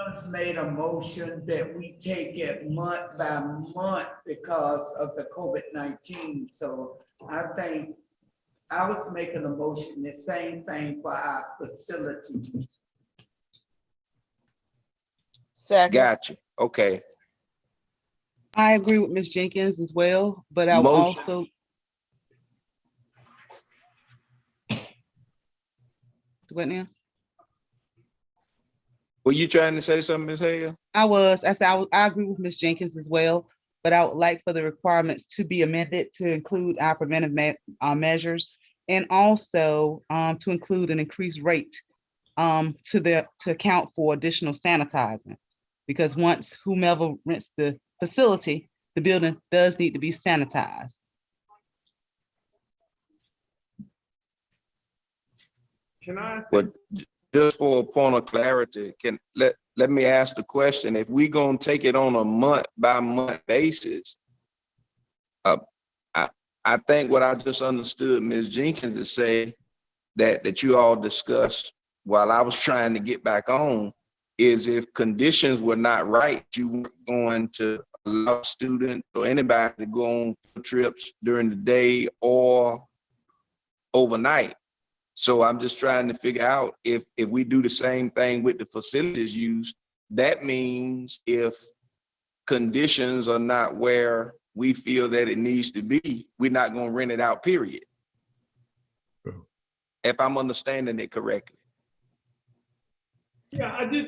Us made a motion that we take it month by month because of the COVID-19. So I think I was making a motion, the same thing for our facility. Second. Gotcha. Okay. I agree with Ms. Jenkins as well, but I would Motion. also. What now? Were you trying to say something, Ms. Hale? I agree with Ms. Jenkins as well, but I would like for the requirements to be amended to include our preventive measures, and also to include an increased rate to account for additional sanitizing. Because once whomever rents the facility, the building does need to be sanitized. Can I ask? But just for a point of clarity, let me ask the question. If we gonna take it on a month by month basis, I think what I just understood Ms. Jenkins to say that you all discussed while I was trying to get back on is if conditions were not right, you weren't going to allow students or anybody to go on trips during the day or overnight. So I'm just trying to figure out if we do the same thing with the facilities use, that means if conditions are not where we feel that it needs to be, we're not going to rent it out, period. If I'm understanding it correctly. Yeah, I did.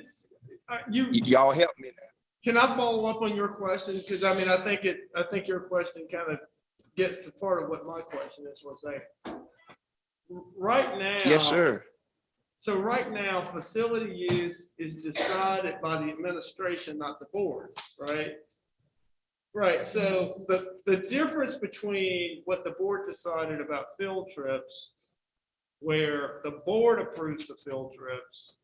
Y'all help me now. Can I follow up on your question? Because I mean, I think your question kind of gets to part of what my question is. What's saying right now? Yes, sir. So right now, facility use is decided by the administration, not the board, right? Right. So the difference between what the board decided about field trips, where the board approves the field trips,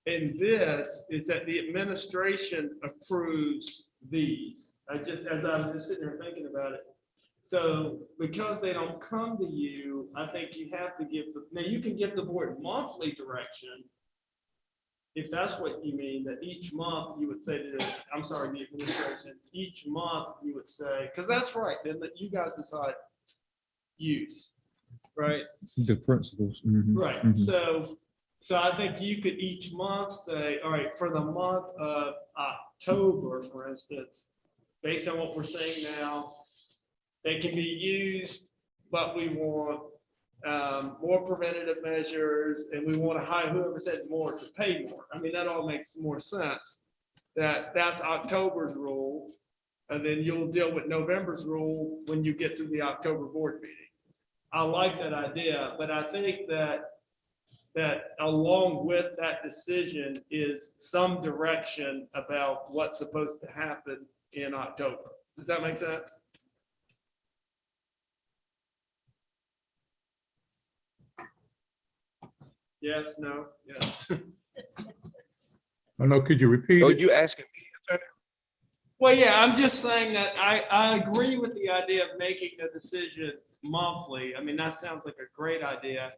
and this is that the administration approves these. As I was just sitting there thinking about it. So because they don't come to you, I think you have to give now you can give the board monthly direction. If that's what you mean, that each month you would say to the administration, each month you would say, because that's right, then that you guys decide use, right? The principles. Mhm, Right. mhm. So I think you could each month say, all right, for the month of October, for instance, based on what we're seeing now, they can be used, but we want more preventative measures, and we want to hire whoever said more to pay more. I mean, that all makes more sense. That's October's rule, and then you'll deal with November's rule when you get to the October board meeting. I like that idea, but I think that along with that decision is some direction about what's supposed to happen in October. Does that make sense? Yes, no, yes. I know, could you repeat Oh, it? you asking me? Well, yeah, I'm just saying that I agree with the idea of making the decision monthly. I mean, that sounds like a great idea.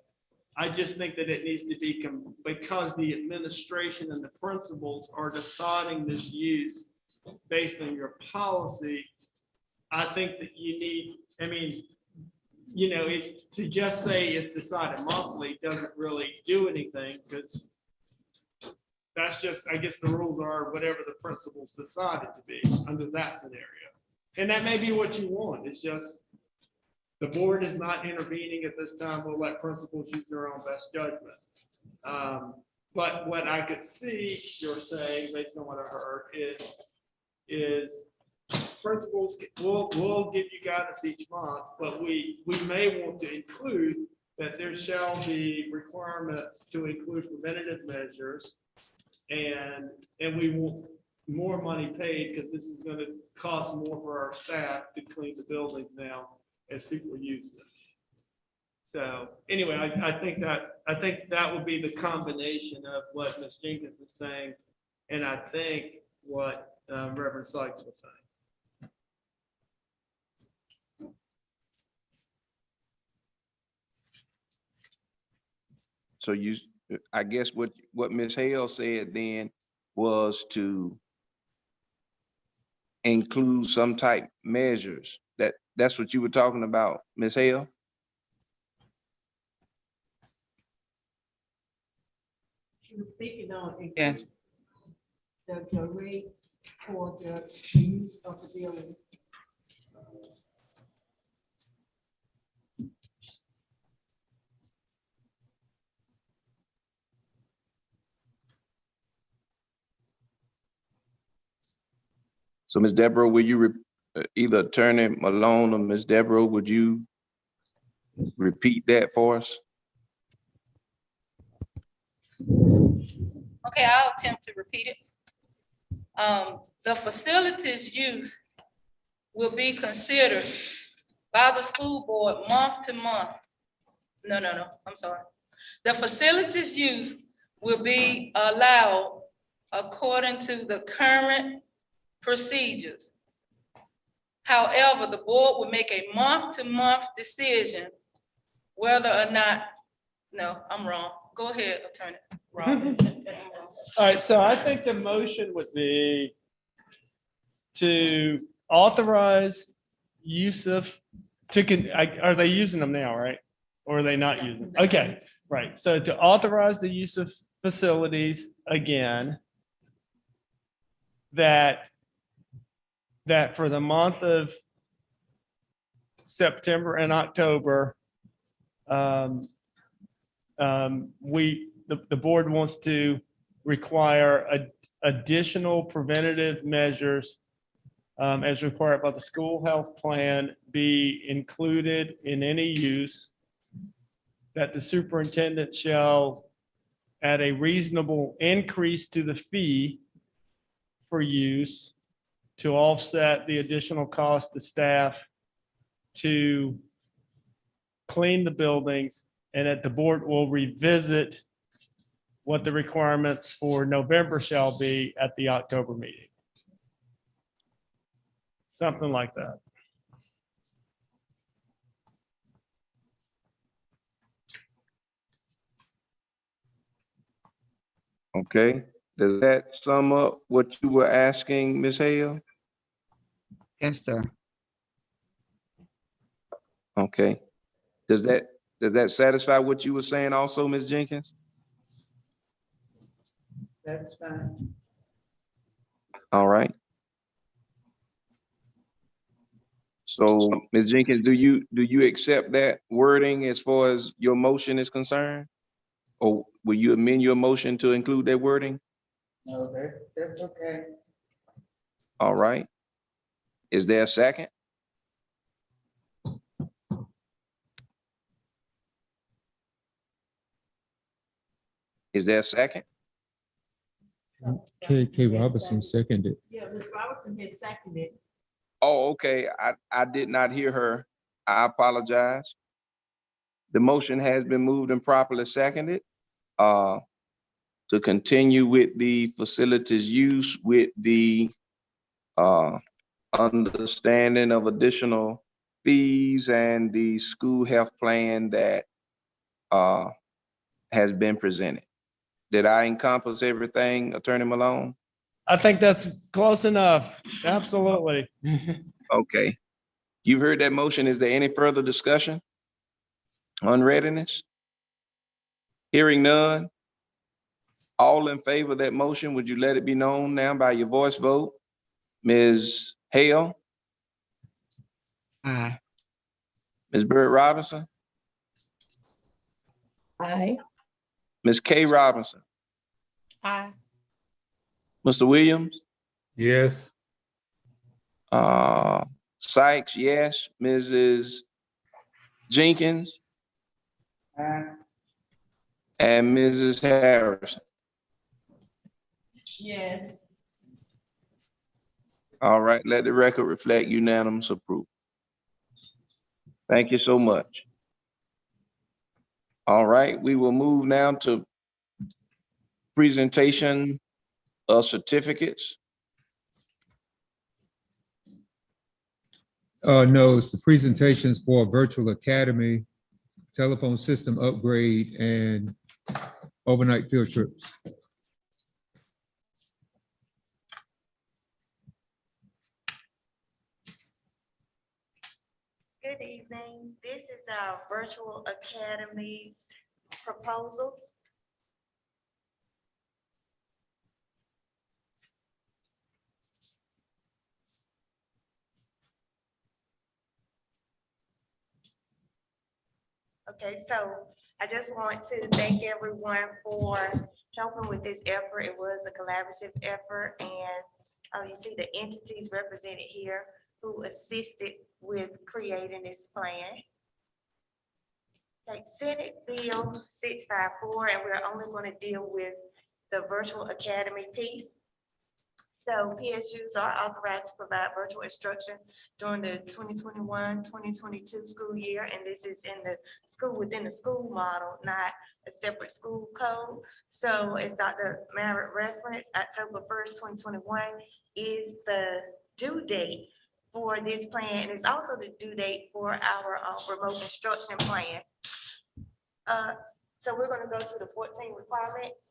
I just think that it needs to be because the administration and the principals are deciding this use based on your policy. I think that you need, I mean, you know, to just say it's decided monthly doesn't really do anything, because that's just, I guess the rules are whatever the principals decided to be under that scenario. And that may be what you want. It's just the board is not intervening at this time. We'll let principals use their own best judgment. But what I could see you're saying, based on what I heard, is principals will give you guidance each month, but we may want to include that there shall be requirements to include preventative measures, and we want more money paid because this is going to cost more for our staff to clean the buildings now as people use them. So anyway, I think that would be the combination of what Ms. Jenkins is saying, and I think what Reverend Sykes was saying. So I guess what Ms. Hale said then was to include some type measures. That's what you were talking about, Ms. Hale? She was speaking on. Yes. the rate for the use of the building. So Ms. Deborah, will you, either Attorney Malone or Ms. Deborah, would you repeat that for us? Okay, I'll attempt to repeat it. The facilities use will be considered by the school board month to month. No, I'm sorry. The facilities use will be allowed according to the current procedures. However, the board will make a month-to-month decision whether or not, no, I'm wrong. Go ahead, Attorney Rob. All right, so I think the motion would be to authorize use of, are they using them now, right? Or are they not using? Okay, right. So to authorize the use of facilities again, that for the month of September and October, the board wants to require additional preventative measures as required by the school health plan be included in any use, that the superintendent shall add a reasonable increase to the fee for use to offset the additional cost to staff to clean the buildings, and that the board will revisit what the requirements for November shall be at the October meeting. Something like that. Okay, does that sum up what you were asking, Ms. Hale? Yes, sir. Okay, does that satisfy what you were saying also, Ms. Jenkins? That's fine. All right. So, Ms. Jenkins, do you accept that wording as far as your motion is concerned? Or will you amend your motion to include that wording? No, that's okay. All right. Is there a second? Is there a second? K. Robinson seconded. Yeah, Ms. Robinson had seconded. Oh, okay. I did not hear her. I apologize. The motion has been moved and properly seconded to continue with the facilities use with the understanding of additional fees and the school health plan that has been presented. Did I encompass everything, Attorney Malone? I think that's close enough. Absolutely. Okay. You've heard that motion. Is there any further discussion on readiness? Hearing none. All in favor of that motion, would you let it be known now by your voice vote? Ms. Hale? Aye. Ms. Bird Robinson? Aye. Ms. K. Robinson? Aye. Mr. Williams? Yes. Sykes, yes. Mrs. Jenkins? Aye. And Mrs. Harrison? Yes. All right, let the record reflect unanimous approval. Thank you so much. All right, we will move now to presentation of certificates. No, it's the presentations for virtual academy, telephone system upgrade, and overnight field trips. Good evening. This is our virtual academies proposal. Okay, so I just want to thank everyone for helping with this effort. It was a collaborative effort, and you see the entities represented here who assisted with creating this plan. Okay, Senate Bill 654, and we're only going to deal with the virtual academy piece. So PSUs are authorized to provide virtual instruction during the 2021-2022 school year, and this is in the school within the school model, not a separate school code. So as Dr. Merritt referenced, October 1st, 2021 is the due date for this plan, and it's also the due date for our remote instruction plan. So we're going to go to the 14 requirements.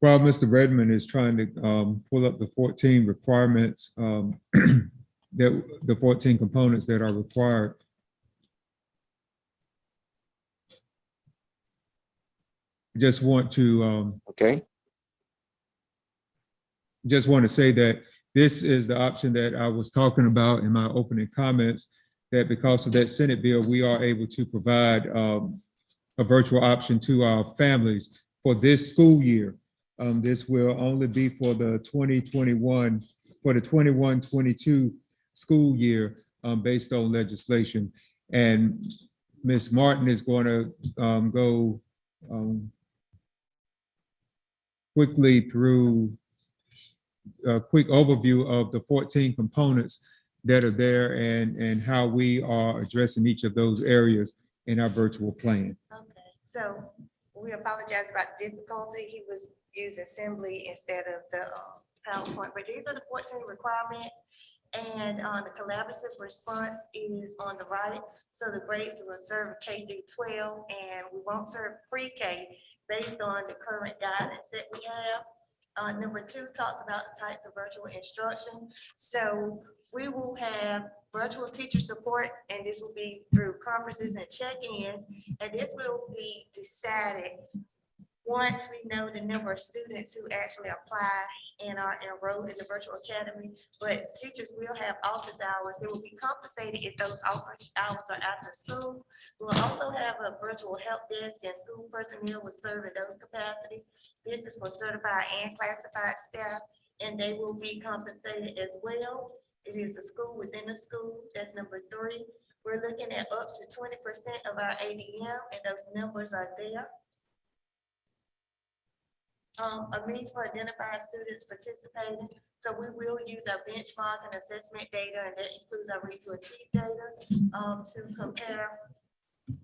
While Mr. Redmond is trying to pull up the 14 requirements, that the 14 components that are required. Just want to just want to say that this is the option that I was talking about in my opening comments, that because of that Senate bill, we are able to provide a virtual option to our families for this school year. This will only be for the 21-22 school year based on legislation. And Ms. Martin is going to go quickly through a quick overview of the 14 components that are there and how we are addressing each of those areas in our virtual plan. Okay, so we apologize about difficulty. He was using Assembly instead of the PowerPoint, but these are the 14 requirements, and the collaborative response is on the right. So the grades will serve K through 12, and we won't serve pre-K based on the current guidance that we have. Number 2 talks about the types of virtual instruction. So we will have virtual teacher support, and this will be through conferences and check-ins, and this will be decided once we know the number of students who actually apply and are enrolled in the virtual academy. But teachers will have office hours. They will be compensated if those office hours are after school. We'll also have a virtual help desk, and school personnel will serve in those capacities. This is for certified and classified staff, and they will be compensated as well. It is a school within a school. That's number 3. We're looking at up to 20% of our ADM, and those numbers are there. A means for identifying students participating. So we will use our benchmark and assessment data, and that includes our read to achieve data to compare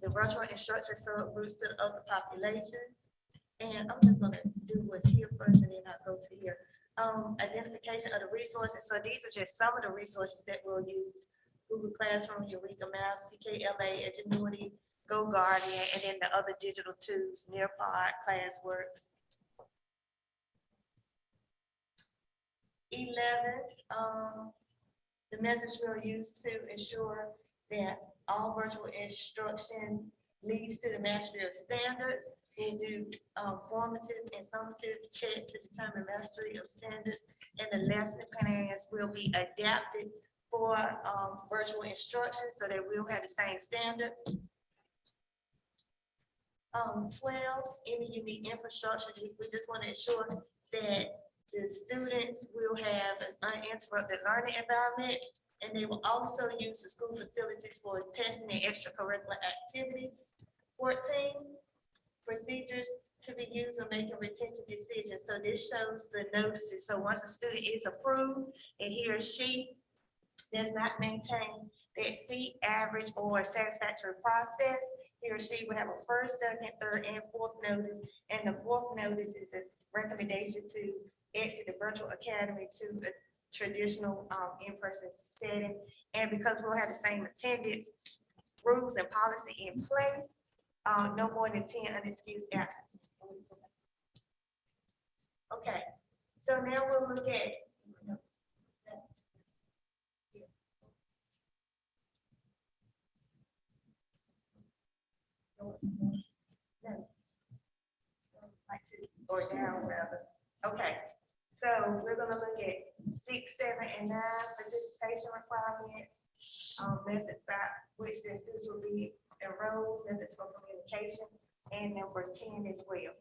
the virtual instruction subgroups to other populations. And I'm just gonna do what's here first and then I'll go to here. Identification of the resources. So these are just some of the resources that we'll use. Google Classroom, Eureka Math, CKLA, Ingenuity, GoGuardian, and then the other digital tools, Nearpod, ClassWorks. 11, the methods we'll use to ensure that all virtual instruction leads to the mastery of standards. We'll do formative and summative checks to determine mastery of standards, and the lesson plans will be adapted for virtual instruction so that we'll have the same standards. 12, any unique infrastructure. We just want to ensure that the students will have an uninterrupted learning environment, and they will also use the school facilities for testing and extracurricular activities. 14, procedures to be used when making retention decisions. So this shows the notices. So once a student is approved and he or she does not maintain that seat, average, or satisfactory process, he or she will have a first, second, third, and fourth notice. And the fourth notice is a recommendation to exit the virtual academy to a traditional in-person setting. And because we'll have the same attendance rules and policy in place, no more than 10 unexcused absences. Okay, so now we'll look at or down rather. Okay, so we're gonna look at 6, 7, and 9 participation requirements, methods by which the students will be enrolled, methods for communication, and number 10 as well.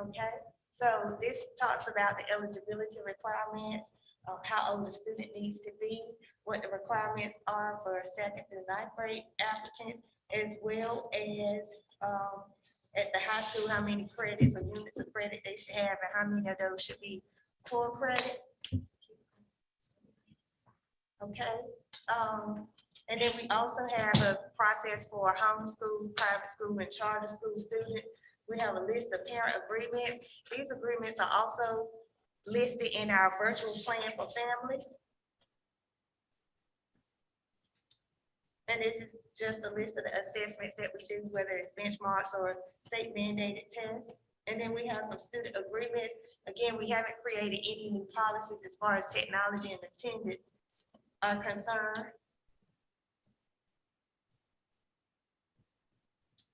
Okay, so this talks about the eligibility requirements, how old the student needs to be, what the requirements are for 2nd through 9th grade applicants, as well as at the high school, how many credits or units of credit they should have, and how many of those should be core credit. Okay, and then we also have a process for homeschool, private school, and charter school students. We have a list of parent agreements. These agreements are also listed in our virtual plan for families. And this is just a list of the assessments that we do, whether it's benchmarks or state mandated tests. And then we have some student agreements. Again, we haven't created any new policies as far as technology and attendance are concerned.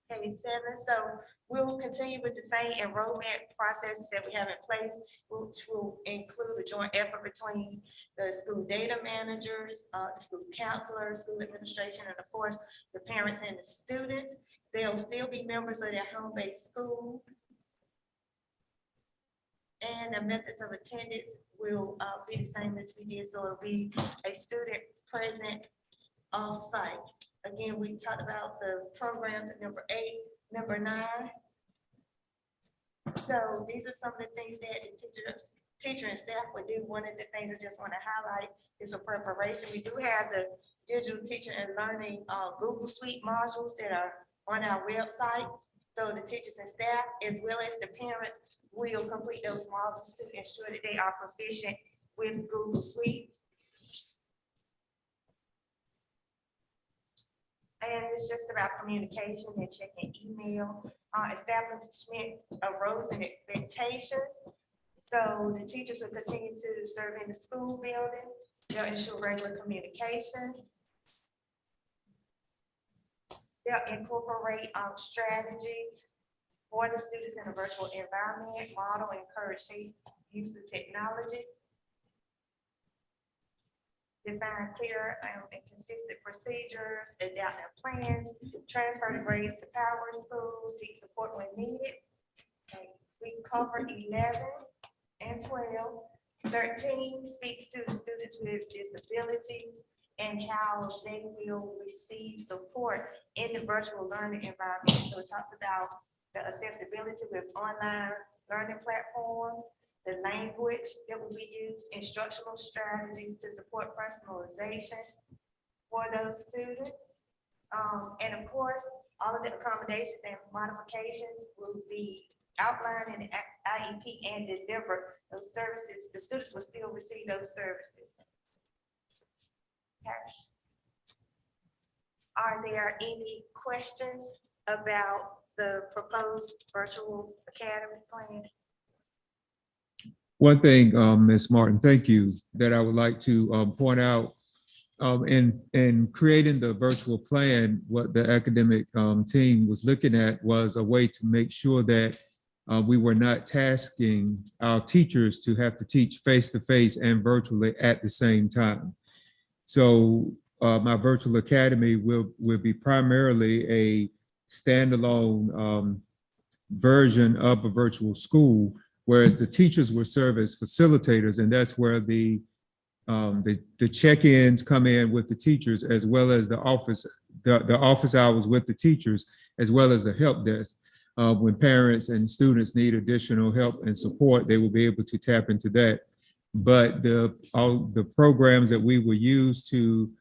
Page 7, so we'll continue with the same enrollment processes that we have in place, which will include a joint effort between the school data managers, the school counselors, school administration, and of course, the parents and the students. They'll still be members of their home-based school. And the methods of attendance will be the same as we did, so it'll be a student present off-site. Again, we talked about the programs at number 8, number 9. So these are some of the things that the teacher and staff would do. One of the things I just want to highlight is for preparation. We do have the digital teaching and learning Google Suite modules that are on our website. So the teachers and staff, as well as the parents, will complete those modules to ensure that they are proficient with Google Suite. And it's just about communication and checking email, establishment of roles and expectations. So the teachers will continue to serve in the school building. They'll ensure regular communication. They'll incorporate strategies for the students in a virtual environment, model, and encourage safe use of technology. Define clear and consistent procedures, adapt their plans, transfer the grades to power schools, seek support when needed. Okay. We covered 11 and 12. 13 speaks to the students with disabilities and how they will receive support in the virtual learning environment. So it talks about the accessibility with online learning platforms, the language that will be used, instructional strategies to support personalization for those students. And of course, all of the accommodations and modifications will be outlined in the IEP and deliver those services. The students will still receive those services. Okay. Are there any questions about the proposed virtual academy plan? One thing, Ms. Martin, thank you, that I would like to point out in creating the virtual plan, what the academic team was looking at was a way to make sure that we were not tasking our teachers to have to teach face-to-face and virtually at the same time. So my virtual academy will be primarily a standalone version of a virtual school, whereas the teachers will serve as facilitators, and that's where the check-ins come in with the teachers, as well as the office hours with the teachers, as well as the help desk. when parents and students need additional help and support, they will be able to tap into that. But all the programs that we will use to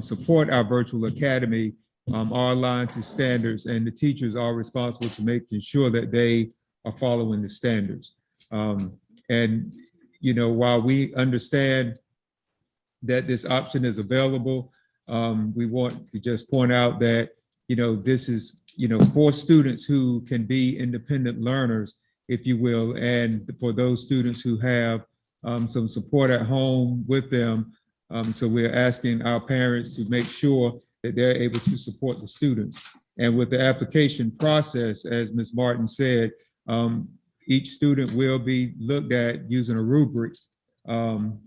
support our virtual academy are aligned to standards, and the teachers are responsible to making sure that they are following the standards. And, you know, while we understand that this option is available, we want to just point out that, you know, this is, you know, for students who can be independent learners, if you will, and for those students who have some support at home with them. So we're asking our parents to make sure that they're able to support the students. And with the application process, as Ms. Martin said, each student will be looked at using a rubric that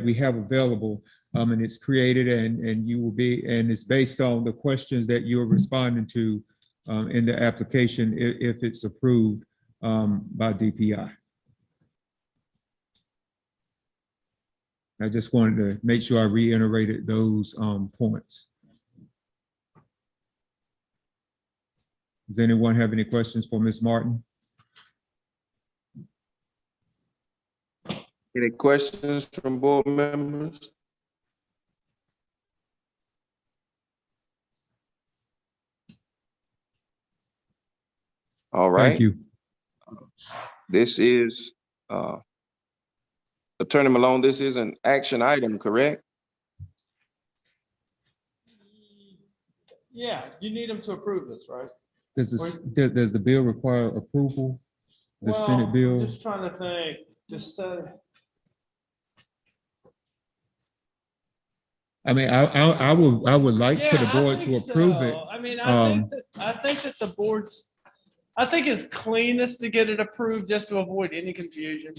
we have available, and it's created, and you will be, and it's based on the questions that you're responding to in the application if it's approved by DPI. I just wanted to make sure I reiterated those points. Does anyone have any questions for Ms. Martin? Any questions from board members? All right. Thank you. This is, Attorney Malone, this is an action item, correct? Yeah, you need them to approve this, right? Does the bill require approval? The Senate bill? I'm just trying to think, I mean, I would like for the board to approve it. I mean, I think that the board's, I think it's cleanest to get it approved just to avoid any confusion.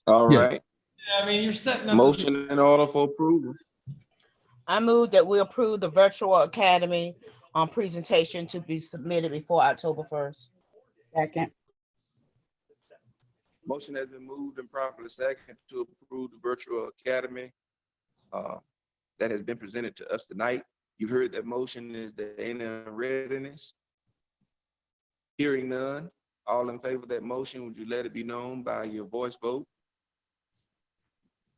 All Yeah. right. Yeah, I mean, you're setting up. Motion in order for approval. I move that we approve the virtual academy presentation to be submitted before October 1st. Second. Motion has been moved and properly second to approve the virtual academy that has been presented to us tonight. You've heard that motion. Is there any readiness? Hearing none. All in favor of that motion, would you let it be known by your voice vote?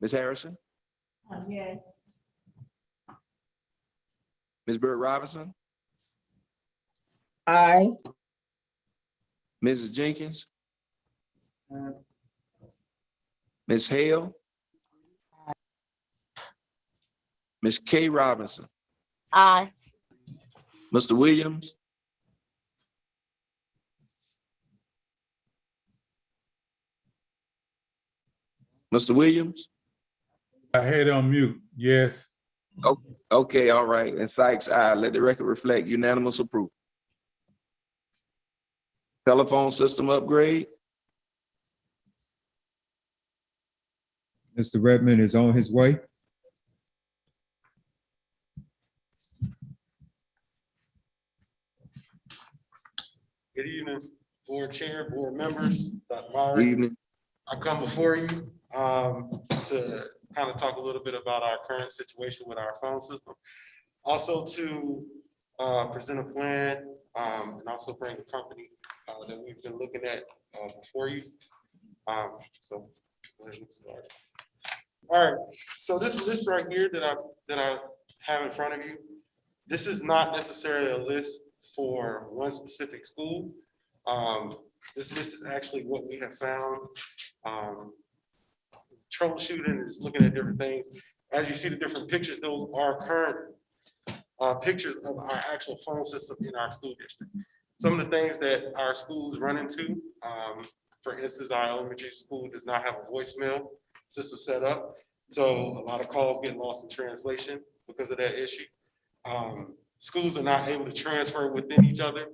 Ms. Harrison? Yes. Ms. Bird Robinson? Aye. Mrs. Jenkins? Ms. Hale? Ms. K. Robinson? Aye. Mr. Williams? Mr. Williams? I had it on mute, yes. Okay, all right. And Sykes, aye. Let the record reflect unanimous approval. Telephone system upgrade? Mr. Redmond is on his way. Good evening, board chair, board members, Dr. Myers. Good evening. I come before you to kind of talk a little bit about our current situation with our phone system. Also to present a plan and also bring a company that we've been looking at before you. So let's get started. All right, so this list right here that I have in front of you, this is not necessarily a list for one specific school. This list is actually what we have found. Troubleshooting is looking at different things. As you see the different pictures, those are current pictures of our actual phone system in our school district. Some of the things that our schools run into, for instance, our elementary school does not have a voicemail system set up. So a lot of calls get lost in translation because of that issue. Schools are not able to transfer within each other.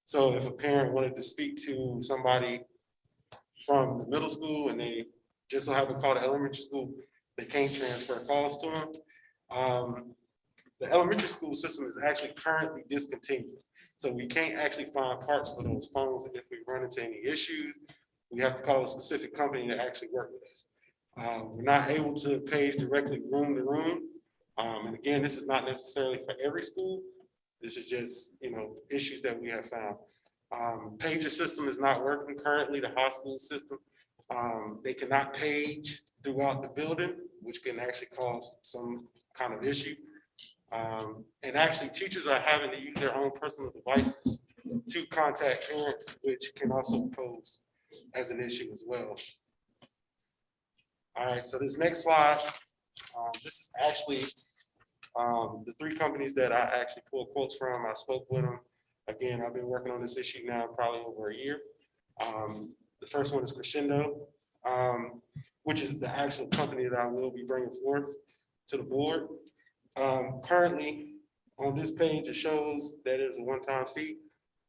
So if a parent wanted to speak to somebody from the middle school and they just so happen to call the elementary school, they can't transfer calls to them. The elementary school system is actually currently discontinued. So we can't actually find parts for those phones. And if we run into any issues, we have to call a specific company to actually work with us. We're not able to page directly room to room. And again, this is not necessarily for every school, This is just, issues that we have found. Pager system is not working currently, the high school system. They cannot page throughout the building, which can actually cause some kind of issue. And actually teachers are having to use their own personal devices to contact parents, which can also pose as an issue as well. All right, so this next slide, this is actually the 3 companies that I actually pulled quotes from. I spoke with them. Again, I've been working on this issue now probably over a year. The first one is Crescendo, which is the actual company that I will be bringing forth to the board. Currently, on this page, it shows that it's a one-time fee,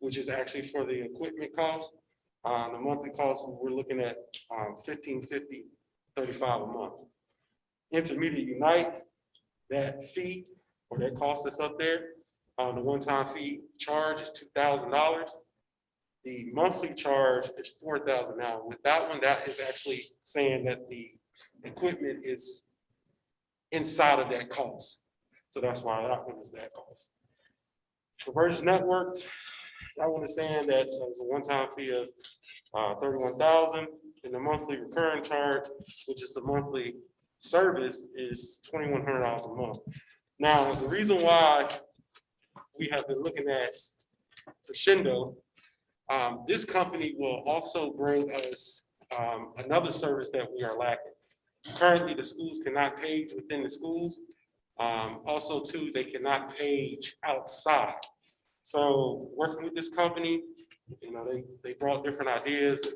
which is actually for the equipment cost. The monthly cost, we're looking at $1,550, $35 a month. Intermediate Unite, that fee or that cost that's up there, the one-time fee charge is $2,000. The monthly charge is $4,000. Now, with that one, that is actually saying that the equipment is inside of that cost. So that's why that one is that cost. For Virgin Networks, that one is saying that there's a one-time fee of $31,000, and the monthly recurring charge, which is the monthly service, is $2,100 a month. Now, the reason why we have been looking at Crescendo, this company will also bring us another service that we are lacking. Currently, the schools cannot page within the schools. Also, too, they cannot page outside. So, working with this company, they brought different ideas.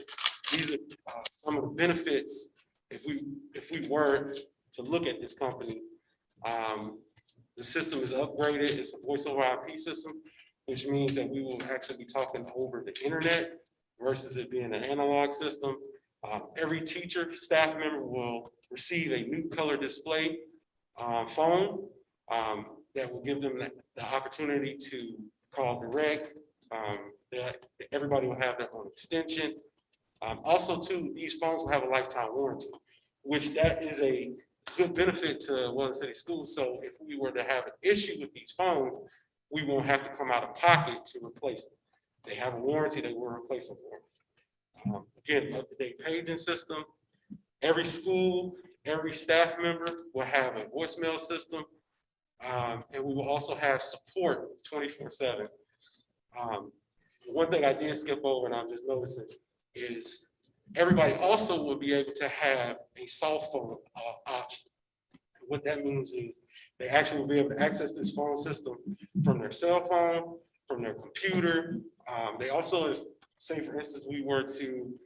These are some of the benefits if we were to look at this company. The system is upgraded. It's a voice over IP system, which means that we will actually be talking over the internet versus it being an analog system. Every teacher, staff member will receive a new color display phone that will give them the opportunity to call direct. Everybody will have their own extension. Also, too, these phones will have a lifetime warranty, which that is a good benefit to Wells City Schools. So if we were to have an issue with these phones, we won't have to come out of pocket to replace them. They have a warranty, they will replace them for them. Again, up-to-date paging system. Every school, every staff member will have a voicemail system. And we will also have support 24/7. One thing I did skip over, and I'm just noticing, is everybody also will be able to have a cell phone option. What that means is they actually will be able to access this phone system from their cell phone, from their computer. They also, if, say for instance, we were to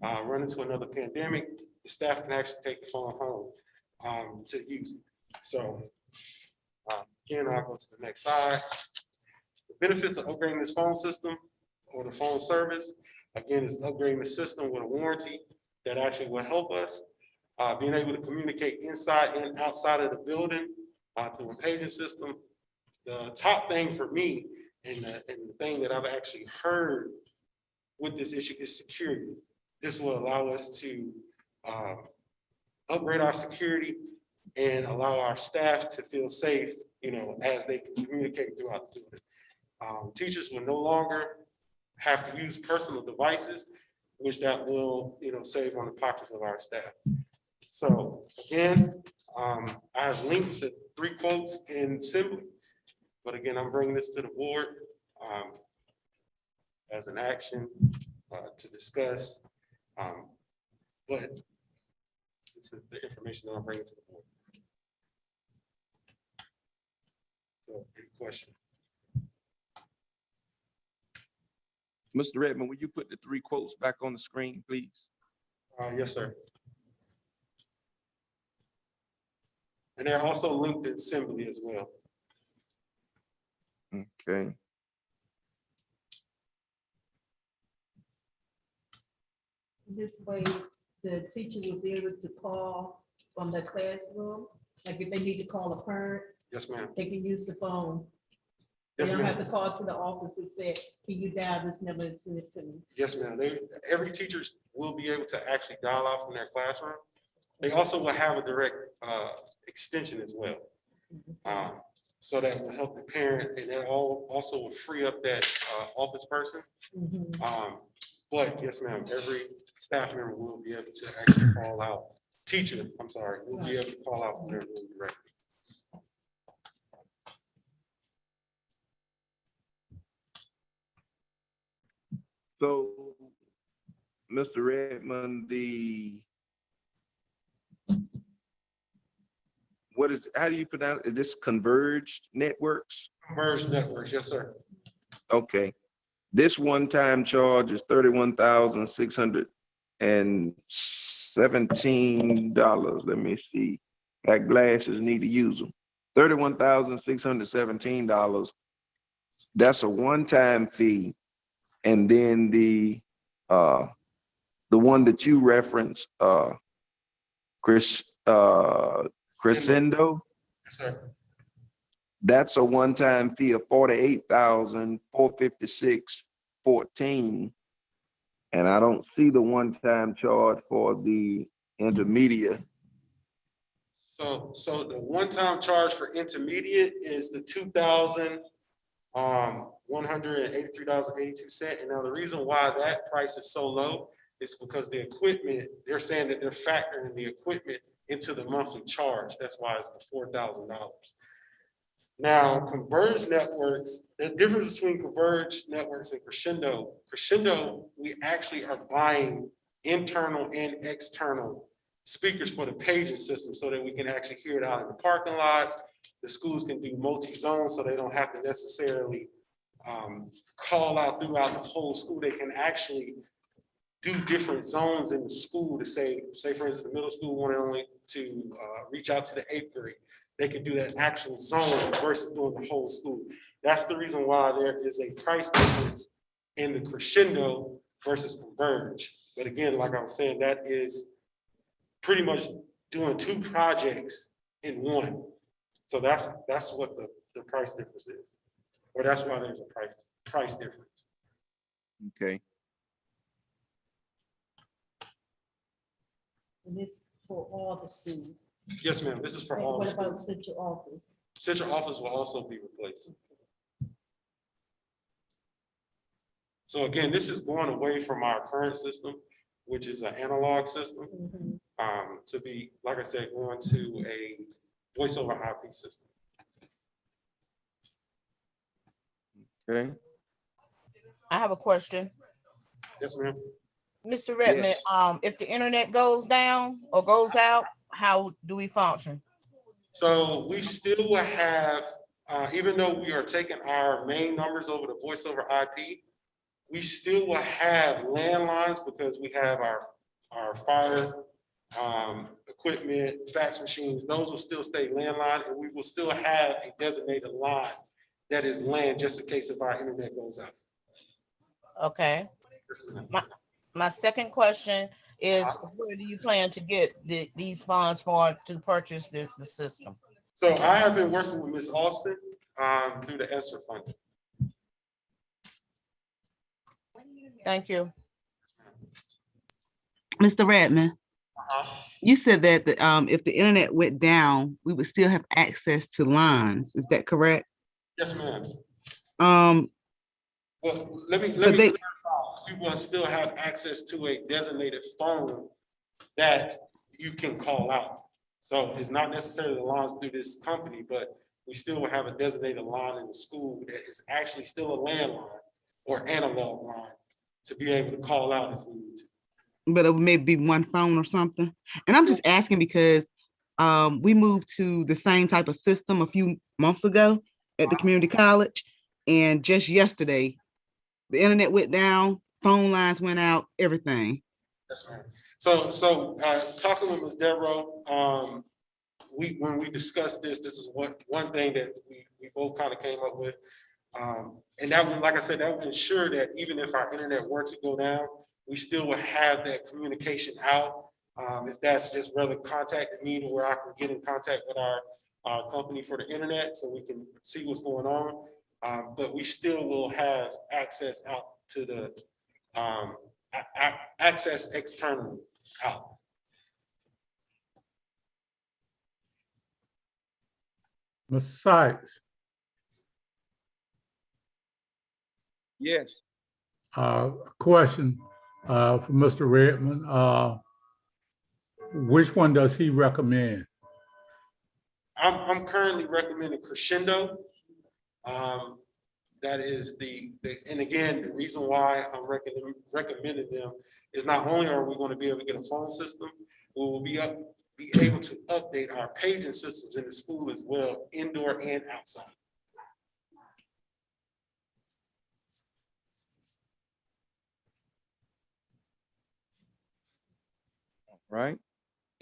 run into another pandemic, the staff can actually take the phone home to use it. So again, I'll go to the next slide. The benefits of upgrading this phone system or the phone service, again, is upgrading the system with a warranty that actually will help us. Being able to communicate inside and outside of the building through a paging system. The top thing for me and the thing that I've actually heard with this issue is security. This will allow us to upgrade our security and allow our staff to feel safe, as they communicate throughout the building. Teachers will no longer have to use personal devices, which that will, save on the pockets of our staff. So again, I have linked the 3 quotes in Assembly, but again, I'm bringing this to the board as an action to discuss. But this is the information that I'm bringing to the board. So, any question? Mr. Redmond, will you put the 3 quotes back on the screen, please? Yes, sir. And they're also linked in Assembly as well. Okay. This way, the teacher will be able to call from their classroom. Like if they need to call a parent. Yes, ma'am. They can use the phone. They Yes, don't ma'am. have to call to the office and say, can you dial this number and send it to me? Yes, ma'am. Every teacher will be able to actually dial out from their classroom. They also will have a direct extension as well. So that will help the parent, and then also will free up that office person. But yes, ma'am, every staff member will be able to actually call out, teacher, I'm sorry, will be able to call out from their room directly. So, Mr. Redmond, how do you pronounce, is this converged networks? Converged networks, yes, sir. Okay. This one-time charge is $31,617. Let me see. Got glasses, need to use them. $31,617. That's a one-time fee. And then the one that you referenced, Crescendo, Yes, sir. that's a one-time fee of $48,456.14. And I don't see the one-time charge for the intermediate. So the one-time charge for intermediate is the $2,183.82. And now the reason why that price is so low is because the equipment, they're saying that they're factoring the equipment into the monthly charge. That's why it's the $4,000. Now, converged networks, the difference between converged networks and Crescendo, we actually are buying internal and external speakers for the paging system so that we can actually hear it out in the parking lots. The schools can do multi-zone so they don't have to necessarily call out throughout the whole school. They can actually do different zones in the school to say for instance, the middle school wanted only to reach out to the 8th grade. They can do that actual zone versus doing the whole school. That's the reason why there is a price difference in the Crescendo versus Converge. But again, like I was saying, that is pretty much doing 2 projects in one. So that's what the price difference is. Or that's why there's a price difference. Okay. And this for all the schools. Yes, ma'am. This is for all. What about central office? Central office will also be replaced. So again, this is going away from our current system, which is an analog system, to be, like I said, going to a voice over IP system. Okay. I have a question. Yes, ma'am. Mr. Redmond, if the internet goes down or goes out, how do we function? So we still will have, even though we are taking our main numbers over to voice over IP, we still will have landlines because we have our fire equipment, fax machines, those will still stay landline, and we will still have a designated line that is LAN just in case if our internet goes out. Okay. My second question is, where do you plan to get these funds to purchase the system? So I have been working with Ms. Austin through the ESSER funding. Thank you. Mr. Redmond, you said that if the internet went down, we would still have access to lines. Is that correct? Yes, ma'am. Well, let me clarify. We will still have access to a designated phone that you can call out. So it's not necessarily the lines through this company, but we still will have a designated line in the school that is actually still a landline or analog line to be able to call out if we need to. But it may be one phone or something. And I'm just asking because we moved to the same type of system a few months ago at the community college. And just yesterday, the internet went down, phone lines went out, everything. That's right. So talking with Ms. Devereaux, when we discussed this is one thing that we both kind of came up with. And that would, like I said, that would ensure that even if our internet were to go down, we still would have that communication out. If that's just rather contacting me to where I can get in contact with our company for the internet so we can see what's going on. But we still will have access out to the access externally out. Mr. Sykes. Yes. Question for Mr. Redmond. Which one does he recommend? I'm currently recommending Crescendo. That is and again, the reason why I'm recommending them is not only are we going to be able to get a phone system, we will be able to update our paging systems in the school as well, indoor and outside. Right.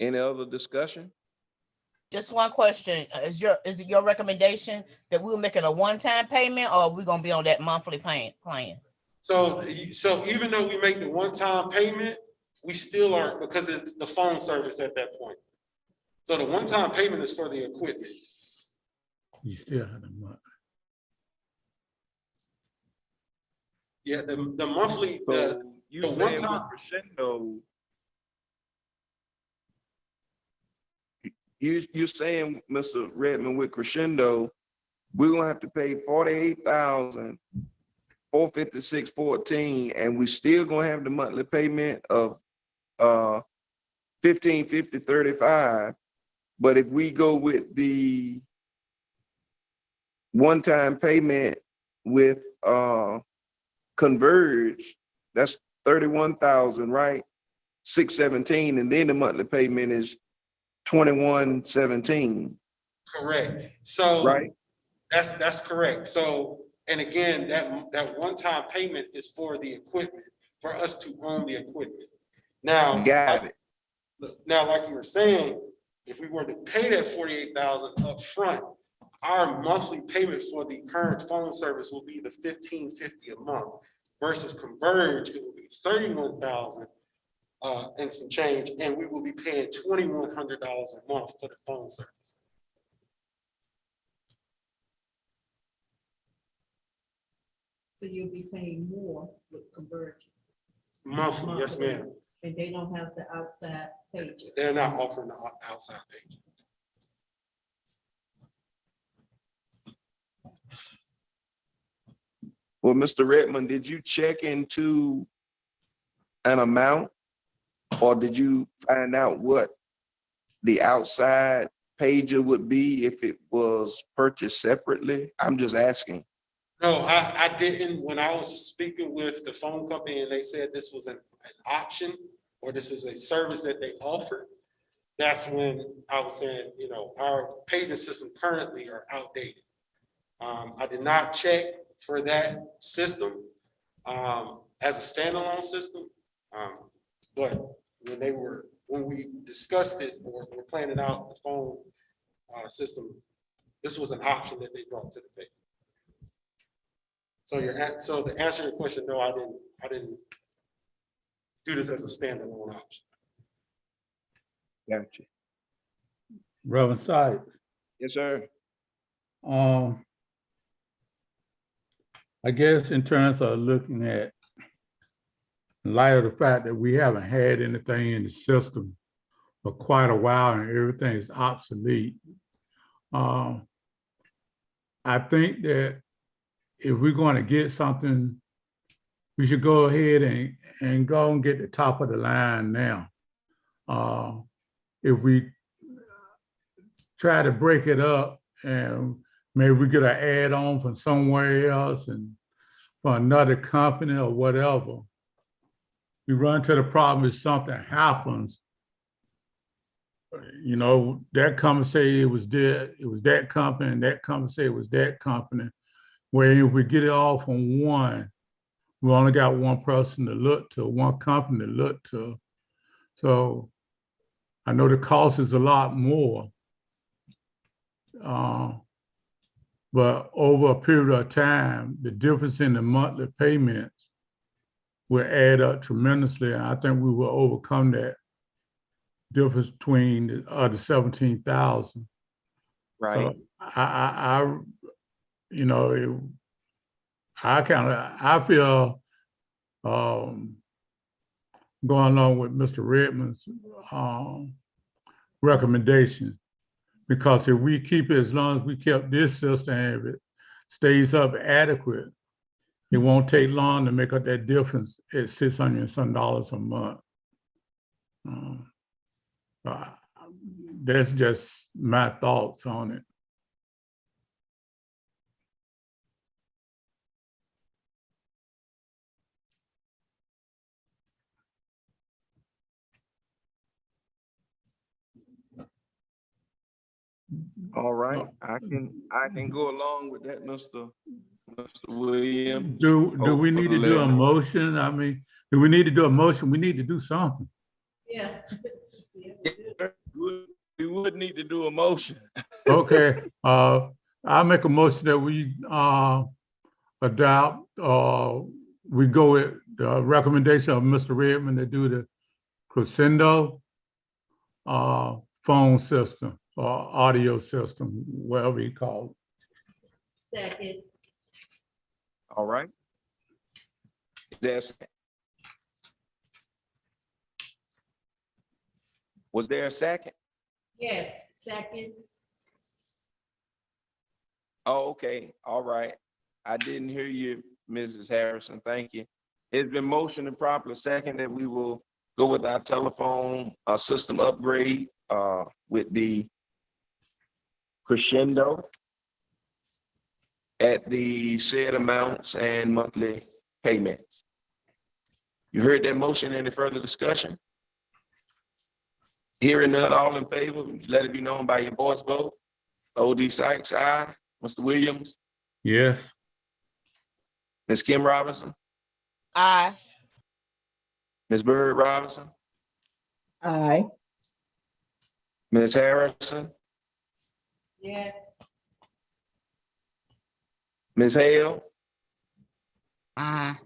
Any other discussion? Just one question. Is it your recommendation that we're making a one-time payment, or are we gonna be on that monthly plan? So even though we make the one-time payment, we still are, because it's the phone service at that point. So the one-time payment is for the equipment. You still have the month. Yeah, the monthly, So you the one saying time. with Crescendo, you saying, Mr. Redmond, with Crescendo, we're gonna have to pay $48,456.14, and we still gonna have the monthly payment of $1,550.35. But if we go with the one-time payment with Converge, that's 31,000, right? 617, and then the monthly payment is 2117. Correct. So right. That's correct. So, and again, that one-time payment is for the equipment, for us to own the equipment. Now, Got it. Now, like you were saying, if we were to pay that 48,000 up front, our monthly payment for the current phone service will be the $1,550 a month, versus Converge, it will be 31,000 and some change, and we will be paying $2,100 a month for the phone service. So you'll be paying more with Converge. Monthly, yes, ma'am. And they don't have the outside pages. They're not offering the outside page. Well, Mr. Redmond, did you check into an amount, or did you find out what the outside pager would be if it was purchased separately? I'm just asking. No, I didn't. When I was speaking with the phone company and they said this was an option, or this is a service that they offer, that's when I was saying, you know, our paging system currently are outdated. I did not check for that system as a standalone system, but when we discussed it or were planning out the phone system, this was an option that they brought to the table. So to answer your question, no, I didn't do this as a standalone option. Gotcha. Reverend Sykes. Yes, sir. I guess in terms of looking at, in light of the fact that we haven't had anything in the system for quite a while and everything is obsolete, I think that if we're going to get something, we should go ahead and go and get the top of the line now. If we try to break it up and maybe we get an add-on from somewhere else and for another company or whatever, we run to the problem if something happens. You know, that company say it was that company, and that company say it was that company. Where if we get it all from one, we only got one person to look to, one company to look to. So I know the cost is a lot more. But over a period of time, the difference in the monthly payments will add up tremendously. And I think we will overcome that difference between the 17,000. Right. So I you know, I feel going along with Mr. Redmond's recommendation, because if we keep it, as long as we kept this system and if it stays up adequate, It won't take long to make up that difference at $600 and some a month. Uh, That's just my thoughts on it. All right, I can go along with that, Mr. Williams. Do we need to do a motion? I mean, do we need to do a motion? We need to do something. Yeah. We would need to do a motion. Okay, I'll make a motion that we adopt, we go with the recommendation of Mr. Redmond to do the Crescendo phone system or audio system, whatever you call it. Second. All right. Was there a second? Yes, second. Oh, okay, all right. I didn't hear you, Mrs. Harrison, thank you. It's been motioned and properly second that we will go with our telephone system upgrade with the Crescendo at the said amounts and monthly payments. You heard that motion, any further discussion? Hearing none, all in favor, let it be known by your voice vote. O.D. Sykes, aye. Mr. Williams? Yes. Ms. Kim Robinson? Aye. Ms. Bird Robinson? Aye. Ms. Harrison? Yes. Ms. Hale? Aye.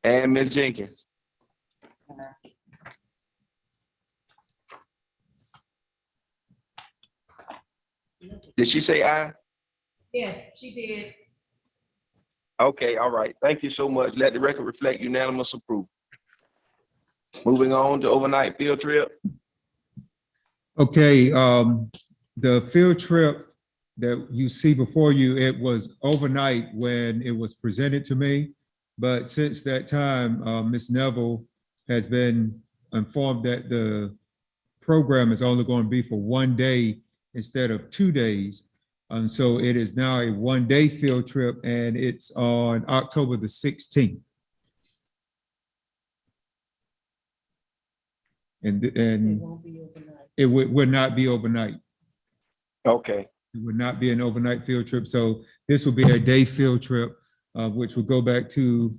And Ms. Jenkins? Did she say aye? Yes, she did. Okay, all right. Thank you so much. Let the record reflect unanimous approval. Moving on to overnight field trip. Okay, the field trip that you see before you, it was overnight when it was presented to me. But since that time, Ms. Neville has been informed that the program is only going to be for 1 day instead of 2 days. So it is now a 1-day field trip and it's on October the 16th. And it would not be overnight. Okay. It would not be an overnight field trip. So this will be a day field trip, which will go back to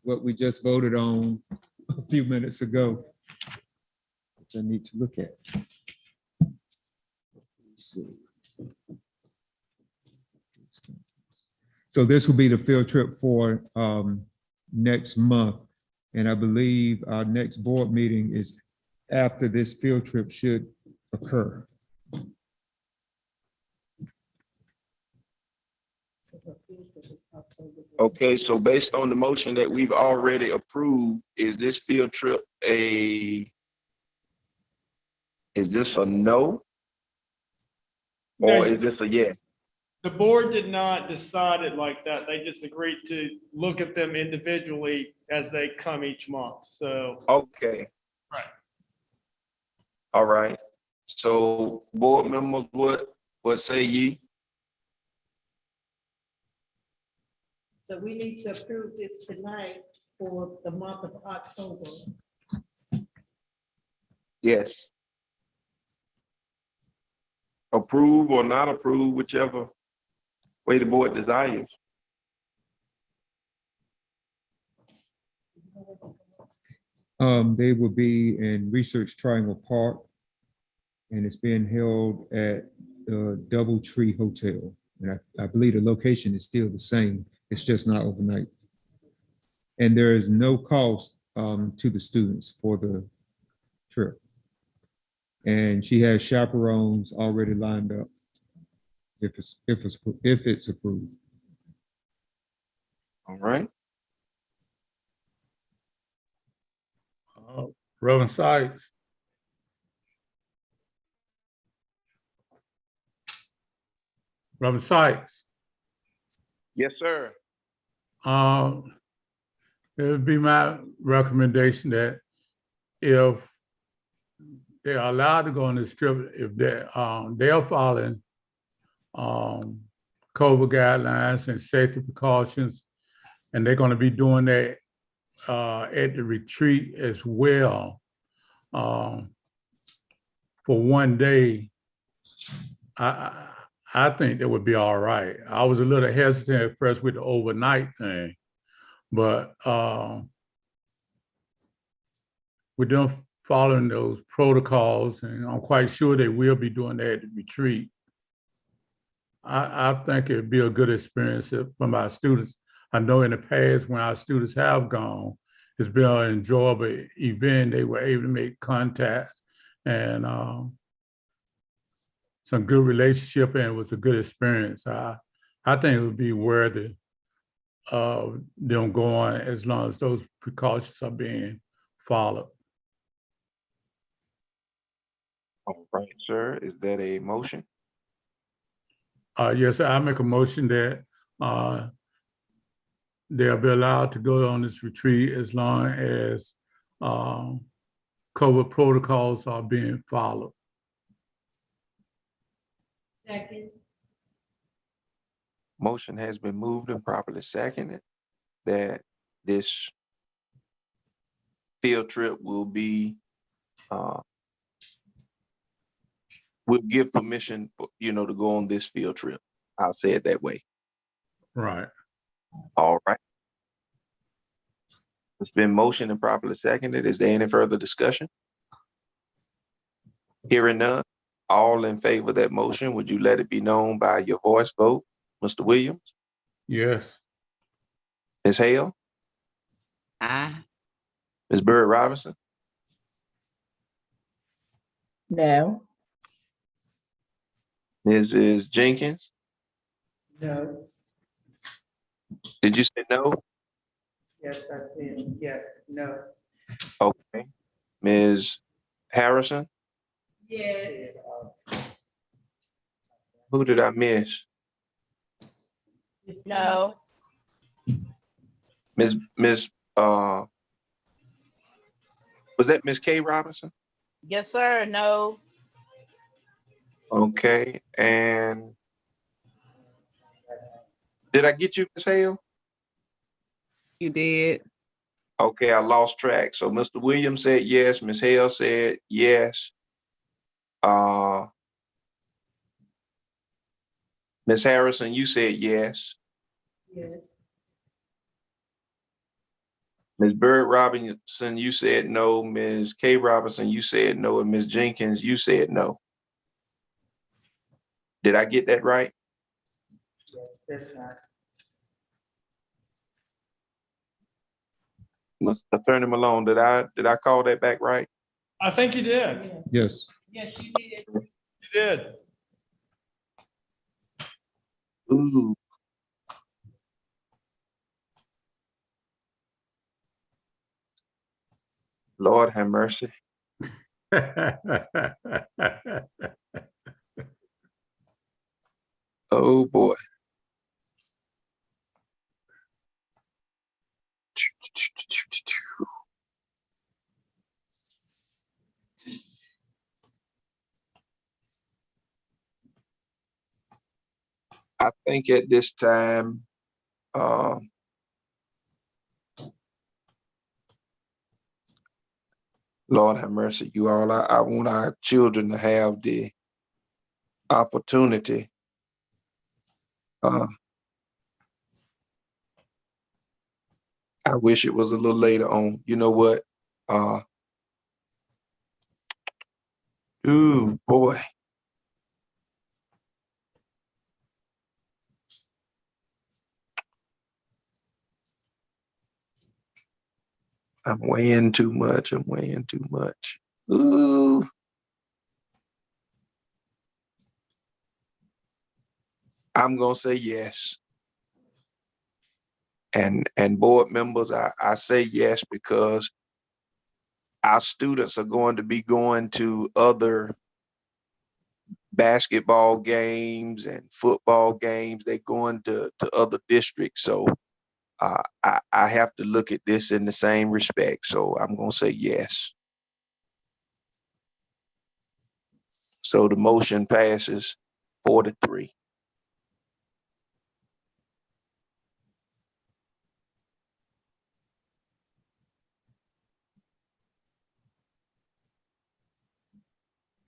what we just voted on a few minutes ago, which I need to look at. Let's see. So this will be the field trip for next month. And I believe our next board meeting is after this field trip should occur. Okay, so based on the motion that we've already approved, is this field trip is this a no? Or is this a yes? The board did not decide it like that. They just agreed to look at them individually as they come each month, so. Okay. Right. All right. So board members, what say ye? So we need to approve this tonight for the month of October. Yes. Approve or not approve, whichever way the board desires. They will be in Research Triangle Park, and it's being held at the Doubletree Hotel. And I believe the location is still the same. It's just not overnight. And there is no cost to the students for the trip. And she has chaperones already lined up if it's approved. All right. Reverend Sykes. Reverend Sykes. Yes, sir. It would be my recommendation that if they are allowed to go on this trip, if they're following COVID guidelines and safety precautions, and they're going to be doing that at the retreat as well for one day, I think that would be all right. I was a little hesitant at first with the overnight thing, but with them following those protocols, and I'm quite sure they will be doing that at the retreat, I think it'd be a good experience from our students. I know in the past when our students have gone, it's been an enjoyable event. They were able to make contacts and some good relationship, and it was a good experience. I think it would be worthy of them going as long as those precautions are being followed. All right, sir. Is that a motion? Yes, I make a motion that they'll be allowed to go on this retreat as long as COVID protocols are being followed. Second. Motion has been moved and properly seconded that this field trip will be, we'll give permission, to go on this field trip. I'll say it that way. Right. All right. It's been motioned and properly seconded. Is there any further discussion? Hearing none, all in favor of that motion, would you let it be known by your voice vote? Mr. Williams? Yes. Ms. Hale? Aye. Ms. Bird Robinson? No. Mrs. Jenkins? No, Did you say no? yes, I said, yes, no. Okay. Ms. Harrison? Yes. Who did I miss? No. Was that Ms. K. Robinson? Yes, sir. No. Okay, and did I get you, Ms. Hale? You did. Okay, I lost track. So Mr. Williams said yes, Ms. Hale said yes. Ms. Harrison, you said yes. Yes. Ms. Bird Robinson, you said no. Ms. K. Robinson, you said no. And Ms. Jenkins, you said no. Did I get that right? Yes, that's right. Mr. Attorney Malone, did I call that back right? I think you did. Yes. Yes, you did. You did. Ooh. Lord have mercy. Oh, boy. I think at this time, Lord have mercy, you all. I want our children to have the opportunity. I wish it was a little later on. You know what? Ooh, boy. I'm weighing too much. I'm weighing too much. Ooh. I'm gonna say yes. And board members, I say yes because our students are going to be going to other basketball games and football games. They going to other districts. So I have to look at this in the same respect. So I'm going to say yes. So the motion passes 4-3.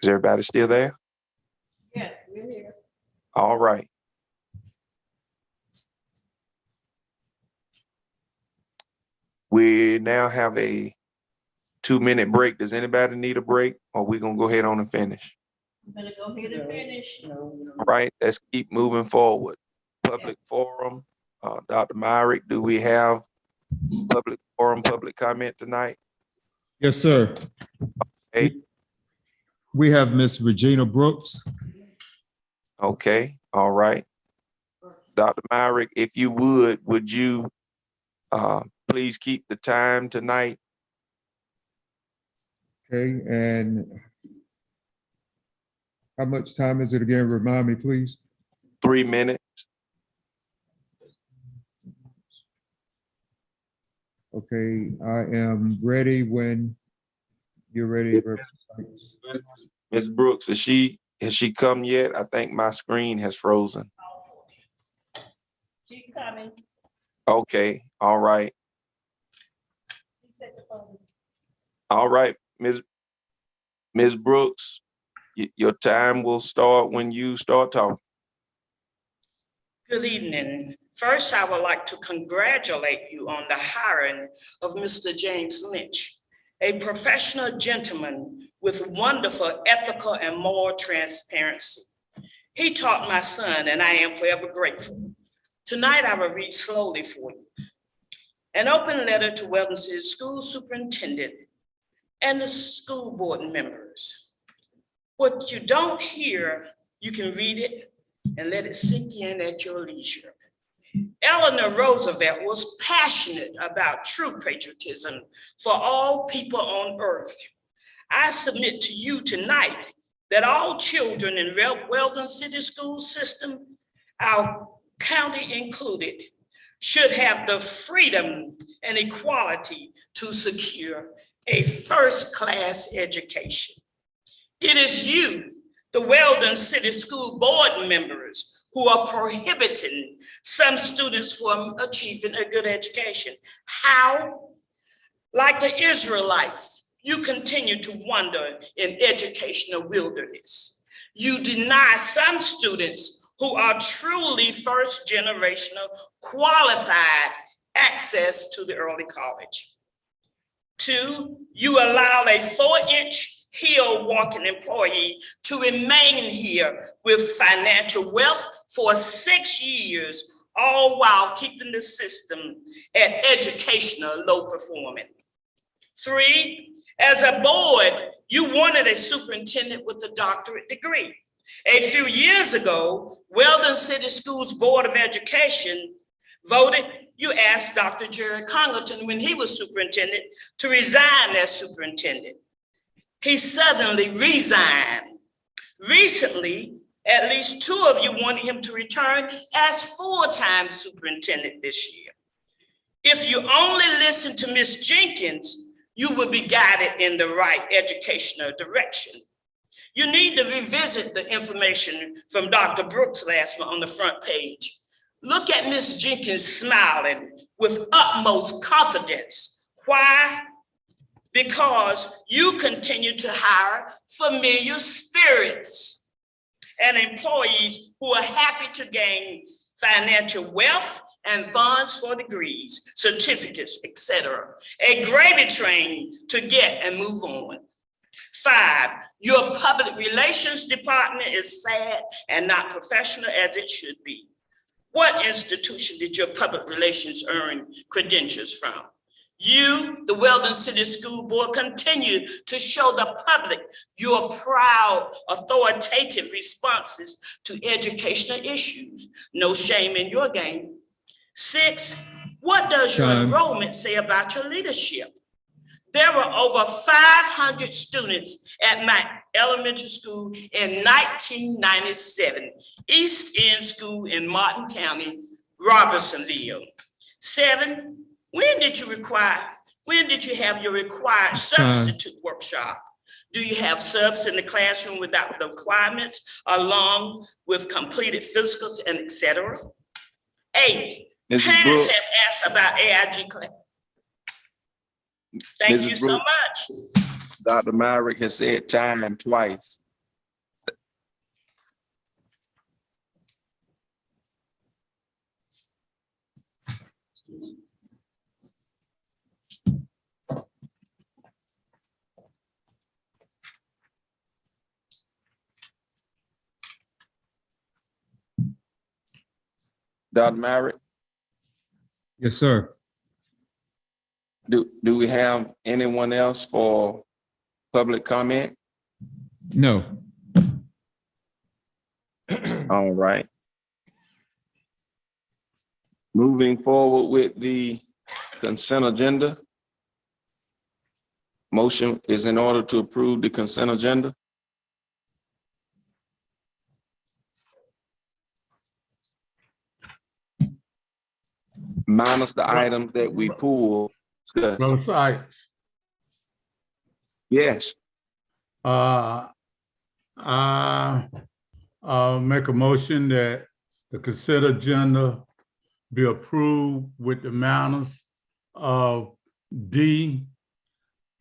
Is everybody still there? Yes, we're here. All right. We now have a 2-minute break. Does anybody need a break, or we gonna go ahead on and finish? I'm gonna go ahead and finish. All right, let's keep moving forward. Public forum, Dr. Myrick, do we have public forum, public comment tonight? Yes, sir. Hey. We have Miss Regina Brooks. Okay, all right. Dr. Myrick, if you would you please keep the time tonight? Okay, and how much time is it again? Remind me, please. 3 minutes. Okay, I am ready when you're ready. Ms. Brooks, has she come yet? I think my screen has frozen. She's coming. Okay, all right. All right, Ms. Brooks, your time will start when you start talking. Good evening. First, I would like to congratulate you on the hiring of Mr. James Lynch, a professional gentleman with wonderful ethical and moral transparency. He taught my son, and I am forever grateful. Tonight, I will read slowly for you. An open letter to Weldon City School Superintendent and the school board members. What you don't hear, you can read it and let it sink in at your leisure. Eleanor Roosevelt was passionate about true patriotism for all people on earth. I submit to you tonight that all children in Weldon City School System, our county included, should have the freedom and equality to secure a first-class education. It is you, the Weldon City School Board members, who are prohibiting some students from achieving a good education. How? Like the Israelites, you continue to wander in educational wilderness. You deny some students who are truly first generational qualified access to the early college. 2, you allow a 4-inch heel walking employee to remain here with financial wealth for 6 years, all while keeping the system at educational low performing. 3, as a board, you wanted a superintendent with a doctorate degree. A few years ago, Weldon City Schools Board of Education voted, you asked Dr. Jerry Congleton when he was superintendent to resign as superintendent. He suddenly resigned. Recently, at least 2 of you wanted him to return as full-time superintendent this year. If you only listen to Ms. Jenkins, you will be guided in the right educational direction. You need to revisit the information from Dr. Brooks last month on the front page. Look at Ms. Jenkins smiling with utmost confidence. Why? Because you continue to hire familiar spirits and employees who are happy to gain financial wealth and funds for degrees, certificates, etc. A gravy train to get and move on. 5, your public relations department is sad and not professional as it should be. What institution did your public relations earn credentials from? You, the Weldon City School Board, continue to show the public your proud, authoritative responses to educational issues. No shame in your game. 6, what does your enrollment say about your leadership? There were over 500 students at my elementary school in 1997, East End School in Martin County, Robertsonville. 7, when did you have your required substitute workshop? Do you have subs in the classroom without the requirements, along with completed physicals and et cetera? 8, parents have asked about AIG class. Thank you so much. Dr. Myrick has said time twice. Dr. Myrick? Yes, sir. Do we have anyone else for public comment? No. All right. Moving forward with the consent agenda. Motion is in order to approve the consent agenda. Minus the items that we pulled. Brother Sykes. Yes. I make a motion that the consent agenda be approved with the manners of D,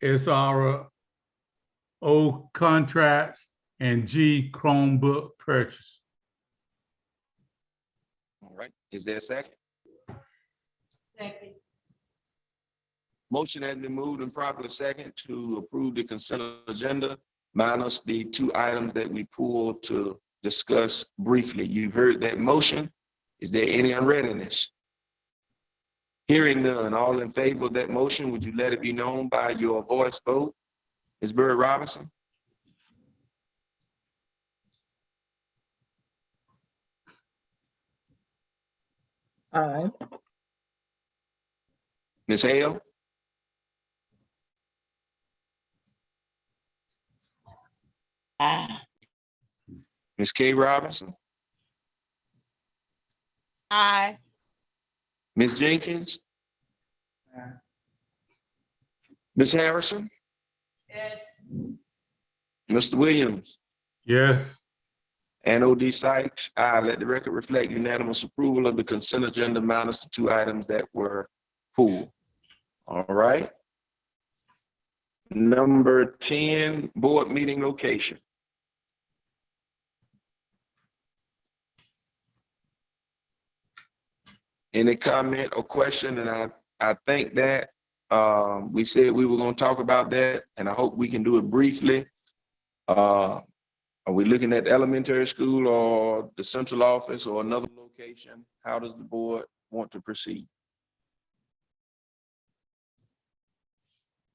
SRO contracts, and G, Chromebook purchase. All right. Is there a second? Second. Motion has been moved and properly second to approve the consent agenda minus the 2 items that we pulled to discuss briefly. You've heard that motion. Is there any unreadiness? Hearing none, all in favor of that motion, would you let it be known by your voice vote? Ms. Bird Robinson? Aye. Ms. Hale? Aye. Ms. K. Robinson? Aye. Ms. Jenkins? Ms. Harrison? Yes. Mr. Williams? Yes. And O.D. Sykes, I let the record reflect unanimous approval of the consent agenda minus the 2 items that were pulled. All right. Number 10, board meeting location. Any comment or question? And I think that we said we were going to talk about that, and I hope we can do it briefly. Are we looking at the elementary school or the central office or another location? How does the board want to proceed?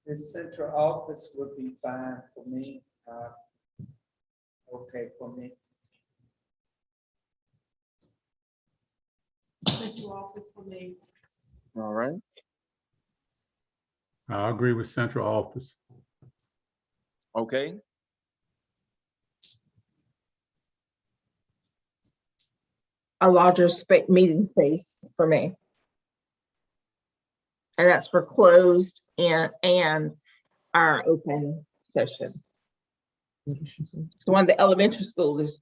The central office would be fine for me. Okay for me. Central office for me. All right. I agree with central office. Okay. A larger meeting space for me. And that's for closed and our open session. The one, the elementary school is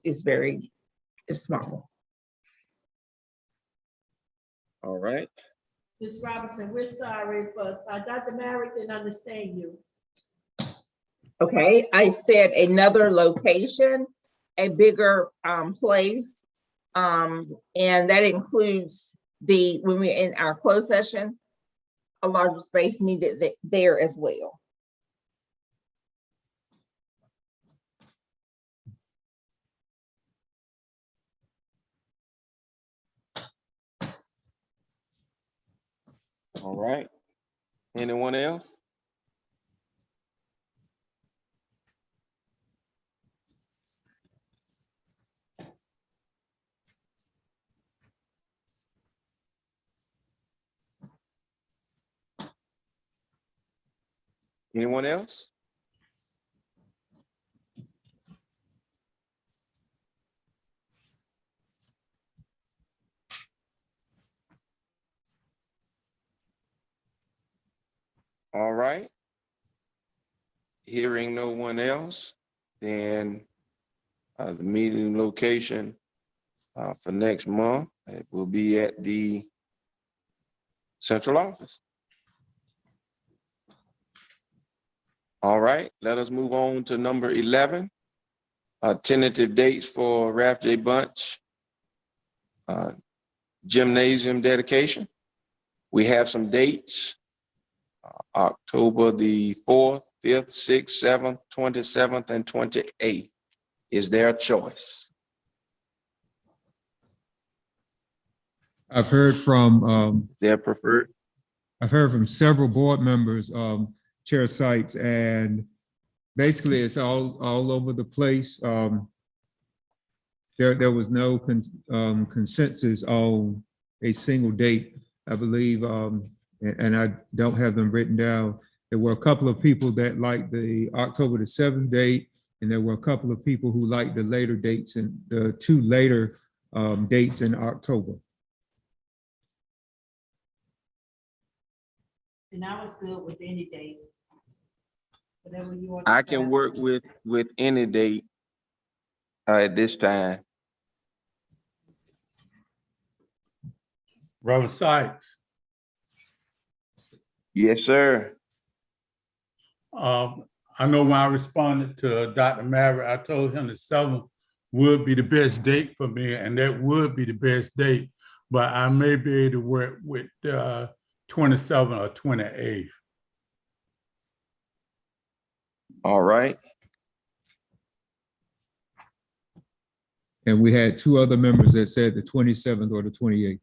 small. All right. Ms. Robinson, we're sorry, but Dr. Merrick didn't understand you. Okay, I said another location, a bigger place. And that includes when we're in our closed session, a larger space needed there as well. All right. Anyone else? Anyone else? All right. Hearing no one else, then the meeting location for next month, it will be at the central office. All right, let us move on to number 11. Tentative dates for Ralph J. Bunch gymnasium dedication. We have some dates, October the 4th, 5th, 6th, 7th, 27th, and 28th. Is there a choice? I've heard from Their preferred. I've heard from several board members, Chair Sykes, and basically it's all over the place. There was no consensus on a single date, I believe, and I don't have them written down. There were a couple of people that liked the October the 7th date, and there were a couple of people who liked the later dates and the two later dates in October. And I was good with any date. Whatever you want. I can work with any date at this time. Robert Sykes. Yes, sir. I know when I responded to Dr. Maverick, I told him the 7th would be the best date for me, and that would be the best date, but I may be able to work with 27th or 28th. All right. And we had two other members that said the 27th or the 28th.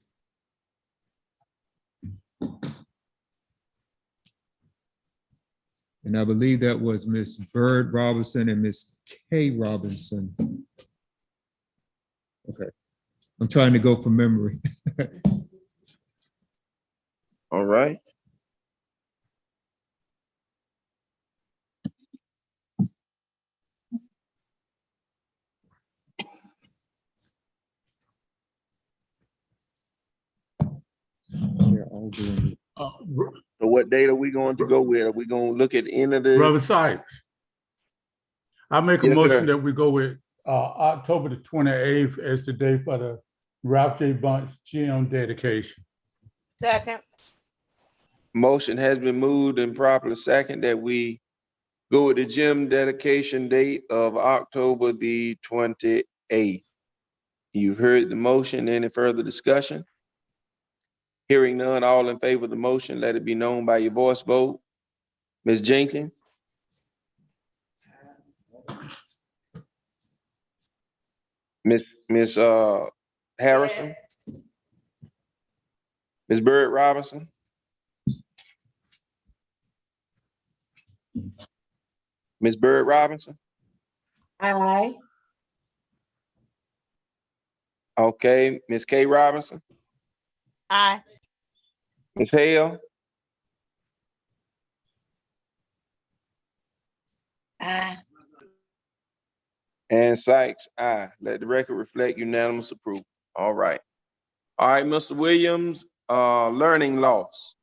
And I believe that was Ms. Bird Robinson and Ms. Kay Robinson. Okay, I'm trying to go from memory. All right. They're all doing it. So what date are we going to go with? Are we going to look at any of the? Robert Sykes. I make a Yes, motion sir. that we go with October the 28th as the day for the Ralph J. Bunch gym dedication. Second. Motion has been moved and properly second that we go with the gym dedication date of October the 28th. You've heard the motion. Any further discussion? Hearing none, all in favor of the motion, let it be known by your voice vote. Ms. Jenkins? Ms. Harrison? Yes. Ms. Bird Robinson? Ms. Bird Robinson? Aye. Okay, Ms. Kay Robinson? Aye. Ms. Hale? Aye. And Sykes, aye. Let the record reflect unanimous approval. All right. All right, Mr. Williams, learning loss.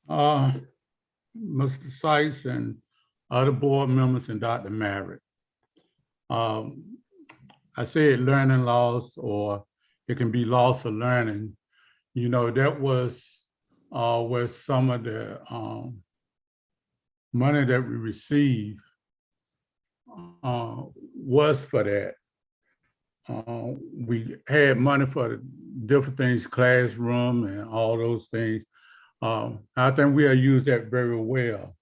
Mr. Sykes and other board members and Dr. Maverick. I said learning loss, or it can be loss of learning. You know, that was where some of the money that we received was for that. We had money for the different things, classroom and all those things. I think we have used that very well.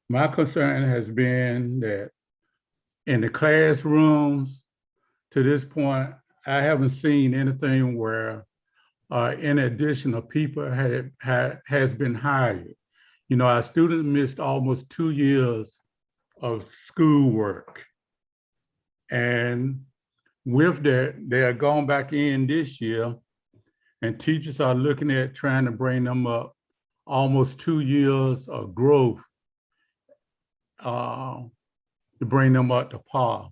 My concern has been that in the classrooms, to this point, I haven't seen anything where any additional people has been hired. You know, our students missed almost 2 years of schoolwork. And with that, they are going back in this year, and teachers are looking at trying to bring them up almost 2 years of growth to bring them up to par.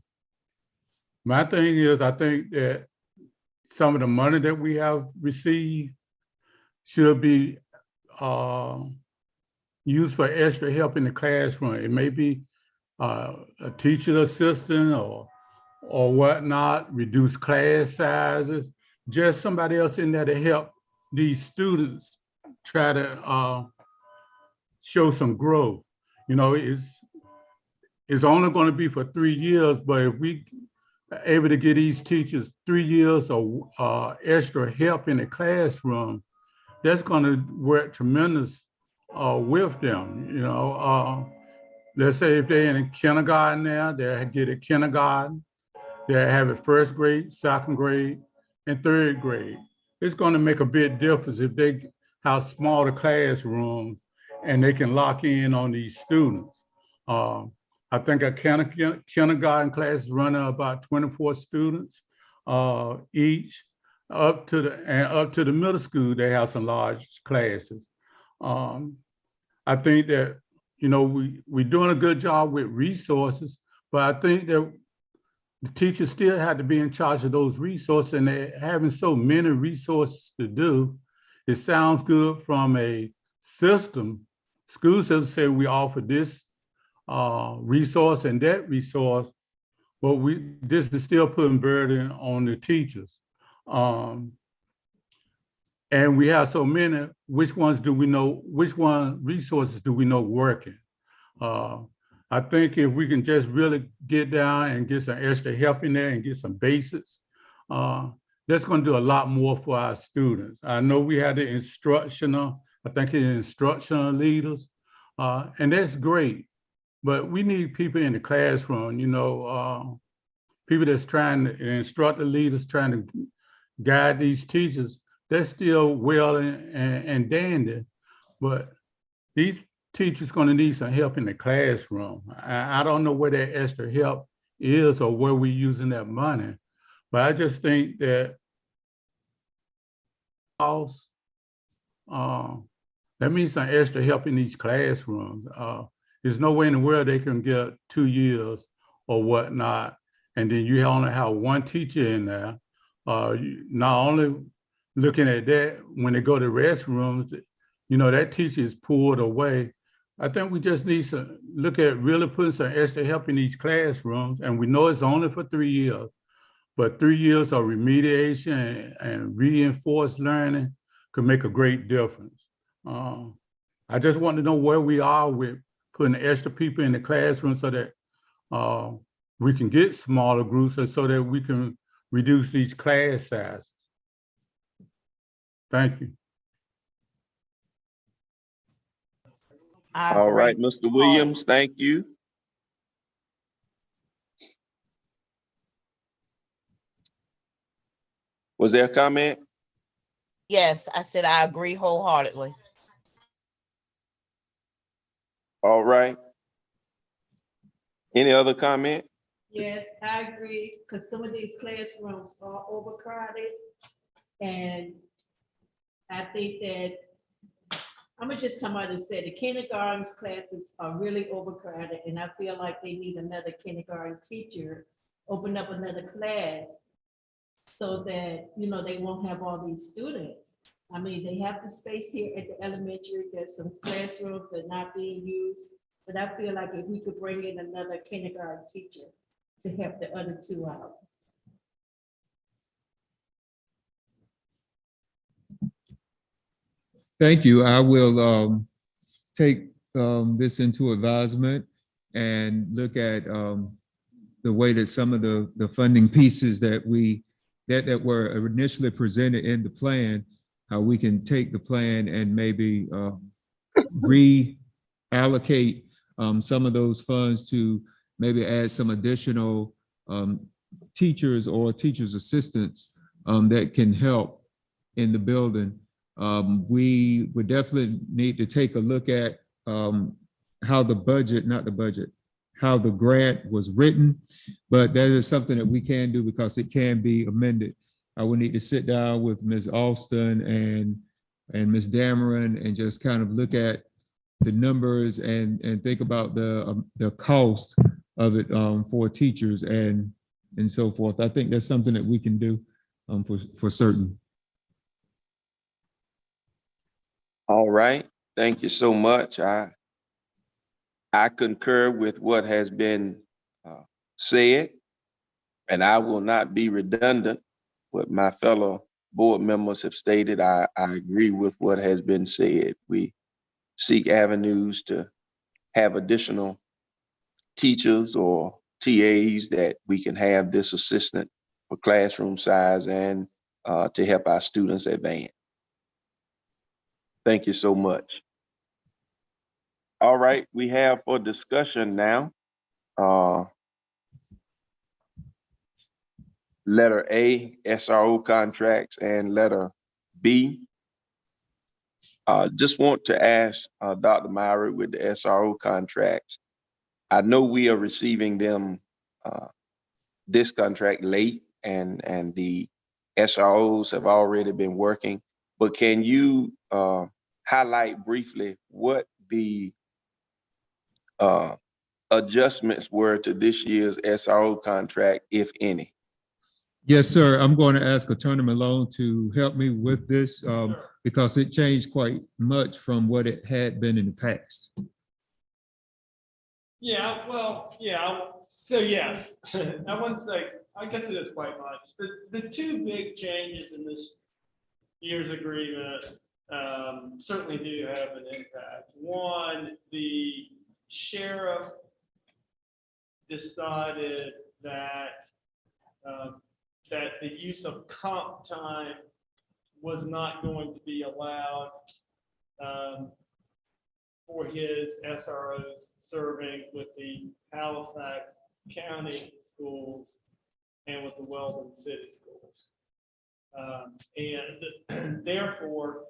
My thing is, I think that some of the money that we have received should be used for extra help in the classroom. It may be a teacher assistant or whatnot, reduce class sizes, just somebody else in there to help these students try to show some growth. You know, it's only going to be for 3 years, but if we are able to get these teachers 3 years of extra help in the classroom, that's going to work tremendous with them. You know, let's say if they're in kindergarten now, they'll get a kindergarten, they'll have it first grade, second grade, and third grade. It's going to make a big difference if they have smaller classrooms and they can lock in on these students. I think a kindergarten class is running about 24 students each. Up to the middle school, they have some large classes. I think that, you know, we're doing a good job with resources, but I think that the teachers still have to be in charge of those resources, and they're having so many resources to do. It sounds good from a system. School system say we offer this resource and that resource, but this is still putting burden on the teachers. And we have so many, which ones do we know, which resources do we know working? I think if we can just really get down and get some extra help in there and get some basics, that's going to do a lot more for our students. I know we had the instructional leaders, and that's great, but we need people in the classroom, you know, people that's trying to, instructor leaders trying to guide these teachers. They're still well and dandy, but these teachers going to need some help in the classroom. I don't know where that extra help is or where we're using that money, but I just think that that means some extra help in these classrooms. There's no way in the world they can get 2 years or whatnot, and then you only have one teacher in there. Not only looking at that, when they go to restrooms, you know, that teacher is pulled away. I think we just need to look at really putting some extra help in these classrooms, and we know it's only for 3 years, but 3 years of remediation and reinforced learning could make a great difference. I just want to know where we are with putting extra people in the classroom so that we can get smaller groups and so that we can reduce these class sizes. Thank you. All right, Mr. Williams, thank you. Was there a comment? Yes, I said I agree wholeheartedly. All right. Any other comment? Yes, I agree, because some of these classrooms are overcrowded. And I think that, I'm gonna just come out and say the kindergarten classes are really overcrowded, and I feel like they need another kindergarten teacher, open up another class so that, you know, they won't have all these students. I mean, they have the space here at the elementary, there's some classrooms that are not being used, but I feel like if we could bring in another kindergarten teacher to help the other two out. Thank you. I will take this into advisement and look at the way that some of the funding pieces that that were initially presented in the plan, how we can take the plan and maybe reallocate some of those funds to maybe add some additional teachers or teachers' assistants that can help in the building. We would definitely need to take a look at how the budget, how the grant was written, but that is something that we can do because it can be amended. I would need to sit down with Ms. Alston and Ms. Dameron and just kind of look at numbers and think about the cost of it for teachers and so forth. I think that's something that we can do for certain. All right, thank you so much. I concur with what has been said, and I will not be redundant. What my fellow board members have stated, I agree with what has been said. We seek avenues to have additional teachers or TAs that we can have this assistant for classroom size and to help our students advance. Thank you so much. All right, we have for discussion now, letter A, SRO contracts, and letter B. Just want to ask Dr. Myrie with the SRO contracts. I know we are receiving them, this contract late, and the SROs have already been working, but can you highlight briefly what the adjustments were to this year's SRO contract, if any? Yes, sir. I'm going to ask Attorney Malone to help me with this because it changed quite much from what it had been in the past. Yeah, well, yeah, so yes, I wouldn't say, I guess it is quite much. The two big changes in this year's agreement certainly do have an impact. One, the sheriff decided that that the use of comp time was not going to be allowed for his SROs serving with the Halifax County schools and with the Weldon City schools. And therefore,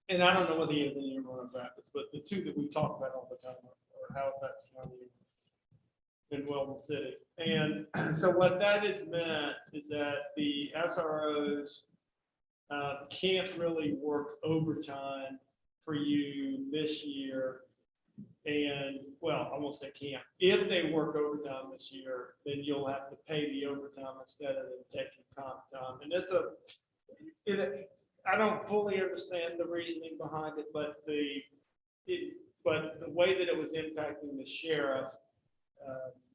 and I don't know what he is in the Enrollment practice, but the two that we talk about all the time are Halifax County and Weldon City. And so what that has meant is that the SROs can't really work overtime for you this year. And well, I won't say can't. If they work overtime this year, then you'll have to pay the overtime instead of them taking comp time. And it's I don't fully understand the reasoning behind it, but the way that it was impacting the sheriff,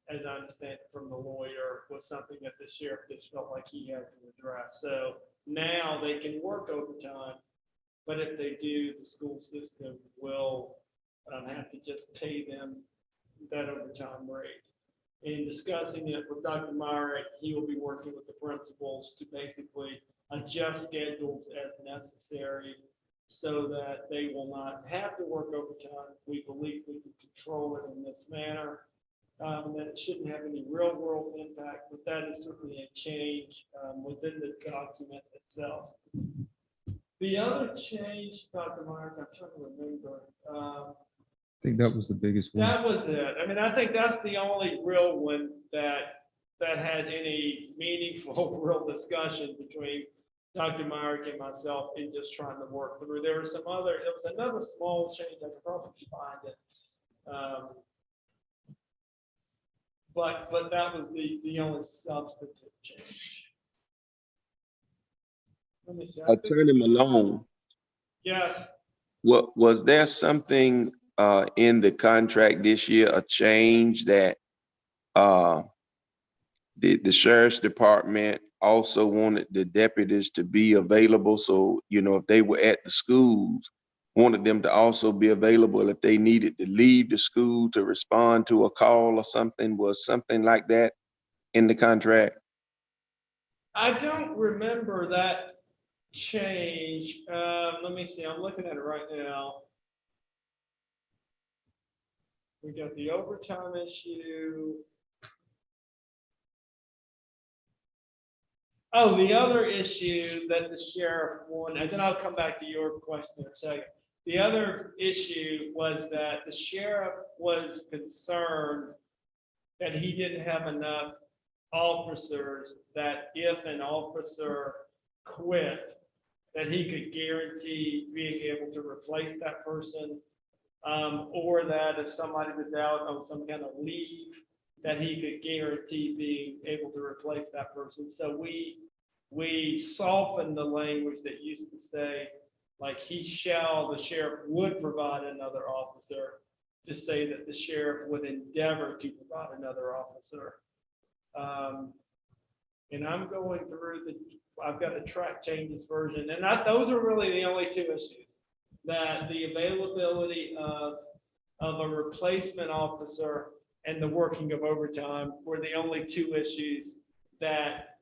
as I understand it from the lawyer, was something that the sheriff just felt like he had to address. So now they can work overtime, but if they do, the school system will have to just pay them that overtime rate. In discussing it with Dr. Myrie, he will be working with the principals to basically adjust schedules as necessary so that they will not have to work overtime. We believe we can control it in this manner, and that it shouldn't have any real world impact, but that is certainly a change within the document itself. The other change, Dr. Myrie, I'm trying to remember. I think that was the biggest one. That was it. I mean, I think that's the only real one that had any meaningful, real discussion between Dr. Myrie and myself in just trying to work through. There was another small change. I could probably find it. But that was the only substantive change. Let me see. Attorney Malone. Yes. What was there something in the contract this year, a change that the sheriff's department also wanted the deputies to be available? So, you know, if they were at the schools, wanted them to also be available if they needed to leave the school to respond to a call or something. Was something like that in the contract? I don't remember that change. Let me see. I'm looking at it right now. We got the overtime issue. Oh, the other issue that the sheriff wanted, and then I'll come back to your question in a second. The other issue was that the sheriff was concerned that he didn't have enough officers, that if an officer quit, that he could guarantee being able to replace that person or that if somebody was out on some kind of leave, that he could guarantee being able to replace that person. So we softened the language that used to say, like, the sheriff would provide another officer, to say that the sheriff would endeavor to provide another officer. And I'm going through I've got a track changes version, and those are really the only two issues. That the availability of a replacement officer and the working of overtime were the only two issues that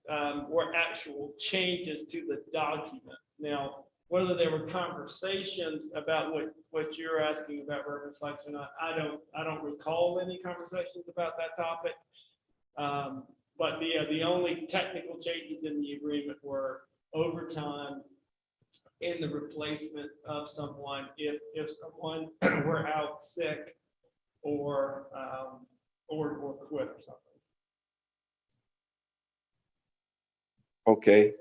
were actual changes to the document. Now, whether there were conversations about what you're asking about, Reverend Sykes, or not, I don't recall any conversations about that topic. But the only technical changes in the agreement were overtime and the replacement of someone if someone were out sick or quit or something. Okay.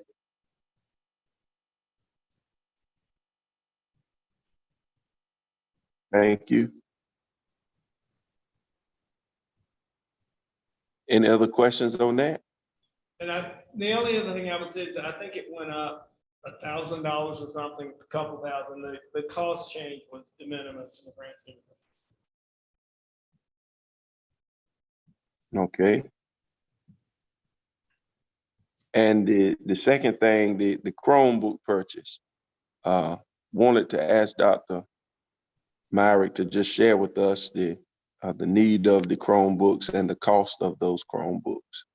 Thank you. Any other questions on that? And the only other thing I would say is that I think it went up $1,000 or something, a couple thousand. The cost change was de minimis in the grand scheme. Okay. And the second thing, the Chromebook purchase, wanted to ask Dr. Myrick to just share with us the need of the Chromebooks and the cost of those Chromebooks.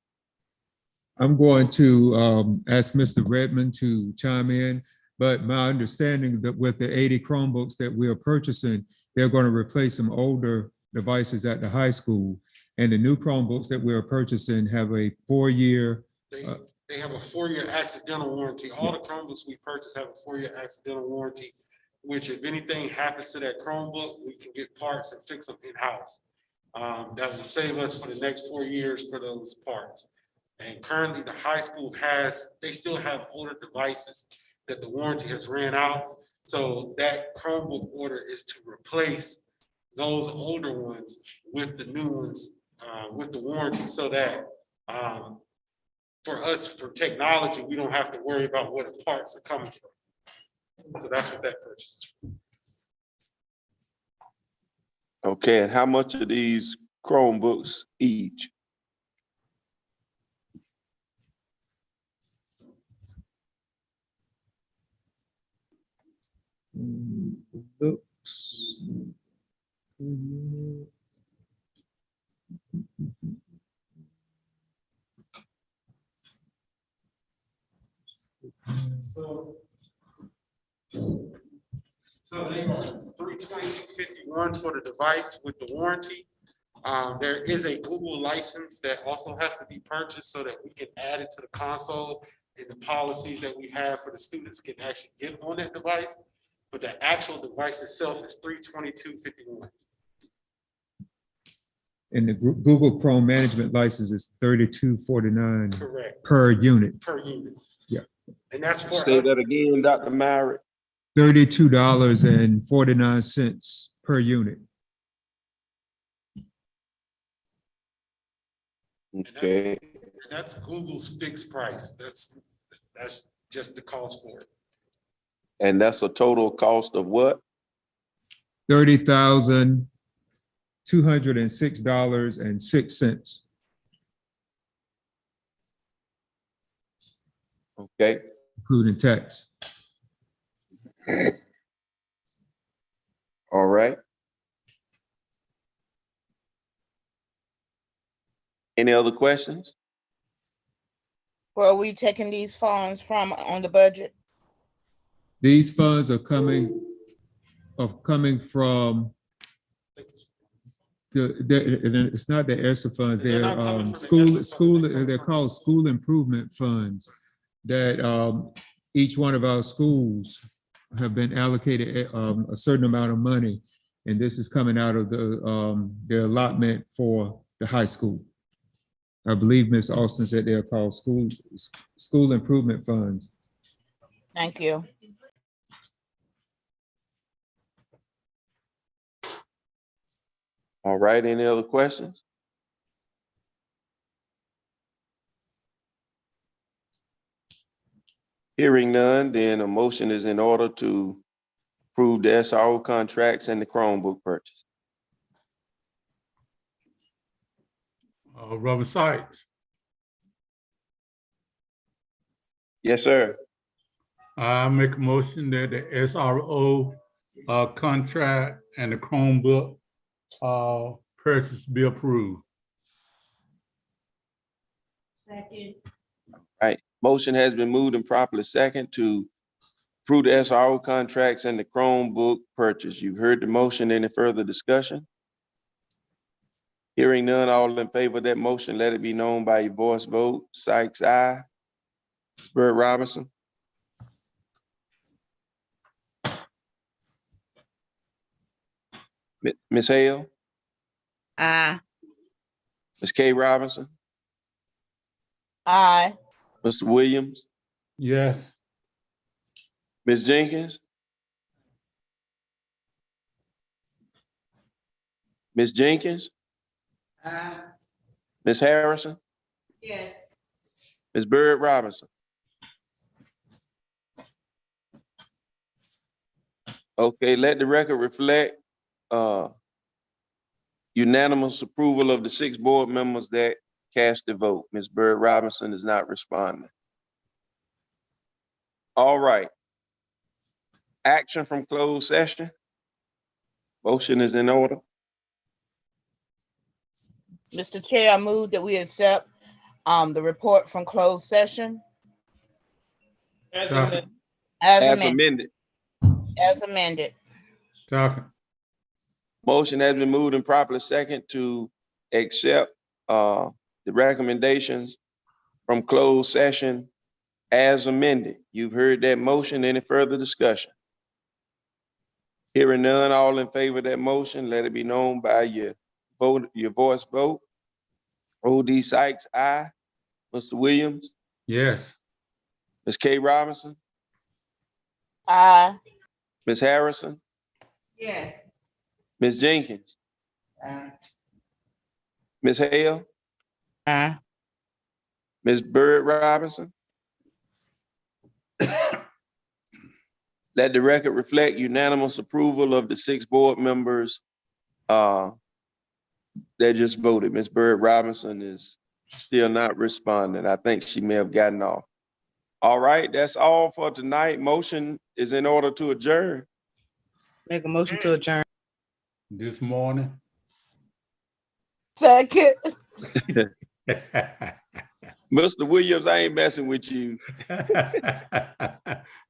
I'm going to ask Mr. Redmond to chime in, but my understanding that with the 80 Chromebooks that we are purchasing, they're going to replace some older devices at the high school. And the new Chromebooks that we are purchasing have a 4-year. They have a 4-year accidental warranty. All the Chromebooks we purchase have a 4-year accidental warranty, which if anything happens to that Chromebook, we can get parts and fix them in-house. That will save us for the next 4 years for those parts. And currently the high school they still have older devices that the warranty has ran out. So that Chromebook order is to replace those older ones with the new ones with the warranty, so that for us, for technology, we don't have to worry about where the parts are coming from. So that's what that purchase is. Okay, and how much are these Chromebooks each? Books. So they are $322.51 for the device with the warranty. There is a Google license that also has to be purchased so that we can add it to the console, and the policies that we have for the students can actually get on that device. But the actual device itself is $322.51. And the Google Chrome management license is $32.49. Correct. Per unit. Per unit. Yeah. And that's for Say that again, Dr. Myrick. $32.49 per unit. Okay. And that's Google's fixed price. That's just the cost for it. And that's a total cost of what? $30,206.06. Okay. Including tax. All right. Any other questions? Where are we taking these funds from on the budget? These funds are coming from it's not the ESSER funds, they're they're called school improvement funds that each one of our schools have been allocated a certain amount of money, and this is coming out of their allotment for the high school. I believe Ms. Austin said they're called school improvement funds. Thank you. All right, any other questions? Hearing none, then a motion is in order to approve the SRO contracts and the Chromebook purchase. Reverend Sykes, Yes, sir. I make a motion that the SRO contract and the Chromebook purchase be approved. Second. Right, motion has been moved and properly second to approve the SRO contracts and the Chromebook purchase. You've heard the motion. Any further discussion? Hearing none, all in favor of that motion, let it be known by your voice vote. Sykes, aye. Bird Robinson. Ms. Hale, Aye. Ms. K. Robinson, Aye. Mr. Williams, Yes. Ms. Jenkins, Ms. Jenkins, Ms. Harrison, Yes. Ms. Bird Robinson. Okay, let the record reflect unanimous approval of the 6 board members that cast the vote. Ms. Bird Robinson is not responding. All right. Action from closed session. Motion is in order. Mr. Chair, I move that we accept the report from closed session As Second. amended. as amended. As amended. Second. Motion has been moved and properly second to accept the recommendations from closed session as amended. You've heard that motion. Any further discussion? Hearing none, all in favor of that motion, let it be known by your vote, your voice vote. O.D. Sykes, aye. Mr. Williams, Yes. Ms. K. Robinson, Aye. Ms. Harrison, Yes. Ms. Jenkins, Ms. Hale, Aye. Ms. Bird Robinson. Let the record reflect unanimous approval of the 6 board members that just voted. Ms. Bird Robinson is still not responding. I think she may have gotten off. All right, that's all for tonight. Motion is in order to adjourn. Make a motion to adjourn. This morning. Second. Mr. Williams, I ain't messing with you.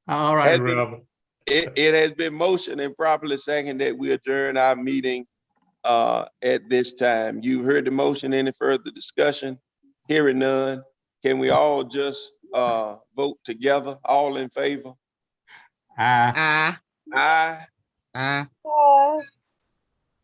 All right, Reverend. It has been motioned and properly seconded that we adjourn our meeting at this time. You heard the motion. Any further discussion? Hearing none. Can we all just vote together? All in favor? Aye. Aye. Aye. Aye.